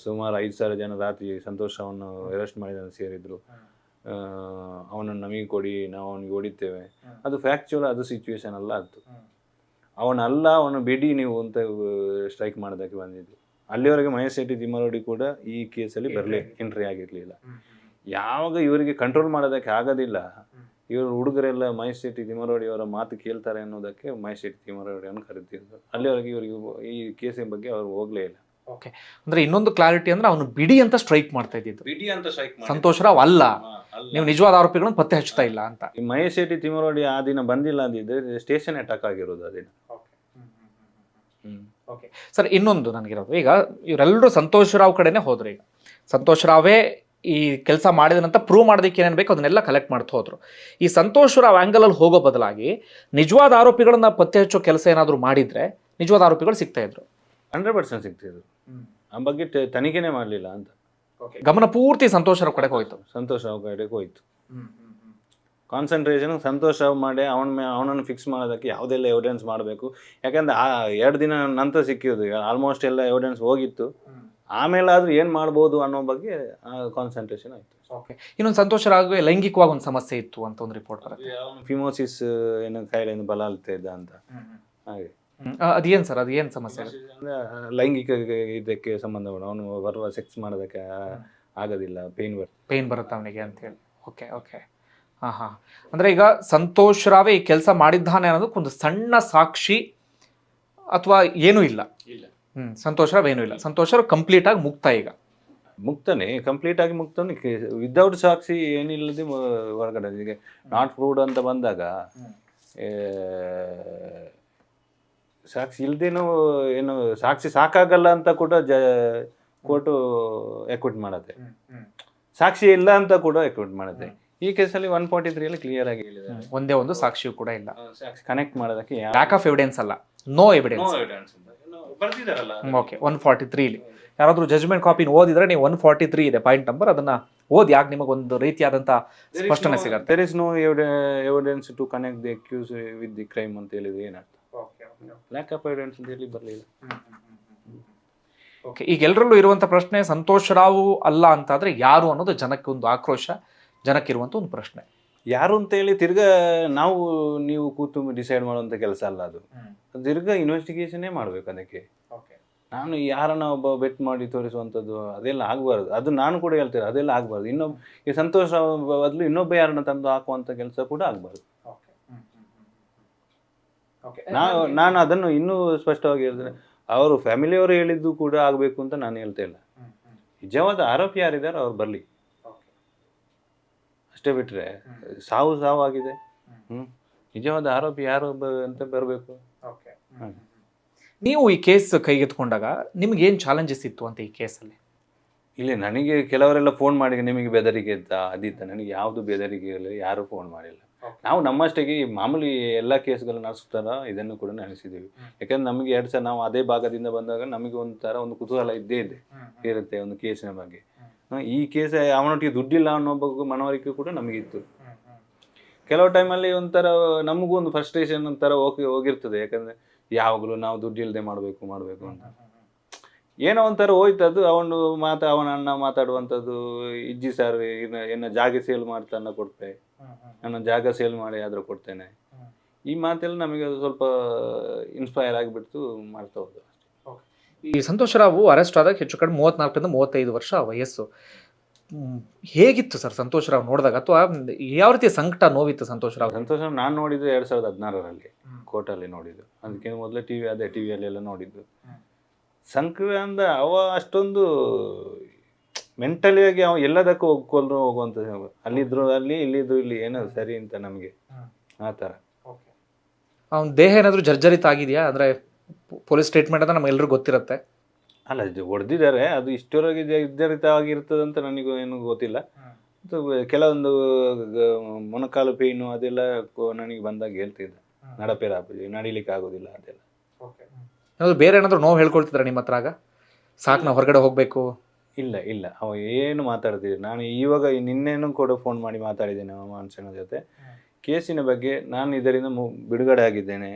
ಸುಮಾರು 5,000 ಜನ ರಾತ್ರಿ ಸಂತೋಷವನ್ನು ಅರೆಸ್ಟ್ ಮಾಡಿದ ಸೇರಿದ್ರು, ಅವನನ್ನು ನಮಗೆ ಕೊಡಿ, ನಾವು ಅವನಿಗೆ ಹೊಡಿತೇವೆ. ಅದು ಫ್ಯಾಕ್ಚುಯಲ್, ಅದು ಸಿಚುವೇಶನ್ ಅಲ್ಲ. ಅವನು ಬಿಡಿ ನೀವು ಅಂತ ಸ್ಟ್ರೈಕ್ ಮಾಡೋದಕ್ಕೆ ಬಂದಿದ್ದು. ಅಲ್ಲಿವರೆಗೆ ಮಹೇಶ್ ಶೆಟ್ಟಿ ತಿಮ್ಮರೋಡಿ ಕೂಡ ಈ ಕೇಸಲ್ಲಿ ಎಂಟ್ರಿ ಆಗಿರಲಿಲ್ಲ. ಯಾವಾಗ ಇವರಿಗೆ ಕಂಟ್ರೋಲ್ ಮಾಡೋದಕ್ಕೆ ಆಗೋದಿಲ್ಲ, ಇವರು ಹುಡುಗರೆಲ್ಲ ಮಹೇಶ್ ಶೆಟ್ಟಿ ತಿಮ್ಮರೋಡಿ ಅವರ ಮಾತು ಕೇಳ್ತಾರೆ ಅನ್ನೋದಕ್ಕೆ ಮಹೇಶ್ ಶೆಟ್ಟಿ ತಿಮ್ಮರೋಡಿಯನ್ನು ಕರೆದಿದ್ರು. ಅಲ್ಲಿವರೆಗೆ ಇವರಿಗೆ ಈ ಕೇಸಿನ ಬಗ್ಗೆ ಅವರು ಹೋಗಲೇ ಇಲ್ಲ. ಓಕೆ, ಅಂದ್ರೆ ಇನ್ನೊಂದು ಕ್ಲಾರಿಟಿ ಅಂದ್ರೆ ಅವನು ಬಿಡಿ ಅಂತ ಸ್ಟ್ರೈಕ್ ಮಾಡ್ತಾ ಇದ್ದಿದ್ದು, ಬಿಡಿ ಅಂತ ಸ್ಟ್ರೈಕ್ ಸಂತೋಷ್ ರಾವ್ ಅಲ್ಲ, ನೀವು ನಿಜವಾದ ಆರೋಪಿಗಳನ್ನು ಪತ್ತೆ ಹಚ್ಚುತ್ತಾ ಇಲ್ಲ ಅಂತ. ಈ ಮಹೇಶ್ ಶೆಟ್ಟಿ ತಿಮ್ಮರೋಡಿ ಆ ದಿನ ಬಂದಿಲ್ಲ ಅಂದಿದ್ರೆ ಸ್ಟೇಷನ್ ಅಟ್ಯಾಕ್ ಆಗಿರೋದು ಆ ದಿನ. ಓಕೆ ಸರ್, ಇನ್ನೊಂದು ನನಗಿರೋದು, ಈಗ ಇವರೆಲ್ಲರೂ ಸಂತೋಷ್ ರಾವ್ ಕಡೆನೇ ಹೋದ್ರು. ಈಗ ಸಂತೋಷ್ ರಾವೇ ಈ ಕೆಲಸ ಮಾಡಿದಂತ ಪ್ರೂವ್ ಮಾಡೋದಕ್ಕೆ ಏನೇನು ಬೇಕು ಅದನ್ನೆಲ್ಲ ಕಲೆಕ್ಟ್ ಮಾಡ್ತಾ ಹೋದ್ರು. ಈ ಸಂತೋಷ್ ರಾವ್ ಆ್ಯಂಗಲಲ್ಲಿ ಹೋಗೋ ಬದಲಾಗಿ ನಿಜವಾದ ಆರೋಪಿಗಳನ್ನ ಪತ್ತೆ ಹಚ್ಚೋ ಕೆಲಸ ಏನಾದರೂ ಮಾಡಿದ್ರೆ ನಿಜವಾದ ಆರೋಪಿಗಳು ಸಿಗ್ತಾ ಇದ್ರು, 100% ಸಿಗ್ತಿದ್ರು. ಆ ಬಗ್ಗೆ ತನಿಖೆನೇ ಮಾಡಲಿಲ್ಲ ಅಂತ ಗಮನ ಪೂರ್ತಿ ಸಂತೋಷ್ ರಾವ್ ಕಡೆಗೆ ಹೋಯ್ತು. ಸಂತೋಷ್ ರಾವ್ ಕಡೆಗೆ ಹೋಯ್ತು ಕಾನ್ಸಂಟ್ರೇಷನ್. ಸಂತೋಷ್ ರಾವ್ ಮಾಡಿ ಅವನನ್ನು ಫಿಕ್ಸ್ ಮಾಡೋದಕ್ಕೆ ಯಾವುದೆಲ್ಲ ಎವಿಡೆನ್ಸ್ ಮಾಡಬೇಕು, ಯಾಕಂದ್ರೆ 2 ದಿನ ನಂತರ ಸಿಕ್ಕಿರೋದು, ಆಲ್ಮೋಸ್ಟ್ ಎಲ್ಲ ಎವಿಡೆನ್ಸ್ ಹೋಗಿತ್ತು. ಆಮೇಲೆ ಆದ್ರೂ ಏನು ಮಾಡ್ಬೋದು ಅನ್ನೋ ಬಗ್ಗೆ ಕಾನ್ಸಂಟ್ರೇಷನ್ ಆಯ್ತು. ಓಕೆ, ಇನ್ನೊಂದು ಸಂತೋಷ್ ರಾವ್ಗೆ ಲೈಂಗಿಕವಾಗಿ ಒಂದು ಸಮಸ್ಯೆ ಇತ್ತು ಅಂತ ಒಂದು ರಿಪೋರ್ಟ್ ಬರುತ್ತೆ. ಫಿಮೋಸಿಸ್ ಏನೋ ಕಾಯಿಲೆಯಿಂದ ಬಲಾಲ್ತಾ ಇದ್ದ ಅಂತ. ಹಾಗೆ ಅದೇನು ಸರ್, ಅದು ಏನು ಸಮಸ್ಯೆ? ಅಂದರೆ ಲೈಂಗಿಕ ಇದಕ್ಕೆ ಸಂಬಂಧಪಟ್ಟ ಅವನು ಬರುವ ಸೆಕ್ಸ್ ಮಾಡೋದಕ್ಕೆ ಆಗೋದಿಲ್ಲ, ಪೇನ್ ಬರುತ್ತೆ ಅವನಿಗೆ ಅಂತ ಹೇಳಿ. ಓಕೆ ಓಕೆ, ಹಾಂ. ಅಂದರೆ ಈಗ ಸಂತೋಷ್ ರಾವೇ ಈ ಕೆಲಸ ಮಾಡಿದ್ದಾನೆ ಅನ್ನೋದಕ್ಕೆ ಒಂದು ಸಣ್ಣ ಸಾಕ್ಷಿ ಅಥವಾ ಏನೂ ಇಲ್ಲ. ಸಂತೋಷ್ ರಾವ್ ಏನೂ ಇಲ್ಲ, ಸಂತೋಷ್ ರಾವ್ ಕಂಪ್ಲೀಟ್ ಆಗಿ ಮುಕ್ತ. ಈಗ ಮುಕ್ತನೇ, ಕಂಪ್ಲೀಟ್ ಆಗಿ ಮುಕ್ತನೇ, ವಿದೌಟ್ ಸಾಕ್ಷಿ ಏನಿಲ್ಲದೆ ಹೊರಗಡೆ. ಈಗ ನಾಟ್ ಪ್ರೂವ್ಡ್ ಅಂತ ಬಂದಾಗ ಸಾಕ್ಷಿ ಇಲ್ದೇನೋ ಏನು ಸಾಕ್ಷಿ ಸಾಕಾಗಲ್ಲ ಅಂತ ಕೂಡ ಕೋರ್ಟು ಎಕ್ವಿಟ್ ಮಾಡುತ್ತೆ, ಸಾಕ್ಷಿ ಇಲ್ಲ ಅಂತ ಕೂಡ ಎಕ್ವಿಟ್ ಮಾಡುತ್ತೆ. ಈ ಕೇಸಲ್ಲಿ 143 ಕ್ಲಿಯರ್ ಆಗಿ ಹೇಳಿದೆ, ಒಂದೇ ಒಂದು ಸಾಕ್ಷಿಯೂ ಕೂಡ ಇಲ್ಲ. ಕನೆಕ್ಟ್ ಮಾಡೋದಕ್ಕೆ ಲ್ಯಾಕ್ ಆಫ್ ಎವಿಡೆನ್ಸ್ ಅಲ್ಲ, ನೋ ಎವಿಡೆನ್ಸ್. ಓಕೆ, 143 ಯಾರಾದರೂ ಜಜ್ಮೆಂಟ್ ಕಾಪಿನ ಓದಿದ್ರೆ ನೀವು 143 ಇದೆ ಪಾಯಿಂಟ್ ನಂಬರ್, ಅದನ್ನ ಓದಿ ಆಗ ನಿಮಗೊಂದು ರೀತಿಯಾದಂಥ ಸ್ಪಷ್ಟನೆ ಸಿಗುತ್ತೆ. There is no evidence to connect the accuse with the crime ಅಂತ ಹೇಳಿದ್ರೆ ಏನರ್ಥ? ಲ್ಯಾಕ್ ಆಫ್ ಎವಿಡೆನ್ಸ್ ಅಂತ ಹೇಳಿ ಬರಲಿಲ್ಲ. ಓಕೆ, ಈಗ ಎಲ್ಲರಲ್ಲೂ ಇರುವಂಥ ಪ್ರಶ್ನೆ ಸಂತೋಷ್ ರಾವ್ ಅಲ್ಲ ಅಂತಾದರೆ ಯಾರು ಅನ್ನೋದು ಜನಕ್ಕೆ ಒಂದು ಆಕ್ರೋಶ. ಜನಕ್ಕಿರುವಂಥ ಒಂದು ಪ್ರಶ್ನೆ. ಯಾರು ಅಂತ ಹೇಳಿ ತಿರ್ಗಾ ನೀವು ಕೂತು ಡಿಸೈಡ್ ಮಾಡುವಂಥ ಕೆಲಸ ಅಲ್ಲ ಅದು. ತಿರ್ಗಾ ಇನ್ವೆಸ್ಟಿಗೇಷನ್ನೇ ಮಾಡಬೇಕು ಅದಕ್ಕೆ. ನಾನು ಯಾರನ್ನ ಒಬ್ಬ ಬೆಟ್ ಮಾಡಿ ತೋರಿಸುವಂಥದ್ದು ಅದೆಲ್ಲ ಆಗಬಾರ್ದು. ಅದು ನಾನು ಕೂಡ ಹೇಳ್ತೇನೆ, ಅದೆಲ್ಲ ಆಗಬಾರ್ದು. ಈ ಸಂತೋಷ ಬದಲು ಇನ್ನೊಬ್ಬ ಯಾರನ್ನ ತಂದು ಹಾಕುವಂಥ ಕೆಲಸ ಕೂಡ ಆಗಬಾರ್ದು. ನಾನು ಅದನ್ನು ಇನ್ನೂ ಸ್ಪಷ್ಟವಾಗಿ ಹೇಳ್ತೇನೆ, ಅವರು ಫ್ಯಾಮಿಲಿಯವರು ಹೇಳಿದ್ದು ಕೂಡ ಆಗಬೇಕು ಅಂತ ನಾನು ಹೇಳ್ತಾ ಇಲ್ಲ. ನಿಜವಾದ ಆರೋಪಿ ಯಾರಿದ್ದಾರೆ ಅವ್ರು ಬರಲಿ ಅಷ್ಟೇ, ಬಿಟ್ಟರೆ ಸಾವು ಆಗಿದೆ. ನಿಜವಾದ ಆರೋಪಿ ಯಾರು ಅಂತ ಬರಬೇಕು. ನೀವು ಈ ಕೇಸ್ ಕೈಗೆತ್ಕೊಂಡಾಗ ನಿಮ್ಗೆ ಏನು ಚಾಲೆಂಜಸ್ ಇತ್ತು ಅಂತ ಈ ಕೇಸಲ್ಲಿ? ಇಲ್ಲ, ನನಗೆ ಕೆಲವರೆಲ್ಲ ಫೋನ್ ಮಾಡಿ ನಿಮಗೆ ಬೆದರಿಕೆ ಇತ್ತಾ ಅದಿತ್ತ. ನನಗೆ ಯಾವುದು ಬೆದರಿಕೆ ಇಲ್ಲ, ಯಾರು ಫೋನ್ ಮಾಡಿಲ್ಲ. ನಾವು ನಮ್ಮಷ್ಟಿಗೆ ಮಾಮೂಲಿ ಎಲ್ಲ ಕೇಸ್ಗಳನ್ನ ನಡೆಸ್ತಾರ ಇದನ್ನು ಕೂಡ ನಡೆಸಿದ್ದೀವಿ. ಯಾಕಂದ್ರೆ ನಮಗೆ 2 ಸಲ ನಾವು ಅದೇ ಭಾಗದಿಂದ ಬಂದಾಗ ನಮಗೆ ಒಂದು ಕುತೂಹಲ ಇದ್ದೇ ಇರುತ್ತೆ ಒಂದು ಕೇಸಿನ ಬಗ್ಗೆ. ಈ ಕೇಸ್ ಅವನೊಟ್ಟಿಗೆ ದುಡ್ಡಿಲ್ಲ ಅನ್ನೋ ಬಗ್ಗೆ ಮನವರಿಕೆ ಕೂಡ ನಮಗಿತ್ತು. ಕೆಲವು ಟೈಮಲ್ಲಿ ಒಂಥರ ನಮಗೂ ಒಂದು ಫ್ರಸ್ಟ್ರೇಷನ್ ಒಂಥರ ಹೋಗಿರ್ತದೆ. ಯಾಕಂದ್ರೆ ಯಾವಾಗಲೂ ನಾವು ದುಡ್ಡು ಇಲ್ಲದೆ ಮಾಡಬೇಕು ಅಂತ ಏನೋ ಒಂಥರ ಹೋಯ್ತು. ಅದು ಅವನ ಅಣ್ಣ ಮಾತಾಡುವಂಥದ್ದು, ಇಜ್ಜಿ ಸರ್ ಎನ್ನ ಜಾಗ ಸೇಲ್ ಮಾಡ್ತಾನ ಕೊಡ್ತೆ, ನನ್ನ ಜಾಗ ಸೇಲ್ ಮಾಡಿ ಆದರೂ ಕೊಡ್ತೇನೆ, ಈ ಮಾತೆಲ್ಲ ನಮಗೆ ಸ್ವಲ್ಪ ಇನ್ಸ್ಪೈರ್ ಆಗಿಬಿಟ್ಟು ಮಾಡ್ತಾ ಹೋದ್ರು. ಈ ಸಂತೋಷ್ ರಾವ್ ಅರೆಸ್ಟ್ ಆದಾಗ ಹೆಚ್ಚು ಕಡಿಮೆ 34ರಿಂದ 35 ವರ್ಷ ವಯಸ್ಸು. ಹೇಗಿತ್ತು ಸರ್ ಸಂತೋಷ್ ರಾವ್ ನೋಡಿದಾಗ, ಅಥವಾ ಯಾವ ರೀತಿಯ ಸಂಕಟ ನೋವಿತ್ತು ಸಂತೋಷ್ ರಾವ್? ನಾನು ನೋಡಿದ್ದು 2016ರಲ್ಲಿ ಕೋರ್ಟಲ್ಲಿ ನೋಡಿದ್ದು. ಅದಕ್ಕಿಂತ ಮೊದಲೇ ಟಿವಿಯಲ್ಲೆಲ್ಲ ನೋಡಿದ್ದು. ಸಂಕಟ ಅಂದ್ರೆ ಅವ ಅಷ್ಟೊಂದು ಮೆಂಟಲಿಯಾಗಿ ಅವ ಎಲ್ಲದಕ್ಕೂ ಹೋಗುವಂತ, ಅಲ್ಲಿದ್ರು ಅಲ್ಲಿ, ಇಲ್ಲಿದ್ರು ಇಲ್ಲಿ, ಏನೋ ಸರಿ ಅಂತ ನಮಗೆ ಆ ಥರ. ಅವನ ದೇಹ ಏನಾದರೂ ಜರ್ಜರಿತ ಆಗಿದೆಯಾ? ಅಂದರೆ ಪೊಲೀಸ್ ಸ್ಟೇಟ್ಮೆಂಟ್ ಅಂತ ನಮ್ಗೆಲ್ಲರಿಗೂ ಗೊತ್ತಿರುತ್ತೆ. ಅಲ್ಲ, ಹೊಡೆದಿದ್ದಾರೆ, ಅದು ಇಷ್ಟರವರೆಗೆ ಜರ್ಜರಿತ ಆಗಿರ್ತದಂತ ನನಗೂ ಏನು ಗೊತ್ತಿಲ್ಲ. ಕೆಲವೊಂದು ಮೊಣಕಾಲು ಪೇಯ್ನು ಅದೆಲ್ಲ ನನಗೆ ಬಂದಾಗ ಹೇಳ್ತಿದ್ದೆ, ನಡಿಲಿಕ್ಕೆ ಆಗೋದಿಲ್ಲ ಅದೆಲ್ಲ. ಬೇರೆ ಏನಾದರೂ ನೋವು ಹೇಳ್ಕೊಳ್ತಿದ್ರ ನಿಮ್ಮ ಹತ್ರ? ಆಗ ಸಾಕು ನಾವು ಹೊರಗಡೆ ಹೋಗಬೇಕು? ಇಲ್ಲ ಅವ ಏನು ಮಾತಾಡ್ತಿದ್ದೆ. ನಾನು ಇವಾಗ ನಿನ್ನೇನು ಕೂಡ ಫೋನ್ ಮಾಡಿ ಮಾತಾಡಿದ್ದೇನೆ ಅವ ಮನುಷ್ಯನ ಜೊತೆ ಕೇಸಿನ ಬಗ್ಗೆ. ನಾನು ಇದರಿಂದ ಬಿಡುಗಡೆ ಆಗಿದ್ದೇನೆ.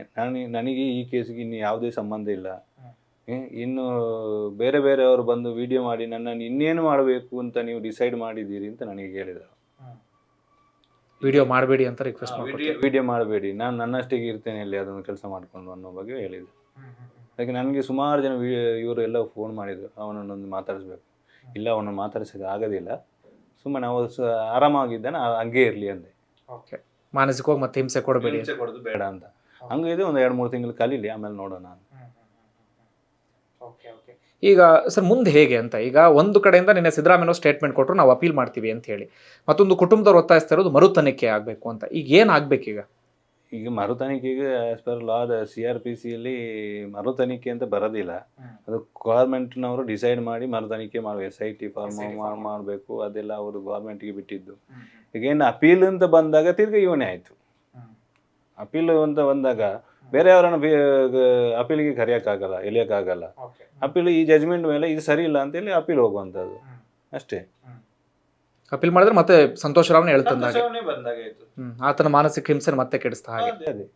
ನನಗೆ ಈ ಕೇಸಿಗೆ ಇನ್ನು ಯಾವುದೇ ಸಂಬಂಧ ಇಲ್ಲ. ಇನ್ನು ಬೇರೆಯವರು ಬಂದು ವಿಡಿಯೋ ಮಾಡಿ ನನ್ನನ್ನು ಇನ್ನೇನು ಮಾಡಬೇಕು ಅಂತ ನೀವು ಡಿಸೈಡ್ ಮಾಡಿದ್ದೀರಿ ಅಂತ ನನಗೆ ಹೇಳಿದರು. ವಿಡಿಯೋ ಮಾಡಬೇಡಿ ಅಂತ ರಿಕ್ವೆಸ್ಟ್ ಮಾಡಿ, ವಿಡಿಯೋ ಮಾಡಬೇಡಿ, ನಾನು ನನ್ನಷ್ಟಿಗೆ ಇರ್ತೇನೆ ಇಲ್ಲಿ ಅದೊಂದು ಕೆಲಸ ಮಾಡಿಕೊಂಡು ಅನ್ನೋ ಬಗ್ಗೆ ಹೇಳಿದರು. ಅದಕ್ಕೆ ನನಗೆ ಸುಮಾರು ಜನ ಇವರು ಎಲ್ಲ ಫೋನ್ ಮಾಡಿದರು, ಅವನನ್ನೊಂದು ಮಾತಾಡಿಸ್ಬೇಕು. ಇಲ್ಲ, ಅವನನ್ನು ಮಾತಾಡಿಸೋಕೆ ಆಗೋದಿಲ್ಲ, ಸುಮ್ಮನೆ ನಾವು ಆರಾಮಾಗಿದ್ದಾನೆ ಹಂಗೆ ಇರಲಿ ಅಂದೆ. ಓಕೆ, ಮಾನಸಿಕವಾಗಿ ಮತ್ತೆ ಹಿಂಸೆ ಕೊಡಬೇಡಿ, ಕೊಡೋದು ಬೇಡ ಅಂತ. ಹಂಗಿದೆ ಒಂದು 2-3 ತಿಂಗಳು ಕಲೀಲಿ, ಆಮೇಲೆ ನೋಡೋಣ. ಈಗ ಸರ್ ಮುಂದೆ ಹೇಗೆ ಅಂತ? ಈಗ ಒಂದು ಕಡೆಯಿಂದ ನಿನ್ನೆ ಸಿದ್ದರಾಮಯ್ಯ ಸ್ಟೇಟ್ಮೆಂಟ್ ಕೊಟ್ಟರು, ನಾವು ಅಪೀಲ್ ಮಾಡ್ತೀವಿ ಅಂತ ಹೇಳಿ. ಮತ್ತೊಂದು ಕುಟುಂಬದವ್ರು ಒತ್ತಾಯಿಸ್ತಾ ಇರೋದು ಮರು ತನಿಖೆ ಆಗಬೇಕು ಅಂತ. ಈಗ ಏನು ಆಗ್ಬೇಕೀಗ? ಈಗ ಮರು ತನಿಖೆಗೆ ಆಸ್ ಪರ್ ಲಾದ CRPCಯಲ್ಲಿ ಮರು ತನಿಖೆ ಅಂತ ಬರೋದಿಲ್ಲ. ಅದು ಗೌರ್ಮೆಂಟ್ನವರು ಡಿಸೈಡ್ ಮಾಡಿ ಮರು ತನಿಖೆ ಮಾಡಬೇಕು, SIT ಫಾರ್ಮ್ ಮಾಡಬೇಕು, ಅದೆಲ್ಲ ಅವರು ಗೌರ್ಮೆಂಟ್ಗೆ ಬಿಟ್ಟಿದ್ದು. ಈಗ ಏನು ಅಪೀಲ್ ಅಂತ ಬಂದಾಗ ತಿರ್ಗಿ ಇವನೇ ಆಯಿತು. ಅಪೀಲ್ ಅಂತ ಬಂದಾಗ ಬೇರೆಯವರನ್ನು ಅಪೀಲಿಗೆ ಕರೆಯೋಕ್ಕಾಗಲ್ಲ, ಎಳೆಯೋಕ್ಕಾಗಲ್ಲ. ಅಪೀಲ್ ಈ ಜಜ್ಮೆಂಟ್ ಮೇಲೆ ಇದು ಸರಿ ಇಲ್ಲ ಅಂತೇಳಿ ಅಪೀಲ್ ಹೋಗುವಂಥದ್ದು ಅಷ್ಟೇ. ಅಪೀಲ್ ಮಾಡಿದ್ರೆ ಮತ್ತೆ ಸಂತೋಷ್ ರಾವ್ನೇ ಹೇಳ್ತಂದಾಗ ಬಂದಾಗಾಯ್ತು, ಆತನ ಮಾನಸಿಕ ಹಿಂಸೆ ಮತ್ತೆ ಕೆಡಿಸ್ತಾ ಹಾಗೆ. ಅದೇ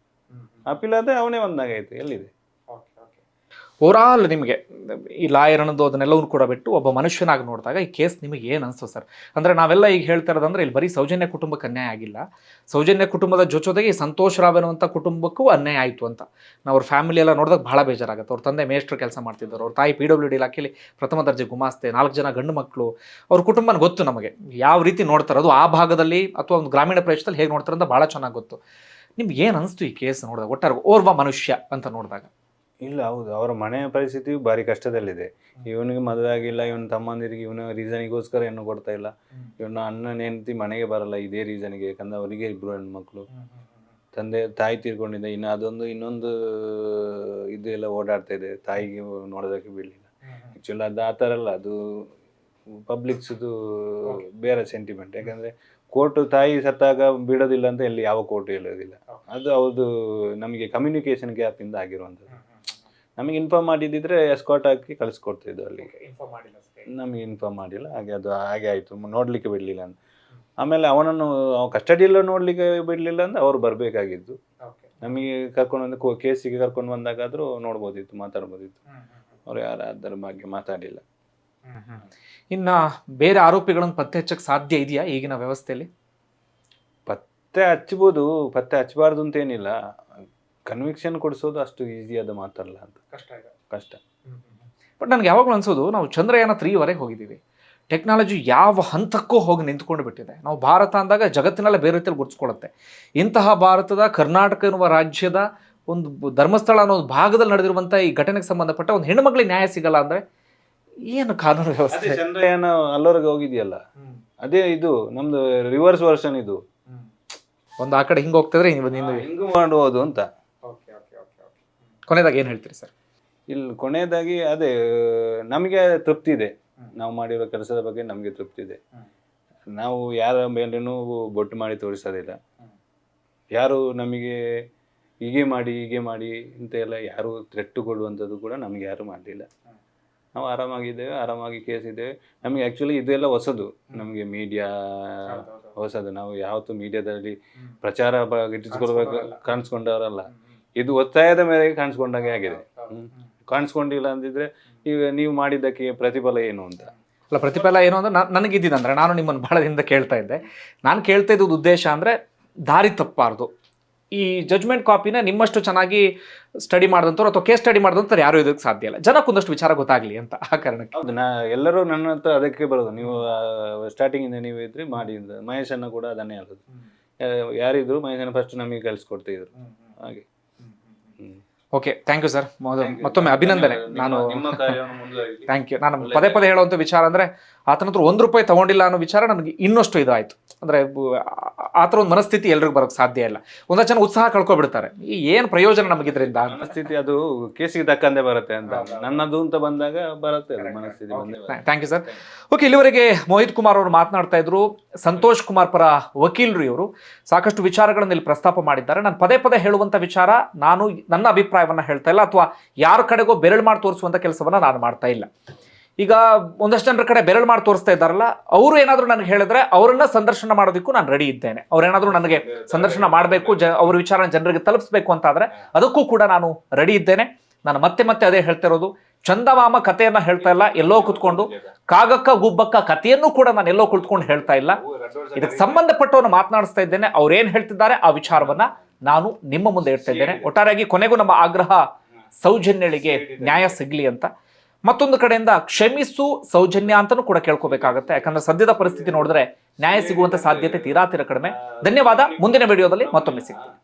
ಅಪೀಲ್ ಆದ್ರೆ ಅವನೇ ಬಂದಾಗಾಯ್ತು. ಎಲ್ಲಿದೆ ಓವರಾಲ್ ನಿಮಗೆ ಈ ಲಾಯರ್ ಅನ್ನೋದು ಅದನ್ನೆಲ್ಲವೂ ಕೂಡ ಬಿಟ್ಟು ಒಬ್ಬ ಮನುಷ್ಯನಾಗಿ ನೋಡಿದಾಗ ಈ ಕೇಸ್ ನಿಮಗೆ ಏನು ಅನಿಸ್ತು ಸರ್? ಅಂದರೆ ನಾವೆಲ್ಲ ಈಗ ಹೇಳ್ತಾ ಇರೋದಂದ್ರೆ ಇಲ್ಲಿ ಬರೀ ಸೌಜನ್ಯ ಕುಟುಂಬಕ್ಕೆ ಅನ್ಯಾಯ ಆಗಿಲ್ಲ, ಸೌಜನ್ಯ ಕುಟುಂಬದ ಜೊತೆಗೆ ಈ ಸಂತೋಷ್ ರಾವ್ ಅನ್ನುವಂಥ ಕುಟುಂಬಕ್ಕೂ ಅನ್ಯಾಯ ಆಯಿತು ಅಂತ ನಾವು ಅವ್ರ ಫ್ಯಾಮಿಲಿ ಎಲ್ಲ ನೋಡಿದಾಗ ಭಾಳ ಬೇಜಾರಾಗುತ್ತೆ. ಅವ್ರ ತಂದೆ ಮೇಸ್ಟ್ರು ಕೆಲಸ ಮಾಡ್ತಿದ್ದರು, ಅವ್ರ ತಾಯಿ PWD ಇಲಾಖೆಯಲ್ಲಿ ಪ್ರಥಮ ದರ್ಜೆ ಗುಮಾಸ್ತೆ, 4 ಜನ ಗಂಡು ಮಕ್ಕಳು. ಅವ್ರ ಕುಟುಂಬನ ಗೊತ್ತು ನಮಗೆ ಯಾವ ರೀತಿ ನೋಡ್ತಾರೆ, ಅದು ಆ ಭಾಗದಲ್ಲಿ ಅಥವಾ ಒಂದು ಗ್ರಾಮೀಣ ಪ್ರದೇಶದಲ್ಲಿ ಹೇಗೆ ನೋಡ್ತಾರೆ ಅಂತ ಭಾಳ ಚೆನ್ನಾಗಿ ಗೊತ್ತು. ನಿಮ್ಗೆ ಏನು ಅನಿಸ್ತು ಈ ಕೇಸ್ ನೋಡಿದಾಗ ಒಟ್ಟಾರೆ ಓರ್ವ ಮನುಷ್ಯ ಅಂತ ನೋಡಿದಾಗ? ಇಲ್ಲ, ಹೌದು, ಅವರ ಮನೆಯ ಪರಿಸ್ಥಿತಿಯು ಭಾರಿ ಕಷ್ಟದಲ್ಲಿದೆ. ಇವನಿಗೆ ಮದುವೆ ಆಗಿಲ್ಲ, ಇವನ ತಮ್ಮಂದಿರಿಗೆ ಇವನ ರೀಸನಿಗೋಸ್ಕರ ಹೆಣ್ಣು ಕೊಡ್ತಾ ಇಲ್ಲ. ಇವನ ಅಣ್ಣನ ಹೆಂಡತಿ ಮನೆಗೆ ಬರಲ್ಲ ಇದೇ ರೀಸನ್ಗೆ. ಯಾಕಂದ್ರೆ ಅವರಿಗೆ 2 ಹೆಣ್ಮಕ್ಳು, ತಾಯಿ ತೀರ್ಕೊಂಡಿದ್ದ. ಇನ್ನು ಅದೊಂದು ಇನ್ನೊಂದು ಇದೆಲ್ಲ ಓಡಾಡ್ತಾ ಇದೆ, ತಾಯಿಗೆ ನೋಡೋದಕ್ಕೆ ಬಿಡಲಿಲ್ಲ. ಆ್ಯಕ್ಚುಲಿ ಅದು ಆ ಥರ ಅಲ್ಲ, ಅದು ಪಬ್ಲಿಕ್ಸ್ದು ಬೇರೆ ಸೆಂಟಿಮೆಂಟ್. ಯಾಕಂದರೆ ಕೋರ್ಟು ತಾಯಿ ಸತ್ತಾಗ ಬಿಡೋದಿಲ್ಲ ಅಂತ ಎಲ್ಲಿ ಯಾವ ಕೋರ್ಟು ಹೇಳೋದಿಲ್ಲ. ಅದು ಅವ್ರದ್ದು ನಮಗೆ ಕಮ್ಯುನಿಕೇಷನ್ ಗ್ಯಾಪಿಂದ ಆಗಿರುವಂಥದ್ದು. ನಮಗೆ ಇನ್ಫಾರ್ಮ್ ಮಾಡಿದ್ದಿದ್ರೆ ಎಸ್ಕಾಟ್ ಹಾಕಿ ಕಳಿಸ್ಕೊಡ್ತಿದ್ದು ಅಲ್ಲಿಗೆ. ನಮಗೆ ಇನ್ಫಾರ್ಮ್ ಮಾಡಿಲ್ಲ, ಹಾಗೆ ಆಯಿತು, ನೋಡಲಿಕ್ಕೆ ಬಿಡಲಿಲ್ಲ ಅಂತ. ಆಮೇಲೆ ಅವನನ್ನು ಕಸ್ಟಡಿಯಲ್ಲೂ ನೋಡಲಿಕ್ಕೆ ಬಿಡಲಿಲ್ಲ ಅಂತ ಅವ್ರು ಬರಬೇಕಾಗಿದ್ದು. ನಮಗೆ ಕರ್ಕೊಂಡು ಬಂದು ಕೇಸಿಗೆ ಕರ್ಕೊಂಡು ಬಂದಾಗಾದರೂ ನೋಡ್ಬೋದಿತ್ತು, ಮಾತಾಡ್ಬೋದಿತ್ತು. ಅವ್ರು ಯಾರು ಅದರ ಬಗ್ಗೆ ಮಾತಾಡಿಲ್ಲ. ಇನ್ನ ಬೇರೆ ಆರೋಪಿಗಳನ್ನು ಪತ್ತೆ ಹಚ್ಚಕ್ಕೆ ಸಾಧ್ಯ ಇದೆಯಾ ಈಗಿನ ವ್ಯವಸ್ಥೆಯಲ್ಲಿ? ಪತ್ತೆ ಹಚ್ಬೋದು, ಪತ್ತೆ ಹಚ್ಚಬಾರ್ದು ಅಂತ ಏನಿಲ್ಲ. ಕನ್ವಿಕ್ಷನ್ ಕೊಡಿಸೋದು ಅಷ್ಟು ಈಸಿ ಆದ ಮಾತಲ್ಲ ಅಂತ. ಕಷ್ಟ. ಬಟ್ ನನಗೆ ಯಾವಾಗಲೂ ಅನ್ಸೋದು, ನಾವು ಚಂದ್ರಯಾನ 3ವರೆಗೆ ಹೋಗಿದ್ದೀವಿ, ಟೆಕ್ನಾಲಜಿ ಯಾವ ಹಂತಕ್ಕೂ ಹೋಗಿ ನಿಂತ್ಕೊಂಡು ಬಿಟ್ಟಿದೆ. ನಾವು ಭಾರತ ಅಂದಾಗ ಜಗತ್ತಿನಲ್ಲೇ ಬೇರೆ ರೀತಿಯಲ್ಲಿ ಗುರುತಿಸ್ಕೊಳ್ಳುತ್ತೆ. ಇಂತಹ ಭಾರತದ ಕರ್ನಾಟಕ ಎನ್ನುವ ರಾಜ್ಯದ ಒಂದು ಧರ್ಮಸ್ಥಳ ಅನ್ನೋ ಭಾಗದಲ್ಲಿ ನಡೆದಿರುವಂಥ ಈ ಘಟನೆಗೆ ಸಂಬಂಧಪಟ್ಟ ಒಂದು ಹೆಣ್ಮಕ್ಳಿಗೆ ನ್ಯಾಯ ಸಿಗಲ್ಲ ಅಂದರೆ ಏನು ಕಾನೂನು ವ್ಯವಸ್ಥೆ? ಚಂದ್ರಯಾನ ಅಲ್ಲವರೆಗೆ ಹೋಗಿದೆಯಲ್ಲ, ಅದೇ ಇದು ನಮ್ದು ರಿವರ್ಸ್ ವರ್ಷನ್. ಇದು ಒಂದು ಆ ಕಡೆ ಹಿಂಗೆ ಹೋಗ್ತಿದ್ರೆ ಹಿಂಗೆ ಮಾಡ್ಬೋದು ಅಂತ. ಕೊನೆದಾಗ ಏನು ಹೇಳ್ತೀರಿ ಸರ್? ಇಲ್ಲಿ ಕೊನೆಯದಾಗಿ ಅದೇ ನಮಗೆ ತೃಪ್ತಿ ಇದೆ, ನಾವು ಮಾಡಿರೋ ಕೆಲಸದ ಬಗ್ಗೆ ನಮಗೆ ತೃಪ್ತಿ ಇದೆ. ನಾವು ಯಾರ ಮೇಲೇನೂ ಬೊಟ್ಟು ಮಾಡಿ ತೋರಿಸೋದಿಲ್ಲ. ಯಾರು ನಮಗೆ ಹೀಗೆ ಮಾಡಿ ಅಂತ ಎಲ್ಲ ಯಾರು ಥ್ರೆಟ್ ಕೊಡುವಂಥದ್ದು ಕೂಡ ನಮ್ಗೆ ಯಾರು ಮಾಡಲಿಲ್ಲ. ನಾವು ಆರಾಮಾಗಿದ್ದೇವೆ, ಆರಾಮಾಗಿ ಕೇಸ್ ಇದ್ದೇವೆ. ನಮಗೆ ಆ್ಯಕ್ಚುಲಿ ಇದೆಲ್ಲ ಹೊಸದು, ನಮಗೆ ಮೀಡಿಯಾ ಹೊಸದು. ನಾವು ಯಾವತ್ತೂ ಮೀಡಿಯಾದಲ್ಲಿ ಪ್ರಚಾರ ಗಿಟ್ಟಿಸ್ಕೊಳ್ಬೇಕು ಕಾಣಿಸ್ಕೊಂಡವರಲ್ಲ. ಇದು ಒತ್ತಾಯದ ಮೇರೆಗೆ ಕಾಣಿಸ್ಕೊಂಡಾಗೆ ಆಗಿದೆ. ಕಾಣಿಸ್ಕೊಂಡಿಲ್ಲ ಅಂದಿದ್ರೆ ಈಗ ನೀವು ಮಾಡಿದ್ದಕ್ಕೆ ಪ್ರತಿಫಲ ಏನು ಅಂತ. ಅಲ್ಲ, ಪ್ರತಿಫಲ ಏನು ಅಂದ್ರೆ ನನಗಿದ್ದಿದ್ದಂದ್ರೆ, ನಾನು ನಿಮ್ಮನ್ನು ಭಾಳ ದಿನದಿಂದ ಕೇಳ್ತಾ ಇದ್ದೆ. ನಾನು ಕೇಳ್ತಾ ಇದ್ದದ್ದು ಉದ್ದೇಶ ಅಂದರೆ ದಾರಿ ತಪ್ಪಬಾರ್ದು. ಈ ಜಡ್ಜ್ಮೆಂಟ್ ಕಾಪಿನ ನಿಮ್ಮಷ್ಟು ಚೆನ್ನಾಗಿ ಸ್ಟಡಿ ಮಾಡಿದಂಥವ್ರು ಅಥವಾ ಕೇಸ್ ಸ್ಟಡಿ ಮಾಡಿದಂಥವ್ರು ಯಾರು ಇದಕ್ಕೆ ಸಾಧ್ಯ ಇಲ್ಲ. ಜನಕ್ಕೊಂದಷ್ಟು ವಿಚಾರ ಗೊತ್ತಾಗಲಿ ಅಂತ ಆ ಕಾರಣಕ್ಕೆ. ಹೌದು, ಎಲ್ಲರೂ ನನ್ನ ಹತ್ರ ಅದಕ್ಕೆ ಬರೋದು. ನೀವು ಸ್ಟಾರ್ಟಿಂಗಿಂದ ನೀವು ಇದ್ರಿ ಮಾಡಿ. ಮಹೇಶನ್ನ ಕೂಡ ಅದನ್ನೇ ಹೇಳೋದು. ಯಾರಿದ್ರು ಮಹೇಶನ್ನ ಫಸ್ಟ್ ನಮಗೆ ಕಳಿಸ್ಕೊಡ್ತಿದ್ರು ಹಾಗೆ. Okay, thank you sir. ಮತ್ತೊಮ್ಮೆ ಅಭಿನಂದನೆ. ನಾನು ಥ್ಯಾಂಕ್ ಯು. ನಾನು ಪದೇ ಹೇಳುವಂಥ ವಿಚಾರ ಅಂದರೆ, ಆತನ ಹತ್ರ ₹1 ತಗೊಂಡಿಲ್ಲ ಅನ್ನೋ ವಿಚಾರ ನನಗೆ ಇನ್ನಷ್ಟು ಇದಾಯಿತು. ಅಂದರೆ ಆ ಥರ ಒಂದು ಮನಸ್ಥಿತಿ ಎಲ್ರಿಗೂ ಬರೋಕ್ಕೆ ಸಾಧ್ಯ ಇಲ್ಲ. ಒಂದಷ್ಟು ಜನ ಉತ್ಸಾಹ ಕಳ್ಕೊಬಿಡ್ತಾರೆ, ಏನು ಪ್ರಯೋಜನ ನಮಗಿದ್ರಿಂದ. ಮನಸ್ಥಿತಿ ಅದು ಕೇಸಿಗೆ ತಕ್ಕಂತೆ ಬರುತ್ತೆ ಅಂತ, ನನ್ನದು ಅಂತ ಬಂದಾಗ ಬರುತ್ತೆ ಮನಸ್ಥಿತಿ. Thank you sir. ಓಕೆ, ಇಲ್ಲಿವರೆಗೆ ಮೋಹಿತ್ ಕುಮಾರ್ ಅವರು ಮಾತನಾಡ್ತಾ ಇದ್ರು. ಸಂತೋಷ್ ಕುಮಾರ್ ಪರ ವಕೀಲರು ಇವರು ಸಾಕಷ್ಟು ವಿಚಾರಗಳನ್ನು ಇಲ್ಲಿ ಪ್ರಸ್ತಾಪ ಮಾಡಿದ್ದಾರೆ. ನಾನು ಪದೇ ಹೇಳುವಂಥ ವಿಚಾರ, ನಾನು ನನ್ನ ಅಭಿಪ್ರಾಯವನ್ನು ಹೇಳ್ತಾ ಇಲ್ಲ ಅಥವಾ ಯಾರ ಕಡೆಗೋ ಬೆರಳು ಮಾಡಿ ತೋರಿಸುವಂಥ ಕೆಲಸವನ್ನು ನಾನು ಮಾಡ್ತಾ ಇಲ್ಲ. ಈಗ ಒಂದಷ್ಟು ಜನರ ಕಡೆ ಬೆರಳು ಮಾಡಿ ತೋರಿಸ್ತಾ ಇದ್ದಾರಲ್ಲ, ಅವರು ಏನಾದರೂ ನನಗೆ ಹೇಳಿದ್ರೆ ಅವರನ್ನ ಸಂದರ್ಶನ ಮಾಡೋದಕ್ಕೂ ನಾನು ರೆಡಿ ಇದ್ದೇನೆ. ಅವ್ರೇನಾದರೂ ನನಗೆ ಸಂದರ್ಶನ ಮಾಡಬೇಕು, ಅವ್ರ ವಿಚಾರ ಜನರಿಗೆ ತಲುಪಿಸ್ಬೇಕು ಅಂತಾದರೆ ಅದಕ್ಕೂ ಕೂಡ ನಾನು ರೆಡಿ ಇದ್ದೇನೆ. ನಾನು ಮತ್ತೆ ಅದೇ ಹೇಳ್ತಾ ಇರೋದು, ಚಂದಮಾಮ ಕಥೆಯನ್ನ ಹೇಳ್ತಾ ಇಲ್ಲ ಎಲ್ಲೋ ಕುತ್ಕೊಂಡು, ಕಾಗಕ್ಕ ಗುಬ್ಬಕ್ಕ ಕಥೆಯನ್ನು ಕೂಡ ನಾನು ಎಲ್ಲೋ ಕುತ್ಕೊಂಡು ಹೇಳ್ತಾ ಇಲ್ಲ. ಇದಕ್ಕೆ ಸಂಬಂಧಪಟ್ಟವನ್ನ ಮಾತನಾಡಿಸ್ತಾ ಇದ್ದೇನೆ. ಅವ್ರೇನ್ ಹೇಳ್ತಿದ್ದಾರೆ ಆ ವಿಚಾರವನ್ನ ನಾನು ನಿಮ್ಮ ಮುಂದೆ ಇಡ್ತಾ ಇದ್ದೇನೆ. ಒಟ್ಟಾರೆಯಾಗಿ ಕೊನೆಗೂ ನಮ್ಮ ಆಗ್ರಹ ಸೌಜನ್ಯಳಿಗೆ ನ್ಯಾಯ ಸಿಗ್ಲಿ ಅಂತ. ಮತ್ತೊಂದು ಕಡೆಯಿಂದ ಕ್ಷಮಿಸು ಸೌಜನ್ಯ ಅಂತಲೂ ಕೂಡ ಕೇಳ್ಕೋಬೇಕಾಗತ್ತೆ. ಯಾಕಂದ್ರೆ ಸದ್ಯದ ಪರಿಸ್ಥಿತಿ ನೋಡಿದ್ರೆ ನ್ಯಾಯ ಸಿಗುವಂತ ಸಾಧ್ಯತೆ ತೀರಾ ಕಡಿಮೆ. ಧನ್ಯವಾದ. ಮುಂದಿನ ವಿಡಿಯೋದಲ್ಲಿ ಮತ್ತೊಮ್ಮೆ ಸಿಗ್ತೀನಿ.